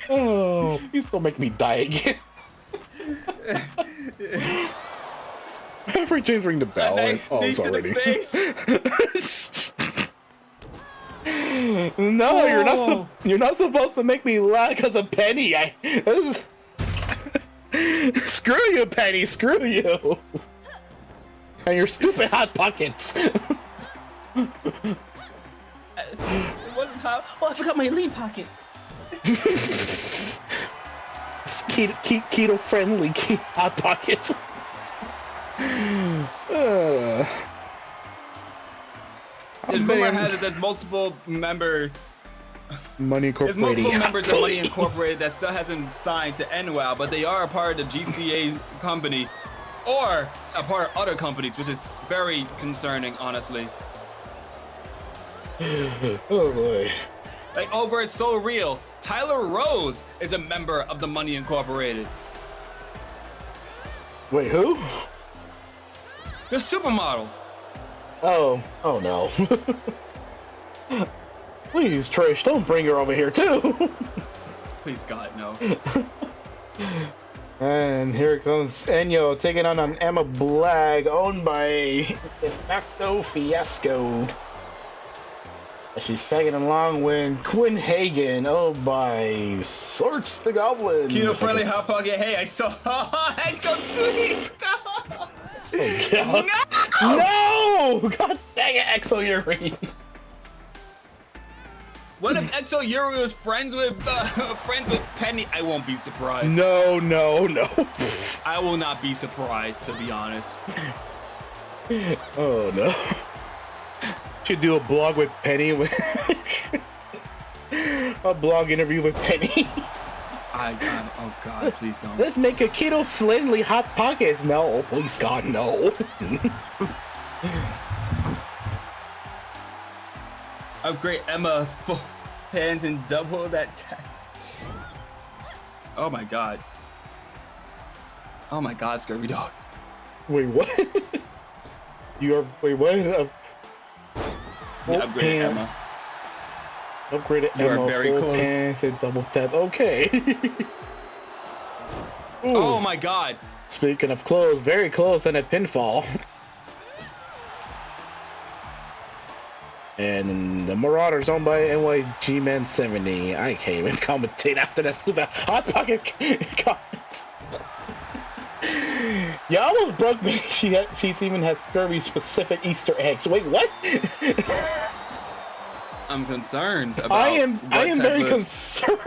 S3: Oh, please don't make me die again. Every change ring the bell. Oh, it's already. No, you're not supposed to make me laugh because of Penny. Screw you, Penny. Screw you. And your stupid hot pockets.
S2: It wasn't hot. Oh, I forgot my lean pocket.
S3: Keto friendly hot pockets.
S2: There's rumor has it there's multiple members.
S3: Money
S2: There's
S3: Incorporated.
S2: multiple members of Money Incorporated that still hasn't signed to NWOW, but they are a part of the GCA company or a part of other companies, which is very concerning, honestly.
S3: Oh boy.
S2: Like over at So Real, Tyler Rose is a member of the Money Incorporated.
S3: Wait, who?
S2: The supermodel.
S3: Oh no. Please, Trish, don't bring her over here too.
S2: Please, God, no.
S3: And here comes Enyo taking on an Emma Black, owned by De Facto Fiasco. She's tagging along with Quinn Hagen, owned by Sorts the Goblin.
S2: Keto friendly hot pocket. Hey, I saw. I so sweet.
S3: Oh, God. No! God dang it, Exo Yuri.
S2: What if Exo Yuri was friends with Penny? I won't be surprised.
S3: No.
S2: I will not be surprised, to be honest.
S3: Oh no. Should do a blog with Penny. A blog interview with Penny.
S2: Oh God, please don't.
S3: Let's make a keto friendly hot pockets. No, please God, no.
S2: Upgrade Emma full pants and double that tax. Oh my God. Oh my God, Scurvy Dog.
S3: Wait, what? Wait, what?
S2: Yeah, upgrade Emma.
S3: Upgraded
S2: You are
S3: Emma,
S2: very
S3: full
S2: close.
S3: pants and double tap. Okay. Ooh.
S2: Oh my God.
S3: Speaking of close, very close and a pinfall. And the Marauders owned by NYG Man 70. I can't even commentate after that stupid hot pocket comment. You almost broke me. She even has scurvy specific Easter eggs. Wait, what?
S2: I'm concerned about
S3: I am very
S2: of...
S3: concerned.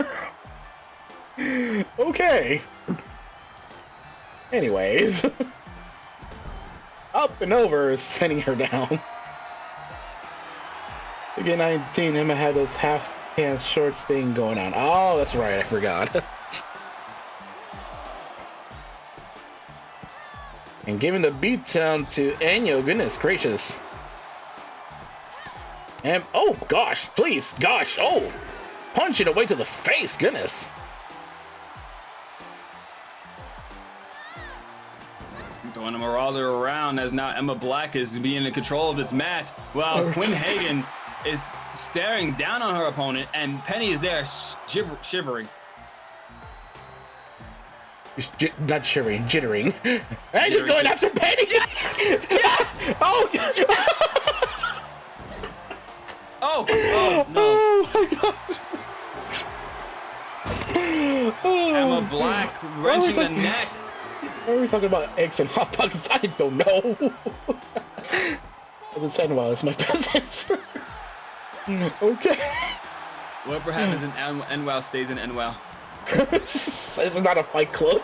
S3: Okay. Anyways. Up and over, sending her down. Again, 19, Emma had those half-hand shorts thing going on. Oh, that's right, I forgot. And giving the beatdown to Enyo, goodness gracious. And, oh gosh, please, gosh, oh! Punch it away to the face, goodness.
S2: Throwing a Marauder around as now Emma Black is being in control of this match, while Quinn Hagen is staring down on her opponent, and Penny is there shivering.
S3: Not shivering, jittering. And you're going after Penny! Yes! Oh!
S2: Oh no.
S3: Oh my god!
S2: Emma Black wrenching the neck.
S3: Why are we talking about eggs and hot dogs? I don't know. Doesn't sound well. It's my best answer. Okay.
S2: Whatever happens in NWOW stays in NWOW.
S3: This is not a fight club.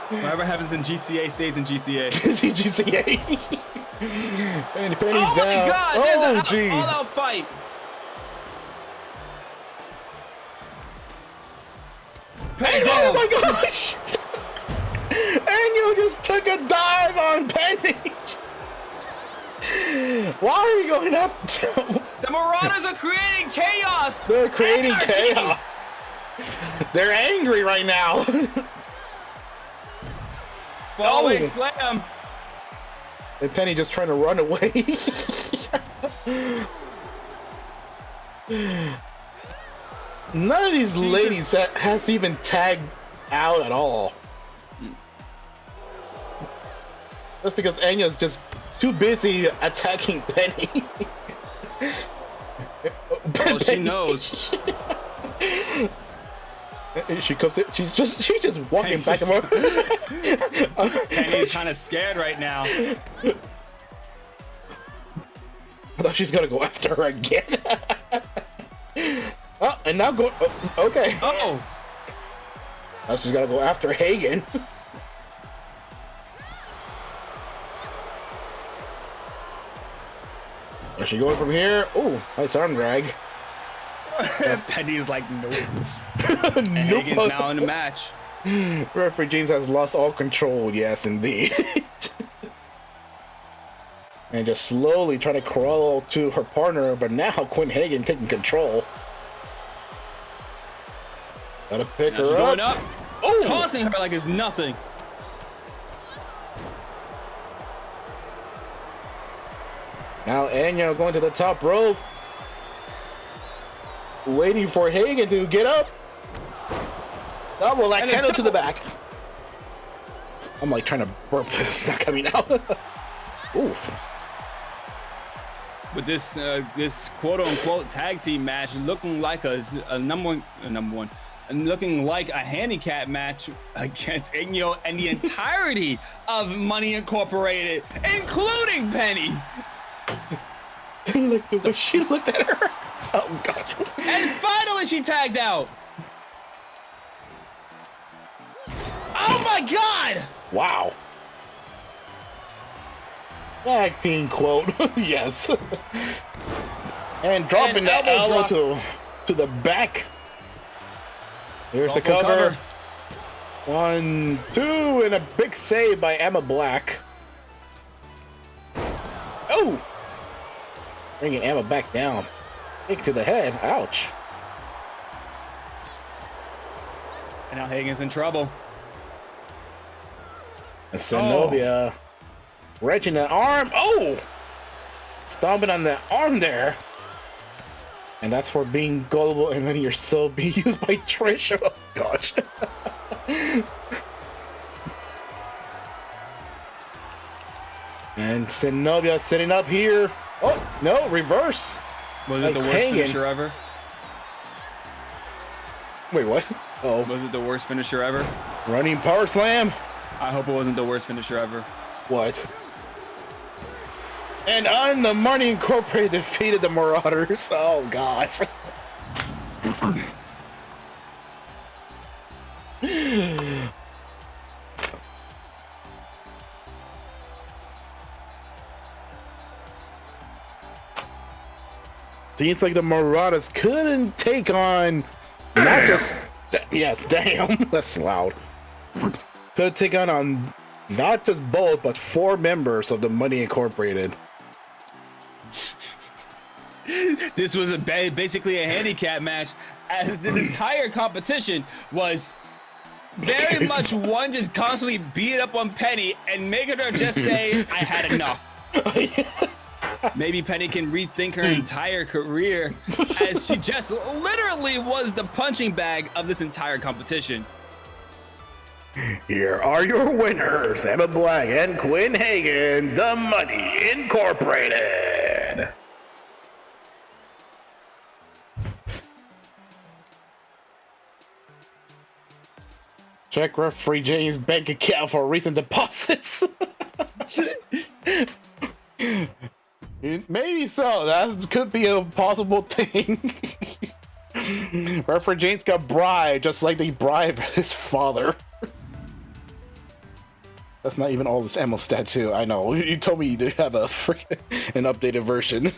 S2: Whatever happens in GCA stays in GCA.
S3: GCA. And Penny's
S2: oh
S3: down.
S2: my god! There's an
S3: gee.
S2: all-out fight.
S3: Penny, oh my gosh! And you just took a dive on Penny. Why are you going after?
S2: The Marauders are creating chaos.
S3: They're creating chaos. They're angry right now.
S2: Fallaway slam.
S3: And Penny just trying to run away. None of these ladies that has even tagged out at all. That's because Anya's just too busy attacking Penny.
S2: Well, she knows.
S3: She comes in, she's just walking back and forth.
S2: Penny's kind of scared right now.
S3: I thought she's gonna go after her again. Oh, and now go. Oh, okay.
S2: Oh.
S3: Now she's gotta go after Hagen. Where's she going from here? Oh, nice arm drag.
S2: Penny's like, nope. And Hagen's now in the match.
S3: Referee James has lost all control. Yes, indeed. And just slowly trying to crawl to her partner, but now Quinn Hagen taking control. Gotta pick her up.
S2: Going up.
S3: Oh!
S2: Tossing her like it's nothing.
S3: Now Anya going to the top rope. Waiting for Hagen to get up. Oh, well, that's handled to the back. I'm like trying to burp. It's not coming out. Oof.
S2: With this this quote unquote tag team match looking like a number one, and looking like a handicap match against Igno and the entirety of Money Incorporated, including Penny.
S3: Like the way she looked at her. Oh gosh.
S2: And finally she tagged out. Oh my god!
S3: Wow. Tag team quote. Yes. And dropping that elbow to the back. Here's the cover. 1, 2, and a big save by Emma Black. Oh! Bringing Emma back down. Kick to the head. Ouch.
S2: And now Hagen's in trouble.
S3: And Zenobia wrenching the arm. Oh! Stomping on the arm there. And that's for being gullible and letting yourself be used by Trish. Oh, gosh. And Zenobia sitting up here. Oh, no, reverse.
S2: Was it the worst finisher ever?
S3: Wait, what? Oh,
S2: Was it the worst finisher ever?
S3: running power slam.
S2: I hope it wasn't the worst finisher ever.
S3: What? And on the Money Incorporated defeated the Marauders. Oh gosh. Seems like the Marauders couldn't take on not just yes, damn, that's loud. Could take on not just both, but 4 members of the Money Incorporated.
S2: This was basically a handicap match, as this entire competition was very much one just constantly beating up on Penny and making her just say, I had enough. Maybe Penny can rethink her entire career, as she just literally was the punching bag of this entire competition.
S1: Here are your winners, Emma Black and Quinn Hagen, the Money Incorporated.
S3: Check referee James' bank account for recent deposits. Maybe so. That could be a possible thing. Referee James got bribed, just like they bribed his father. That's not even all this ammo stat too. I know. You told me you have a freaking an updated version.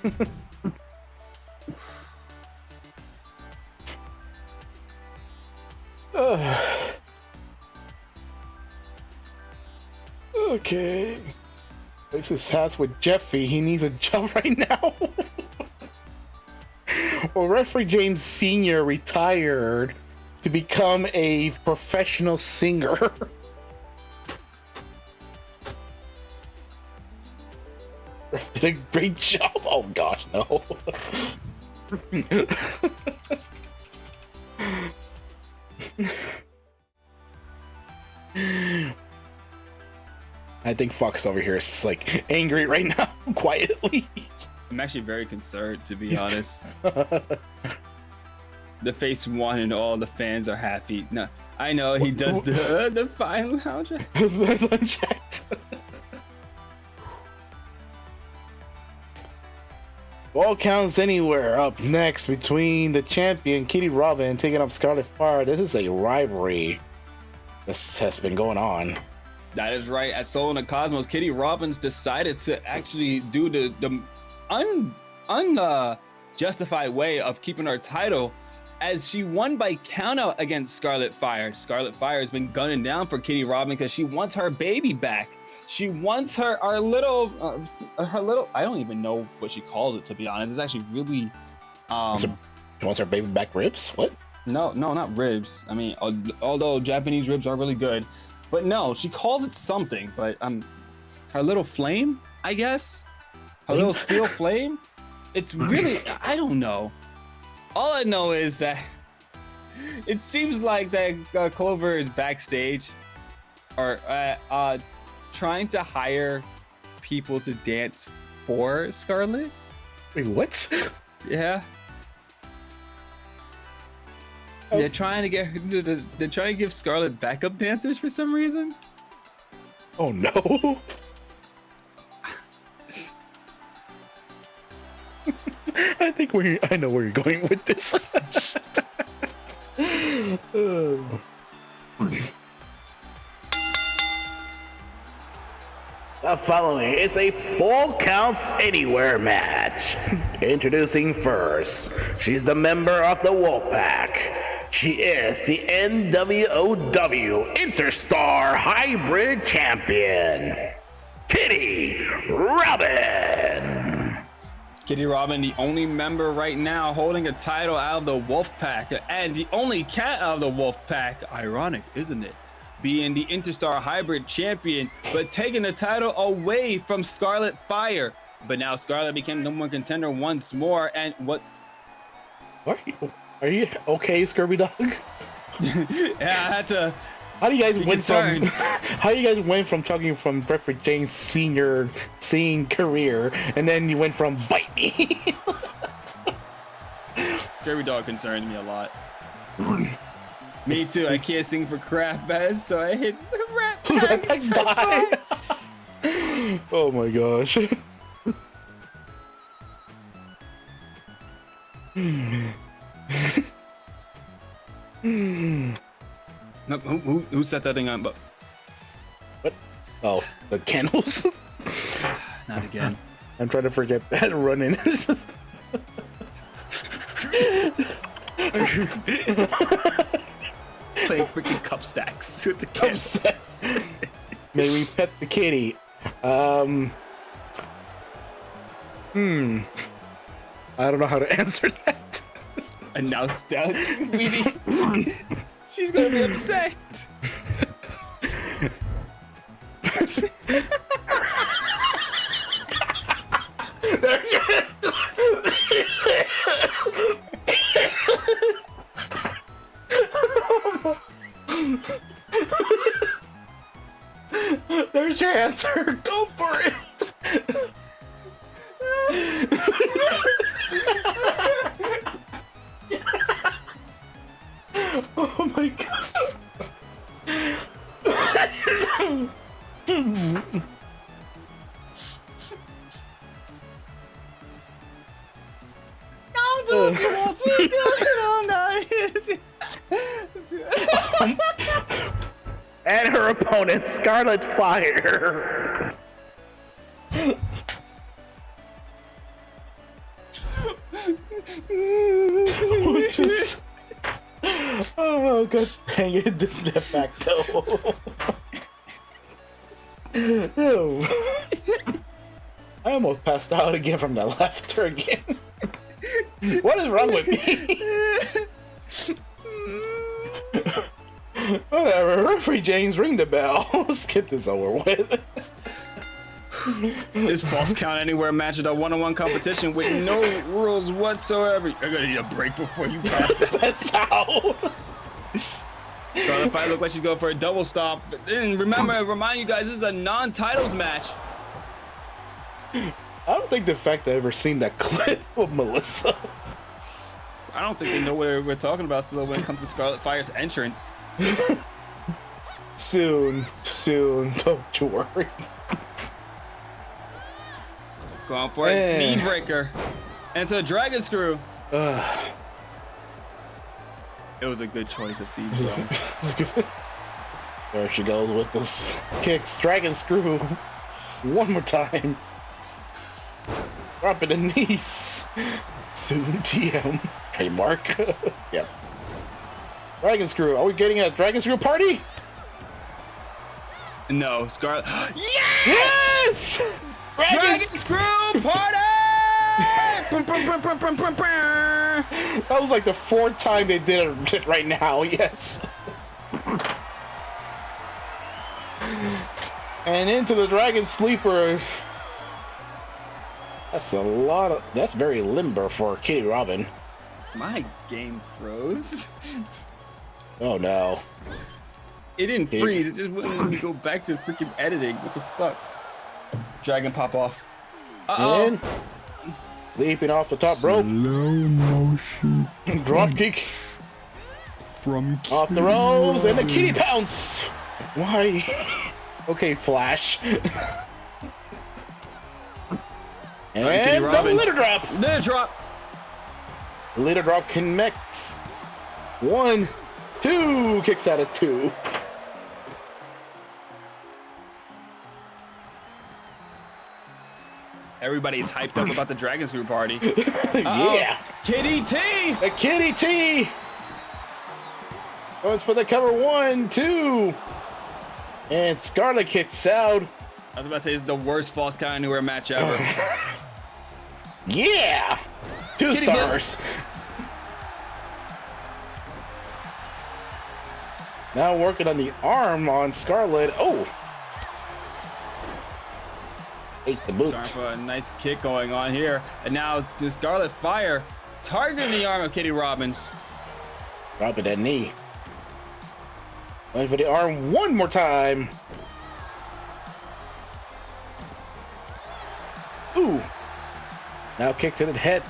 S3: Okay. Makes his hats with Jeffy. He needs a job right now. Well, referee James Sr. retired to become a professional singer. Ref did a great job. Oh gosh, no. I think Fox over here is like angry right now, quietly.
S2: I'm actually very concerned, to be honest. The face won and all the fans are happy. No, I know he does the final lounge.
S3: All counts anywhere. Up next between the champion Kitty Robin taking up Scarlet Fire. This is a rivalry. This has been going on.
S2: That is right. At Soul in the Cosmos, Kitty Robbins decided to actually do the unjustified way of keeping her title, as she won by countout against Scarlet Fire. Scarlet Fire has been gunning down for Kitty Robin because she wants her baby back. She wants her little, I don't even know what she calls it, to be honest. It's actually really,
S3: She wants her baby back ribs? What?
S2: No, not ribs. I mean, although Japanese ribs are really good, but no, she calls it something, but her little flame, I guess? Her little steel flame? It's really, I don't know. All I know is that it seems like that Clover is backstage, or trying to hire people to dance for Scarlet.
S3: Wait, what?
S2: Yeah. They're trying to get her. They're trying to give Scarlet backup dancers for some reason.
S3: Oh no! I think I know where you're going with this.
S1: The following is a Full Counts Anywhere match. Introducing first, she's the member of the Wolfpack. She is the NWOW Interstar Hybrid Champion, Kitty Robin.
S2: Kitty Robin, the only member right now holding a title out of the Wolfpack, and the only cat out of the Wolfpack. Ironic, isn't it? Being the Interstar Hybrid Champion, but taking the title away from Scarlet Fire. But now Scarlet became #1 contender once more, and what?
S3: Are you okay, Scurvy Dog?
S2: Yeah, I had to.
S3: How do you guys went from? How you guys went from talking from Referee James Senior singing career, and then you went from bite me?
S2: Scurvy Dog concerns me a lot. Me too. I can't sing for Craft Bass, so I hit the Rat Pack.
S3: Die. Oh my gosh.
S2: No, who set that thing on? But
S3: What? Oh, the kennels.
S2: not again.
S3: I'm trying to forget that running.
S2: Playing freaking cup stacks with the
S3: Cup
S2: kids.
S3: stacks. May we pet the kitty? I don't know how to answer that.
S2: Announce that, really. She's gonna be upset.
S3: There's your answer. Go for it. Oh my god.
S1: And her opponent, Scarlet Fire.
S3: Oh god dang it, this de facto. Oh. I almost passed out again from the laughter again. What is wrong with me? Whatever, referee James, ring the bell. Let's get this over with.
S2: This false count anywhere match at a one-on-one competition with no rules whatsoever. You're gonna need a break before you pass out.
S3: Pass out.
S2: Scarlett Fire looked like she's going for a double stop. But then remember, remind you guys, this is a non-titles match.
S3: I don't think the fact I ever seen that clip of Melissa.
S2: I don't think they know what we're talking about still when it comes to Scarlett Fire's entrance.
S3: Soon, don't you worry.
S2: Going for it, knee breaker. Into a dragon screw. It was a good choice of theme song.
S3: There she goes with this kicks, dragon screw. One more time. Drop it in knees. Soon TM. Trademark. Yes. Dragon screw. Are we getting a dragon screw party?
S2: No, Scarlett. Yes!
S3: Yes!
S2: Dragon screw party!
S3: That was like the fourth time they did it right now. Yes. And into the dragon sleeper. That's a lot of. That's very limber for Kitty Robin.
S2: My game froze.
S3: Oh no.
S2: It didn't freeze, it just wouldn't let me go back to freaking editing. What the fuck? Dragon pop off. Uh-oh.
S3: And leaping off the top rope.
S5: Slow motion.
S3: Drop kick
S5: From
S3: off the ropes and a kitty pounce. Why? Okay, Flash. And the
S2: Robin.
S3: litter drop.
S2: Litter drop.
S3: Litter drop connects. 1, 2, kicks out of 2.
S2: Everybody's hyped up about the Dragon Screw party.
S3: Yeah.
S2: Kitty T!
S3: The Kitty T. Goes for the cover. 1, 2. And Scarlett kicks out.
S2: I was about to say it's the worst false count anywhere match ever.
S3: Yeah. 2
S2: Kitty
S3: stars. Now working on the arm on Scarlett. Oh. Ate the boot.
S2: Going for a nice kick going on here. And now it's the Scarlet Fire targeting the arm of Kitty Robbins.
S3: Dropping that knee. Going for the arm one more time. Ooh. Now kick to the head.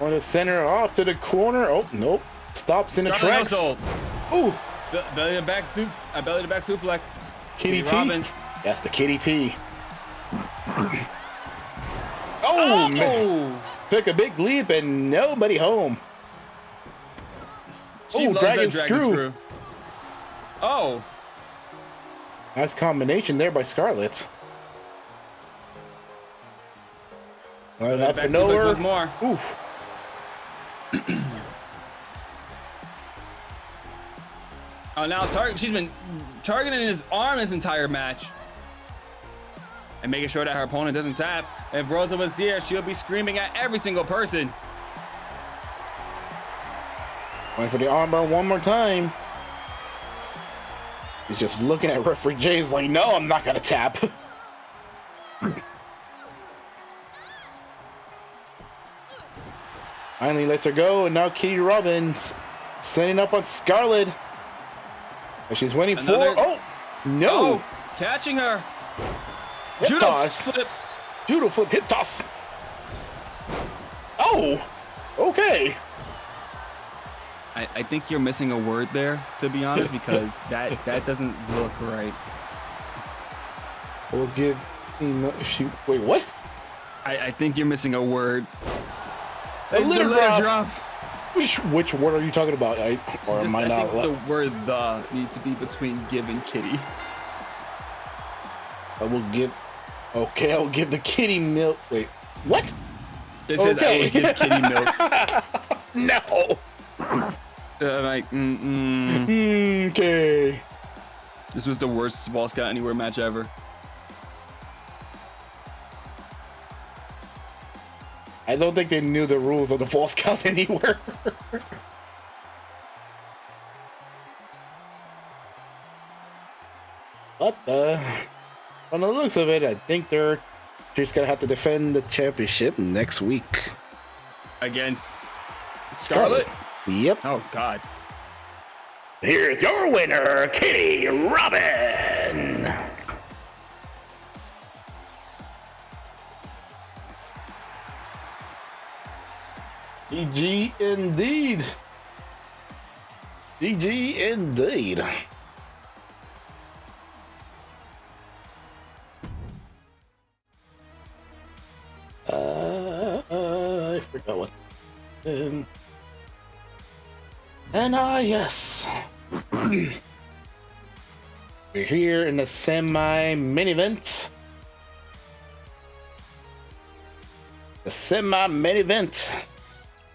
S3: On the center, off to the corner. Oh, nope. Stops in the
S2: Scarlet
S3: tracks.
S2: no-sold.
S3: Ooh.
S2: Belly to back suplex.
S3: Kitty T.
S2: Robbins.
S3: That's the Kitty T. Oh, man. took a big leap and nobody home.
S2: She loves
S3: dragon
S2: that
S3: screw.
S2: Oh,
S3: Nice combination there by Scarlett. Right up and over.
S2: More.
S3: Oof.
S2: Oh, now she's been targeting his arm this entire match. And making sure that her opponent doesn't tap. If Rosa was here, she'll be screaming at every single person.
S3: Going for the armbar one more time. He's just looking at referee James like, no, I'm not gonna tap. Finally lets her go, and now Kitty Robbins setting up on Scarlett. And she's winning
S2: Another...
S3: Oh, no.
S2: Oh, catching her.
S3: Hip toss. Judo flip, hip toss. Oh, okay.
S2: I think you're missing a word there, to be honest, because that doesn't look right.
S3: We'll give shoot. Wait, what?
S2: I think you're missing a word.
S3: A litter drop.
S2: drop.
S3: Which word are you talking about? Am I
S2: I
S3: not?
S2: think the word "the" needs to be between give and kitty.
S3: I will give. Okay, I'll give the kitty milk. Wait, what?
S2: It says I will give kitty milk.
S3: No.
S2: I'm like,
S3: Okay.
S2: This was the worst Ball Scout Anywhere match ever.
S3: I don't think they knew the rules of the false count anywhere. But from the looks of it, I think they're just gonna have to defend the championship next week
S2: Against Scarlett?
S3: Yep.
S2: Oh, God.
S1: Here's your winner, Kitty Robin.
S3: GG indeed. GG indeed. I forgot what. And yes. We're here in the semi-main event. The semi-main event.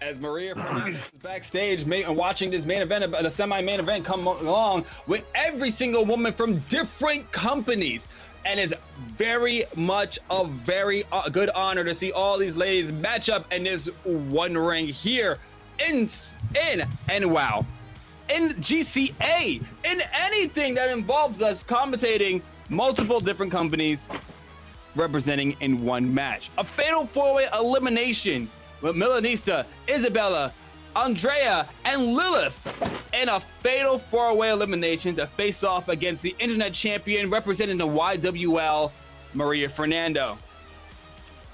S2: As Maria Fernando is backstage watching this main event, the semi-main event come along with every single woman from different companies. And it's very much a very good honor to see all these ladies match up in this one ring here in NWOW, in GCA, in anything that involves us commentating multiple different companies representing in one match. A fatal four-way elimination with Milanista, Isabella, Andrea, and Lilith in a fatal four-way elimination to face off against the internet champion representing the YWL, Maria Fernando.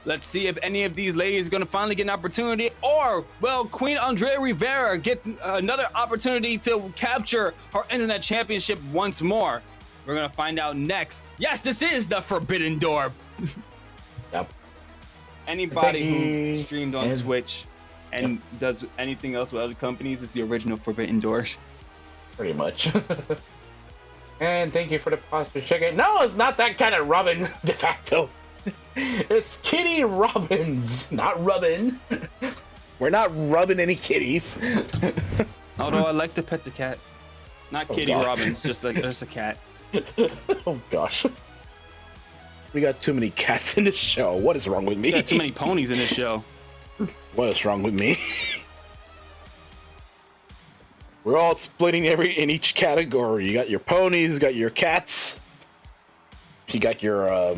S2: Let's see if any of these ladies are going to finally get an opportunity, or will Queen Andrea Rivera get another opportunity to capture her internet championship once more? We're going to find out next. Yes, this is the Forbidden Door.
S3: Yep.
S2: Anybody who streamed on Twitch and does anything else with other companies is the original Forbidden Doors.
S3: Pretty much. And thank you for the positive check-in. No, it's not that kind of Robin de facto. It's Kitty Robbins, not Robin. We're not rubbing any kitties.
S2: Although I like to pet the cat. Not Kitty Robbins, just a cat.
S3: Oh gosh. We got too many cats in this show. What is wrong with me?
S2: We got too many ponies in this show.
S3: What is wrong with me? We're all splitting in each category. You got your ponies, you got your cats. You got your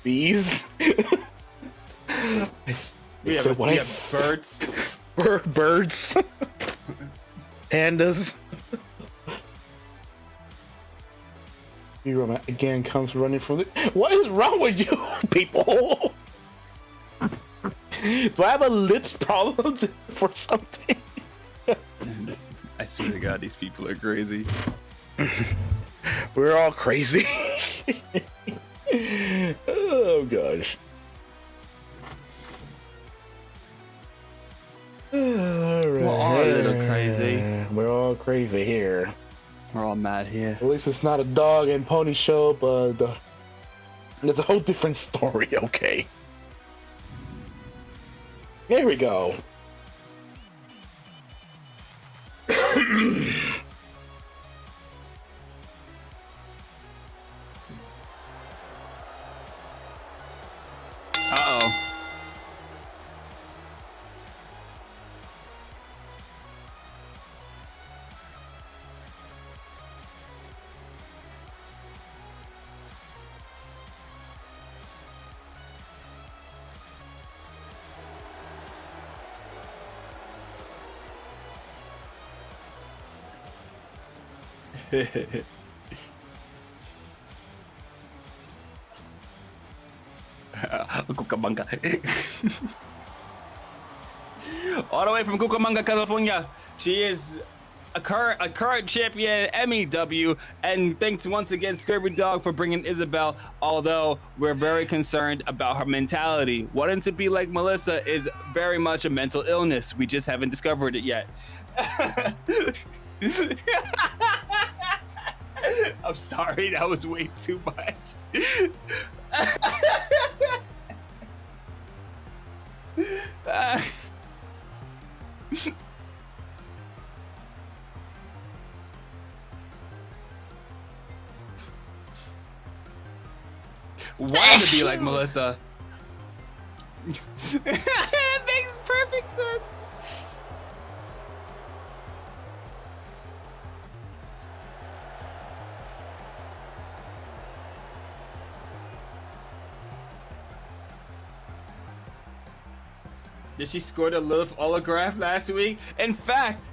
S3: bees.
S2: We have birds.
S3: Birds. Pandas. Hero again comes running from the. What is wrong with you people? Do I have a lips problem for something?
S2: I swear to God, these people are crazy.
S3: We're all crazy. Oh gosh.
S2: We're all a little crazy.
S3: We're all crazy here.
S2: We're all mad here.
S3: At least it's not a dog and pony show, but it's a whole different story, okay? Here we go.
S2: Uh-oh. Cucamonga. All the way from Cucamonga, California. She is a current champion NWOW, and thanks once again Scurvy Dog for bringing Isabel, although we're very concerned about her mentality. Wanting to be like Melissa is very much a mental illness. We just haven't discovered it yet. I'm sorry, that was way too much. Want to be like Melissa. It makes perfect sense. Did she score the Lilith autograph last week? In fact,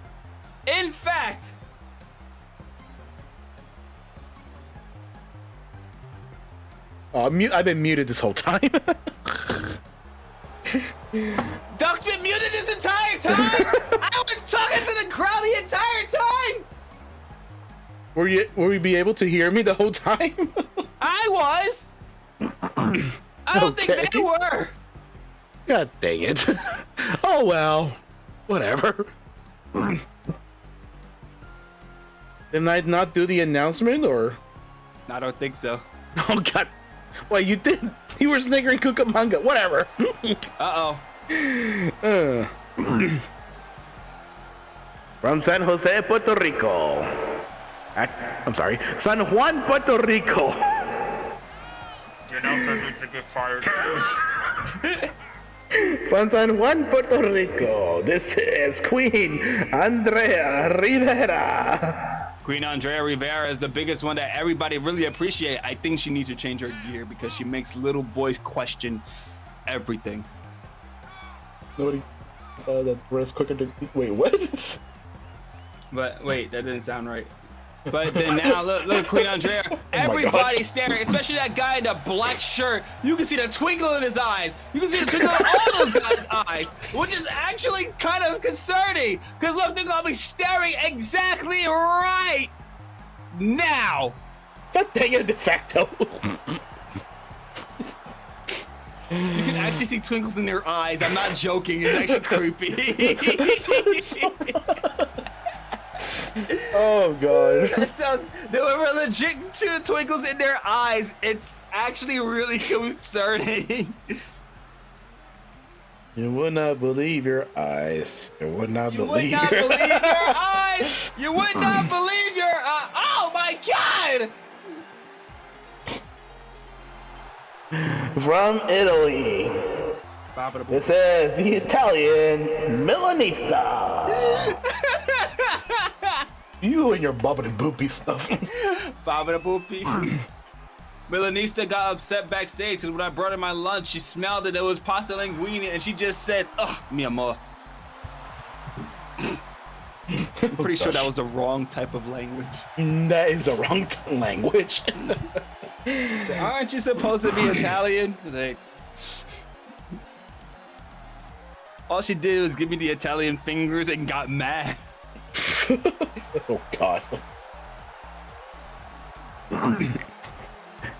S3: I've been muted this whole time.
S2: Duck's been muted this entire time. I was talking to the crowd the entire time.
S3: Were you be able to hear me the whole time?
S2: I was. I don't think they were.
S3: God dang it. Oh well. Whatever. Didn't I not do the announcement or?
S2: I don't think so.
S3: Oh god. Wait, you did? You were sniggering Cucamonga. Whatever.
S1: From San Jose, Puerto Rico. I'm sorry, San Juan, Puerto Rico.
S6: You know, some needs to get fired.
S1: From San Juan, Puerto Rico, this is Queen Andrea Rivera.
S2: Queen Andrea Rivera is the biggest one that everybody really appreciate. I think she needs to change her gear because she makes little boys question everything.
S3: Nobody that rest quicker to wait, what?
S2: But wait, that didn't sound right. But then now, look, Queen Andrea, everybody's staring, especially that guy in the black shirt. You can see the twinkle in his eyes. You can see the twinkle in all those guys' eyes, which is actually kind of concerning. Because look, they're gonna be staring exactly right now.
S3: God dang it, de facto.
S2: You can actually see twinkles in their eyes. I'm not joking. It's actually creepy.
S3: Oh god.
S2: So there were legit two twinkles in their eyes. It's actually really concerning.
S3: You would not believe your eyes. You would not
S2: You would
S3: believe
S2: not
S3: your
S2: believe your eyes. You would not believe your oh my god!
S1: From Italy, this is the Italian Milanista.
S3: You and your bobbity boopy stuff.
S2: Baba boopy. Milanista got upset backstage because when I brought her my lunch, she smelled it. It was pasta linguine, and she just said, "Oh, mi amor." I'm pretty sure that was the wrong type of language.
S3: That is the wrong language.
S2: So, aren't you supposed to be Italian? Like, all she did was give me the Italian fingers and got mad.
S3: Oh god.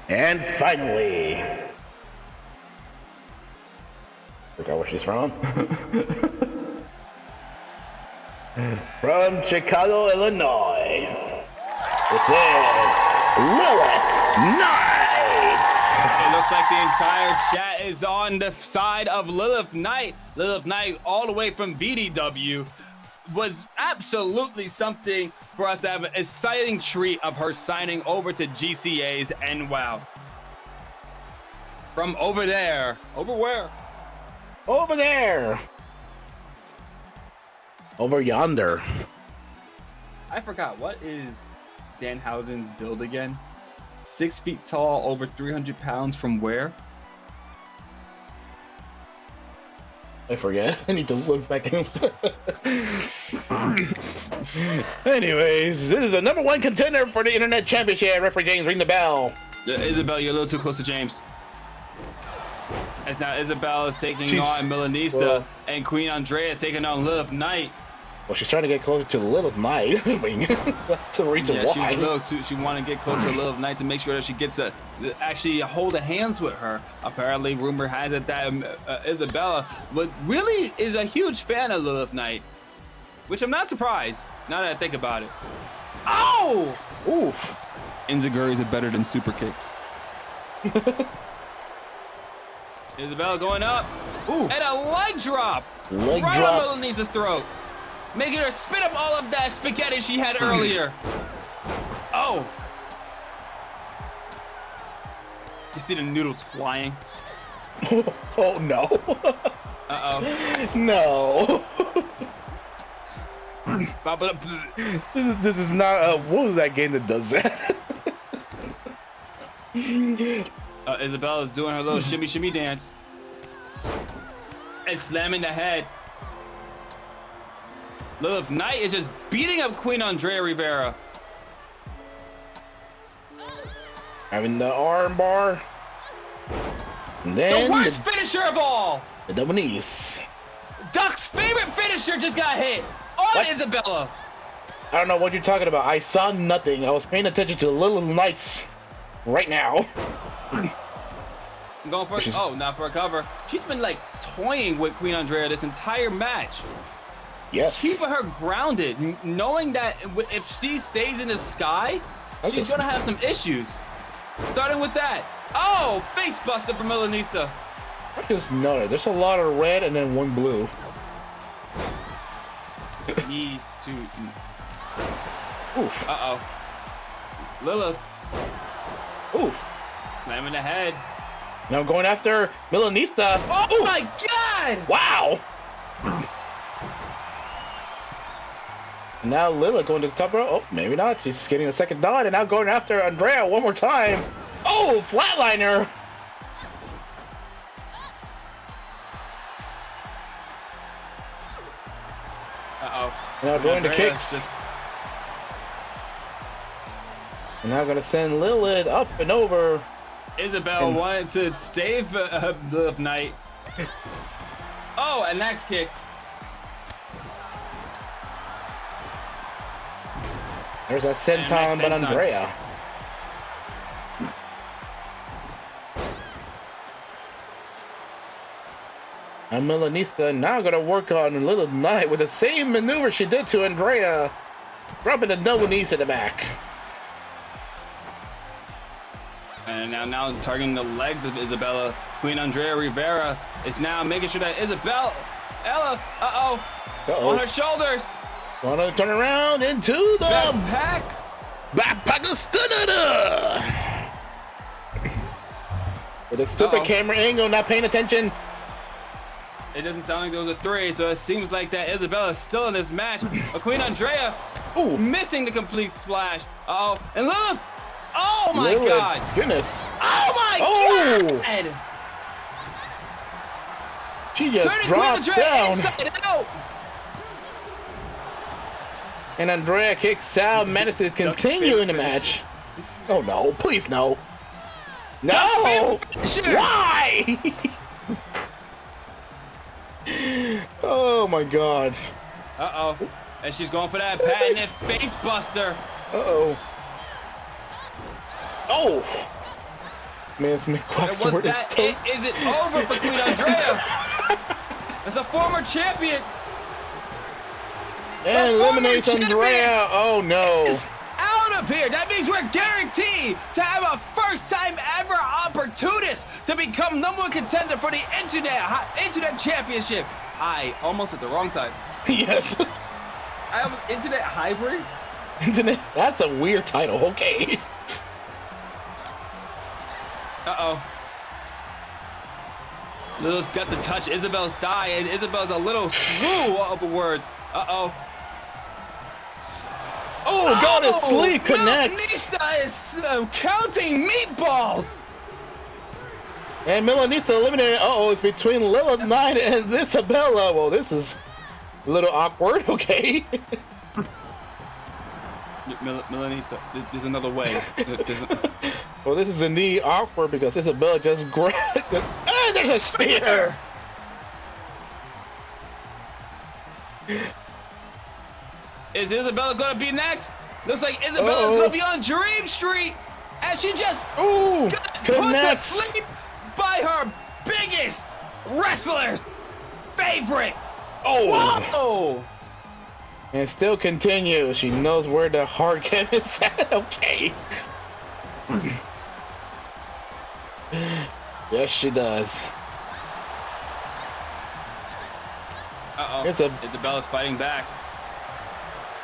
S1: And finally, forgot where she's from. From Chicago, Illinois, this is Lilith Knight.
S2: It looks like the entire chat is on the side of Lilith Knight. Lilith Knight, all the way from VDW, was absolutely something for us to have an exciting treat of her signing over to GCA's NWOW. From over there. Over where?
S3: Over there. Over yonder.
S2: I forgot, what is Danhausen's build again? 6 feet tall, over 300 pounds, from where?
S3: I forget. I need to look back in. Anyways, this is the #1 contender for the Internet Championship. Referee James, ring the bell.
S2: Isabella, you're a little too close to James. As now Isabella is taking on Milanista, and Queen Andrea is taking on Lilith Knight.
S3: Well, she's trying to get closer to Lilith Knight. I mean, that's the reason why.
S2: She want to get closer to Lilith Knight to make sure that she gets actually hold hands with her. Apparently, rumor has it that Isabella really is a huge fan of Lilith Knight, which I'm not surprised now that I think about it. Oh!
S3: Oof.
S2: Enziguris are better than super kicks. Isabella going up.
S3: Ooh.
S2: And a leg drop.
S3: Leg
S2: right
S3: drop.
S2: on Milanesta's throat. Making her spit up all of that spaghetti she had earlier. Oh. You see the noodles flying?
S3: Oh, no.
S2: Uh-oh.
S3: No. This is not, what was that game that does that?
S2: Isabella's doing her little shimmy shimmy dance. And slamming the head. Lilith Knight is just beating up Queen Andrea Rivera.
S3: Having the arm bar. And
S2: The
S3: then
S2: worst finisher of all.
S3: the double knees.
S2: Duck's favorite finisher just got hit on
S3: What?
S2: Isabella.
S3: I don't know what you're talking about. I saw nothing. I was paying attention to the Little Knights right now.
S2: I'm going for it. Oh, not for a cover. She's been like toying with Queen Andrea this entire match.
S3: Yes.
S2: Keeping her grounded, knowing that if she stays in the sky, she's gonna have some issues. Starting with that. Oh, face buster from Milanista.
S3: I just noticed there's a lot of red and then one blue.
S2: Knees to.
S3: Oof.
S2: Uh-oh. Lilith
S3: Oof.
S2: slamming the head.
S3: Now going after Milanista.
S2: Oh
S3: Oof.
S2: my God!
S3: Wow. Now Lilith going to the top row. Oh, maybe not. She's getting a second dot and now going after Andrea one more time. Oh, flatliner.
S2: Uh-oh.
S3: Now going to
S2: Andrea
S3: kicks.
S2: just-
S3: And now going to send Lilith up and over.
S2: Isabella wanted to save Lilith Knight. Oh, and next kick.
S3: There's a senton, but
S2: senton.
S3: Andrea. And Milanista now going to work on Lilith Knight with the same maneuver she did to Andrea. Dropping the double knees to the back.
S2: And now targeting the legs of Isabella. Queen Andrea Rivera is now making sure that Ella, on her shoulders.
S3: Gonna turn around into the
S2: Backpack.
S3: backpack stunner. With a stupid camera angle, not paying attention.
S2: It doesn't sound like there was a 3, so it seems like that Isabella is still in this match. But Queen Andrea missing the complete splash. Uh-oh. And Lilith. Oh my
S3: Lilith,
S2: God.
S3: goodness.
S2: Oh my God.
S3: She just
S2: Turning
S3: dropped
S2: Queen Andrea
S3: down.
S2: inside out.
S3: And Andrea kicks out, managed to continue in the match. Oh no, please no. No! Why? Oh my God.
S2: Uh-oh. And she's going for that patented face buster.
S3: Uh-oh. Oh! Man, it's McQuack's word is toe.
S2: Is it over for Queen Andrea? As a former champion.
S3: And
S2: The
S3: eliminates
S2: former
S3: Andrea.
S2: champion
S3: Oh no.
S2: is out of here. That means we're guaranteed to have a first time ever opportunist to become #1 contender for the internet championship. I almost at the wrong time.
S3: Yes.
S2: I am internet hybrid.
S3: Internet. That's a weird title. Okay.
S2: Uh-oh. Lilith got the touch Isabella's die, and Isabella's a little slew of words. Uh-oh.
S3: Oh, God, his sleep connects.
S2: Milanista is counting meatballs.
S3: And Milanista eliminated. Uh-oh, it's between Lilith 9 and Isabella. Well, this is a little awkward. Okay.
S2: Milanista, there's another way.
S3: Well, this is indeed awkward because Isabella just grabbed. And there's a spear.
S2: Is Isabella gonna be next? Looks like Isabella's gonna be on Dream Street, and she just got put to
S3: connects.
S2: sleep by her biggest wrestler's favorite. Whoa!
S3: And still continues. She knows where the hard game is at. Okay. Yes, she does.
S2: Uh-oh. Isabella's fighting back.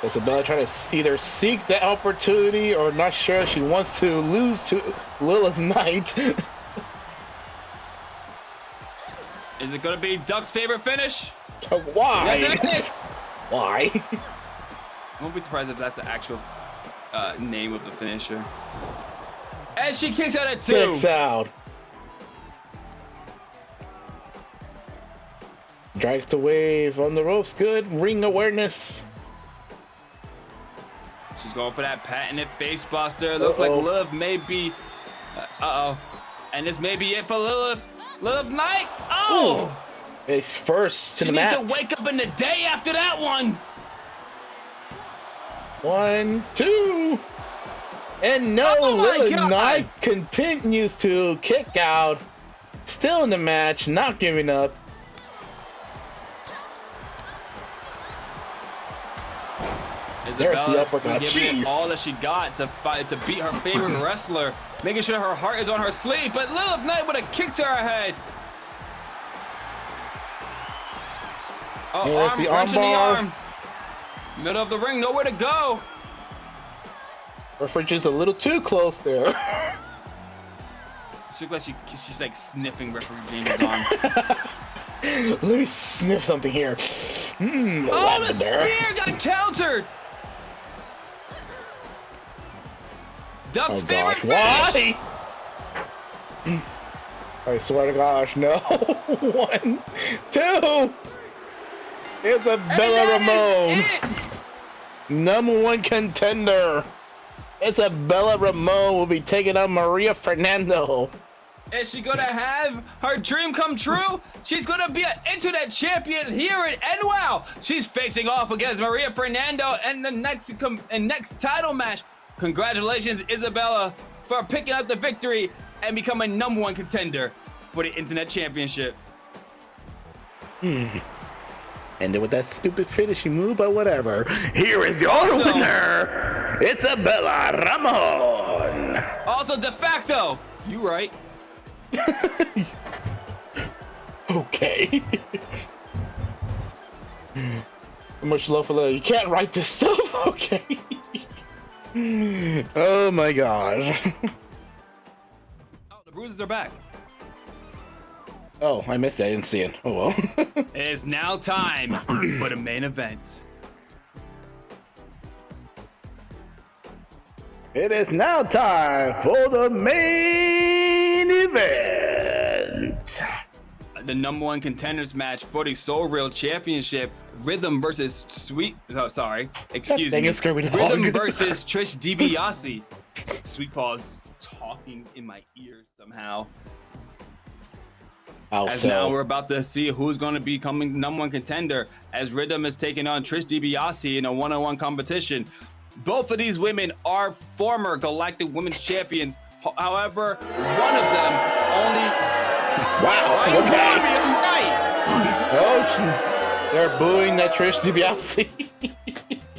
S3: Isabella trying to either seek the opportunity or not sure she wants to lose to Lilith Knight.
S2: Is it gonna be Duck's favorite finish?
S3: Why?
S2: Yes, it is.
S3: Why?
S2: I won't be surprised if that's the actual name of the finisher. And she kicks out at 2.
S3: Kicks out. Drags the wave on the ropes. Good ring awareness.
S2: She's going for that patented face buster. Looks like Lilith may be. Uh-oh. And this may be it for Lilith. Lilith Knight. Oh!
S3: Ooh. It's first to the
S2: She
S3: mat.
S2: needs to wake up in the day after that one.
S3: 1, 2. And no, Lilith Knight continues to kick out. Still in the match, not giving up. There's the uppercut.
S2: Giving it all that she got to fight to beat her favorite wrestler, making sure her heart is on her sleeve. But Lilith Knight with a kick to her head. Oh,
S3: There's the
S2: wrenching the
S3: armbar.
S2: arm. Middle of the ring, nowhere to go.
S3: Referee just a little too close there.
S2: She looks like she's like sniffing referee James' arm.
S3: Let me sniff something here.
S2: Oh, the spear got countered. Duck's favorite finish.
S3: Why? I swear to gosh, no. 1, 2. Isabella Ramon, #1 contender. Isabella Ramon will be taking on Maria Fernando.
S2: Is she gonna have her dream come true? She's gonna be an internet champion here at NWOW. She's facing off against Maria Fernando in the next title match. Congratulations, Isabella, for picking up the victory and becoming #1 contender for the internet championship.
S1: And then with that stupid finishing move, but whatever. Here is your winner, Isabella Ramon.
S2: Also, de facto, you right.
S3: Okay. Much love for Lilith. You can't write this stuff. Okay. Oh my gosh.
S2: Oh, the bruises are back.
S3: Oh, I missed it. I didn't see it. Oh well.
S2: It is now time for the main event.
S1: It is now time for the main event.
S2: The #1 contenders match for the Soul Real Championship. Rhythm versus excuse me. Rhythm versus Trish DiBiase. Sweet Paw's talking in my ears somehow. As now we're about to see who's going to be coming #1 contender, as Rhythm is taking on Trish DiBiase in a one-on-one competition. Both of these women are former Galactic Women's Champions. However, one of them only.
S3: Wow. Okay.
S2: Right.
S3: Oh, they're booing that Trish DiBiase.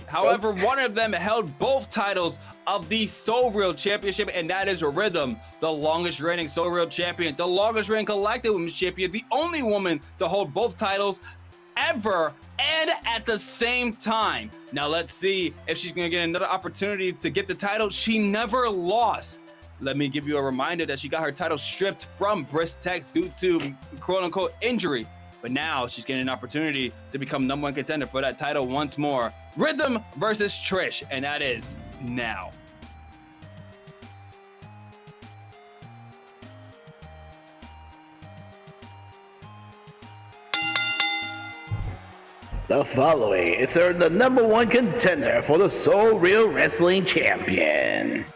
S2: However, one of them held both titles of the Soul Real Championship, and that is Rhythm, the longest reigning Soul Real Champion, the longest reigning Collective Women's Champion, the only woman to hold both titles ever and at the same time. Now let's see if she's gonna get another opportunity to get the title. She never lost. Let me give you a reminder that she got her title stripped from Brisk Tex due to quote-unquote injury. But now she's getting an opportunity to become #1 contender for that title once more. Rhythm versus Trish, and that is now.
S1: The following is the #1 contender for the Soul Real Wrestling Champion.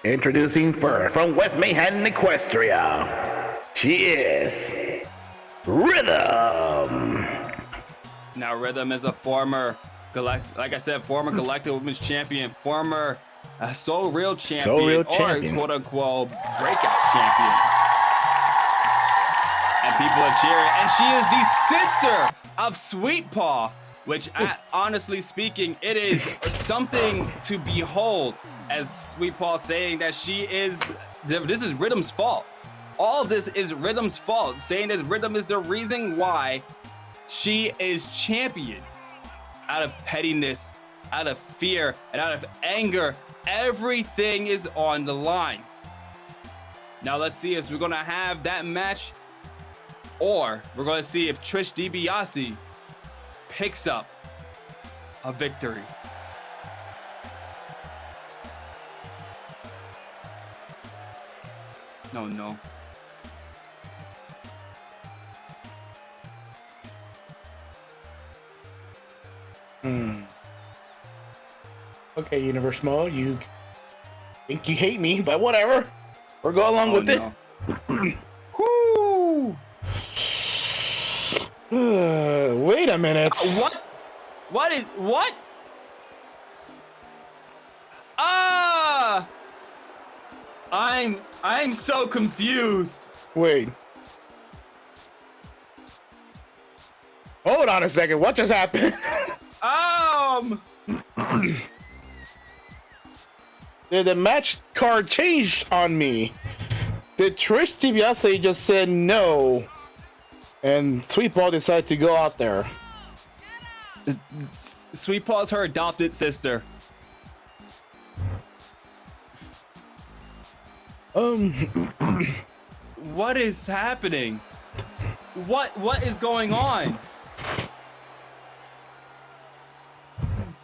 S1: Introducing first from West Manhattan, Equestria, she is Rhythm.
S2: Now Rhythm is a former, like I said, former Collective Women's Champion, former Soul Real Champion,
S3: Soul Real
S2: or
S3: Champion.
S2: quote-unquote Breakout Champion. And people are cheering. And she is the sister of Sweet Paw, which, honestly speaking, it is something to behold. As Sweet Paw saying that this is Rhythm's fault. All of this is Rhythm's fault, saying that Rhythm is the reason why she is champion. Out of pettiness, out of fear, and out of anger, everything is on the line. Now let's see if we're gonna have that match, or we're gonna see if Trish DiBiase picks up a victory. No.
S3: Okay, Universe Mo, you think you hate me, but whatever. We're going along with it.
S2: Woo!
S3: Wait a minute.
S2: What? What? Ah! I'm so confused.
S3: Wait. Hold on a second. What just happened? Did the match card change on me? Did Trish DiBiase just said no, and Sweet Paw decided to go out there?
S2: Sweet Paw's her adopted sister. What is happening? What is going on?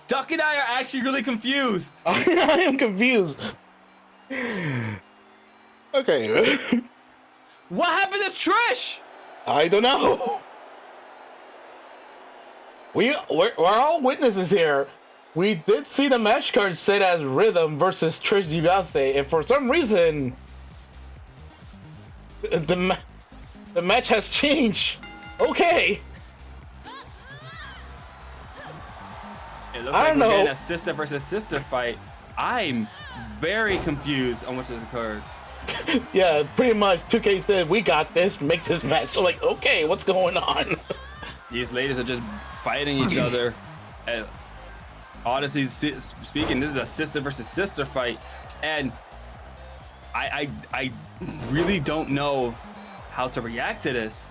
S2: Duck and I are actually really confused.
S3: I am confused. Okay.
S2: What happened to Trish?
S3: I don't know. We're all witnesses here. We did see the match card set as Rhythm versus Trish DiBiase, and for some reason, the match has changed. Okay.
S2: It looks
S3: I
S2: like
S3: don't
S2: we're
S3: know.
S2: getting a sister versus sister fight. I'm very confused on what has occurred.
S3: Yeah, pretty much 2K said, we got this, make this match. So like, okay, what's going on?
S2: These ladies are just fighting each other. And honestly speaking, this is a sister versus sister fight. And I really don't know how to react to this.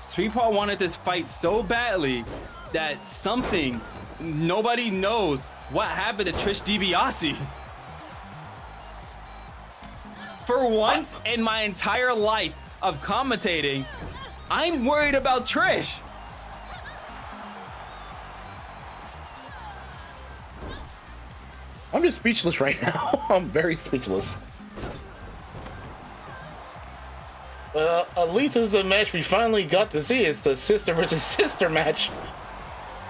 S2: Sweet Paw wanted this fight so badly that nobody knows what happened to Trish DiBiase. For once in my entire life of commentating, I'm worried about Trish.
S3: I'm just speechless right now. I'm very speechless. Well, at least this is a match we finally got to see. It's the sister versus sister match.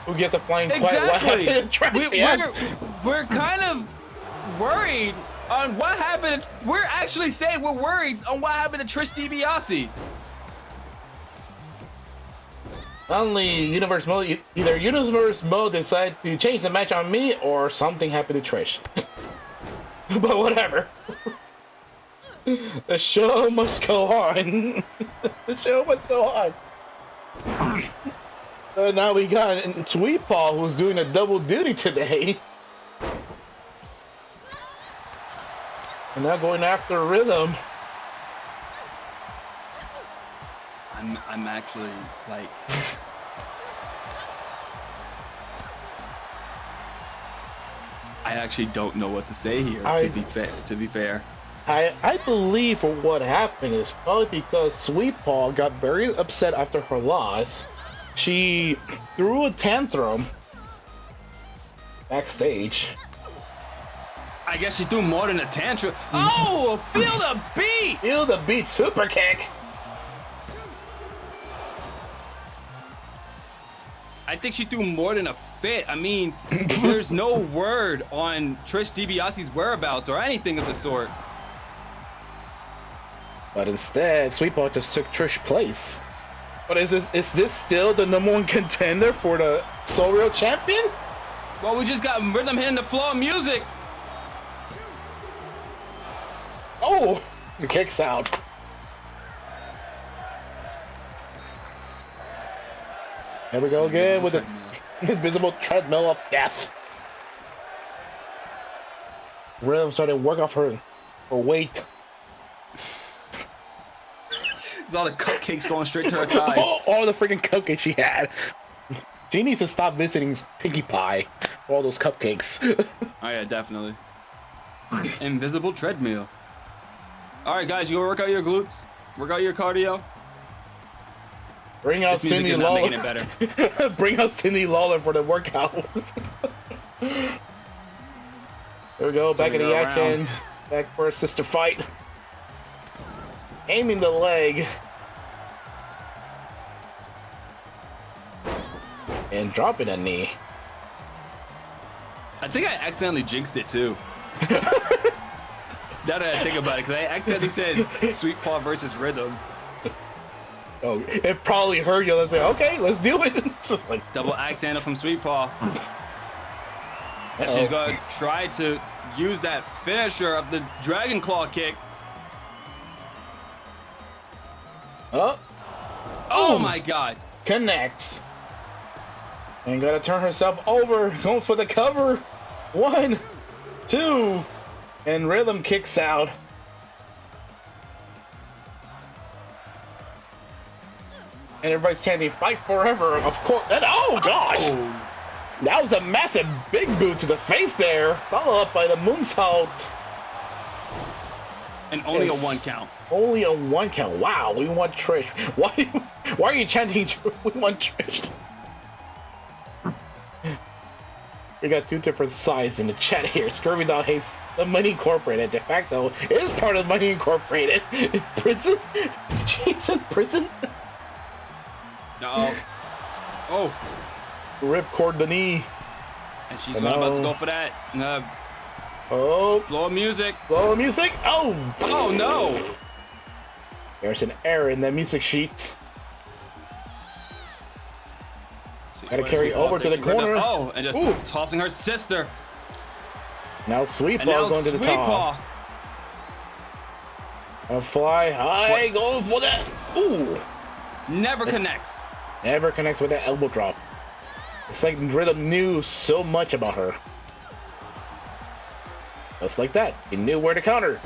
S3: Who gets a flying
S2: Exactly.
S3: Yes.
S2: We're kind of worried on what happened. We're actually saying we're worried on what happened to Trish DiBiase.
S3: Only Universe Mode, either Universe Mode decided to change the match on me, or something happened to Trish. But whatever. The show must go on. The show must go on. Now we got Sweet Paw, who's doing a double duty today. And now going after Rhythm.
S2: I'm actually like. I actually don't know what to say here. To be fair.
S3: I believe for what happened is probably because Sweet Paw got very upset after her loss. She threw a tantrum backstage.
S2: I guess she threw more than a tantrum. Oh, feel the beat!
S3: Feel the beat super kick.
S2: I think she threw more than a fit. I mean, there's no word on Trish DiBiase's whereabouts or anything of the sort.
S3: But instead, Sweet Paw just took Trish's place. But is this still the #1 contender for the Soul Real Champion?
S2: Well, we just got Rhythm hitting the floor of music.
S3: Oh, he kicks out. There we go again with the invisible treadmill of death. Rhythm started to work off her weight.
S2: There's all the cupcakes going straight to her thighs.
S3: All the freaking cupcakes she had. She needs to stop visiting Pinkie Pie for all those cupcakes.
S2: Oh yeah, definitely. Invisible treadmill. All right, guys, you gonna work out your glutes, work out your cardio.
S3: Bring out
S2: This music
S3: Cindy
S2: is not
S3: Lawler.
S2: making it better.
S3: Bring out Cindy Lawler for the workout. There we go, back in the action. Back for a sister fight. Aiming the leg. And dropping a knee.
S2: I think I accidentally jinxed it too. Now that I think about it, because I accidentally said Sweet Paw versus Rhythm.
S3: Oh, it probably hurt you. Let's say, okay, let's do it. Like,
S2: Double axe handle from Sweet Paw. And she's gonna try to use that finisher of the Dragon Claw kick. Oh my god.
S3: Connects. And gotta turn herself over. Going for the cover. 1, 2. And Rhythm kicks out. And everybody's chanting, fight forever, of course. And, oh, gosh! That was a massive big boot to the face there. Followed up by the moonsault.
S2: And only a 1 count.
S3: Only a 1 count. Wow, we want Trish. Why are you chanting, we want Trish? We got 2 different sides in the chat here. Scurvy Dog hates the Money Incorporated. De facto, it is part of Money Incorporated. Prison? She's in prison?
S2: No. Oh.
S3: Ripcord the knee.
S2: And she's not about to go for that.
S3: Oh.
S2: Floor music.
S3: Floor music. Oh.
S2: Oh no.
S3: There's an error in the music sheet. Gotta carry over to the corner.
S2: Oh, and just tossing her sister.
S3: Now Sweet Paw going to the top. And fly high, going for that. Ooh.
S2: Never connects.
S3: Never connects with that elbow drop. It's like Rhythm knew so much about her. Just like that. He knew where to counter.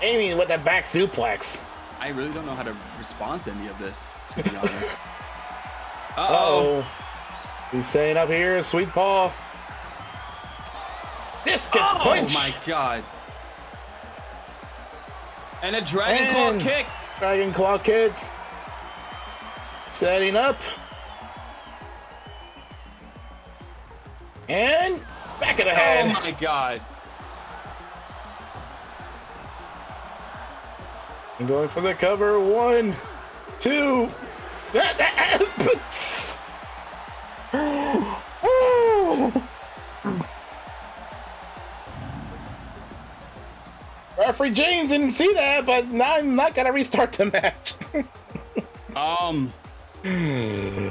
S3: Aiming with that back suplex.
S2: I really don't know how to respond to any of this, to be honest.
S3: Uh-oh. He's saying up here, Sweet Paw. Discus punch.
S2: Oh my god. And a Dragon Claw kick.
S3: Dragon Claw kick. Setting up. And back of the head.
S2: Oh my god.
S3: And going for the cover. 1, 2. Referee James didn't see that, but now I'm not gonna restart the match.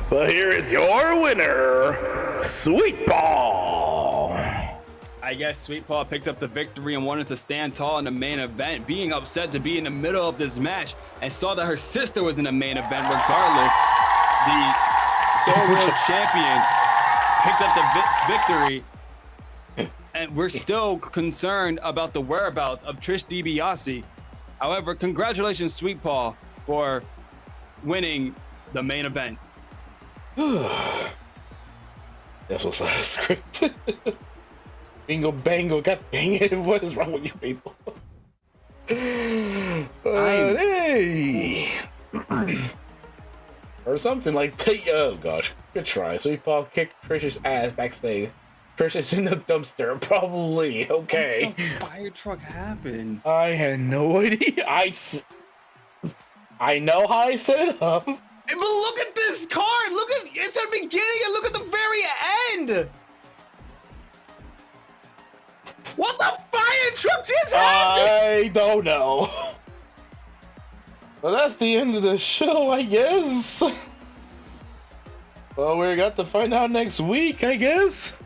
S1: But here is your winner, Sweet Paw.
S2: I guess Sweet Paw picked up the victory and wanted to stand tall in the main event, being upset to be in the middle of this match and saw that her sister was in the main event regardless. the Soul World Champion picked up the victory. And we're still concerned about the whereabouts of Trish DiBiase. However, congratulations, Sweet Paw, for winning the main event.
S3: This was a script. Bingo bango, god dang it, what is wrong with you people? Hey! Or something like, oh gosh, good try. Sweet Paw kicked Trish's ass backstage. Trish is in the dumpster, probably. Okay.
S2: What the fire truck happened?
S3: I had no idea. I know how I set it up.
S2: Hey, but look at this card. Look at it's the beginning and look at the very end. What the fire truck just happened?
S3: I don't know. Well, that's the end of the show, I guess. Well, we got to find out next week, I guess.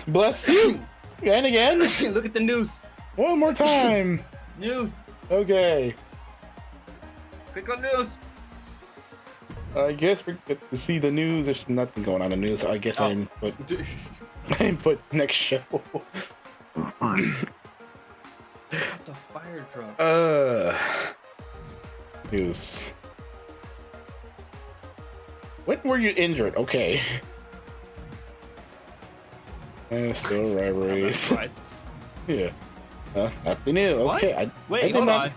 S3: Bless you. And again.
S2: Look at the news.
S3: One more time.
S2: News.
S3: Okay.
S2: Click on news.
S3: I guess we get to see the news. There's nothing going on in the news. So I guess I didn't put next show.
S2: The fire truck.
S3: News. When were you injured? Okay. Still rivalries. Yeah. Nothing new.
S2: What?
S3: Okay.
S2: Wait, hold on.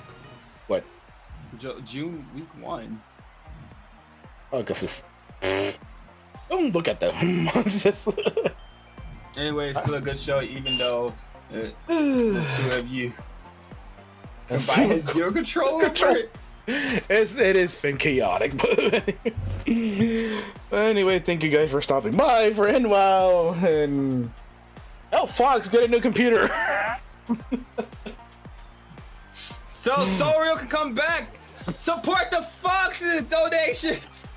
S3: What?
S2: June week 1.
S3: Oh, I guess it's. Don't look at that.
S2: Anyway, it's still a good show, even though the two of you combined has zero control over it.
S3: It has been chaotic, but anyway, thank you guys for stopping by for NWOW and Fox, get a new computer.
S2: So Soul Real can come back. Support the Fox's donations.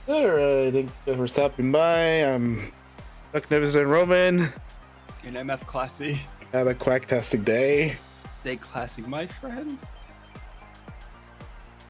S3: Alright, thank you for stopping by. I'm Magnificent Roman.
S2: And MF Classy.
S3: Have a quacktastic day.
S2: Stay classic, my friends.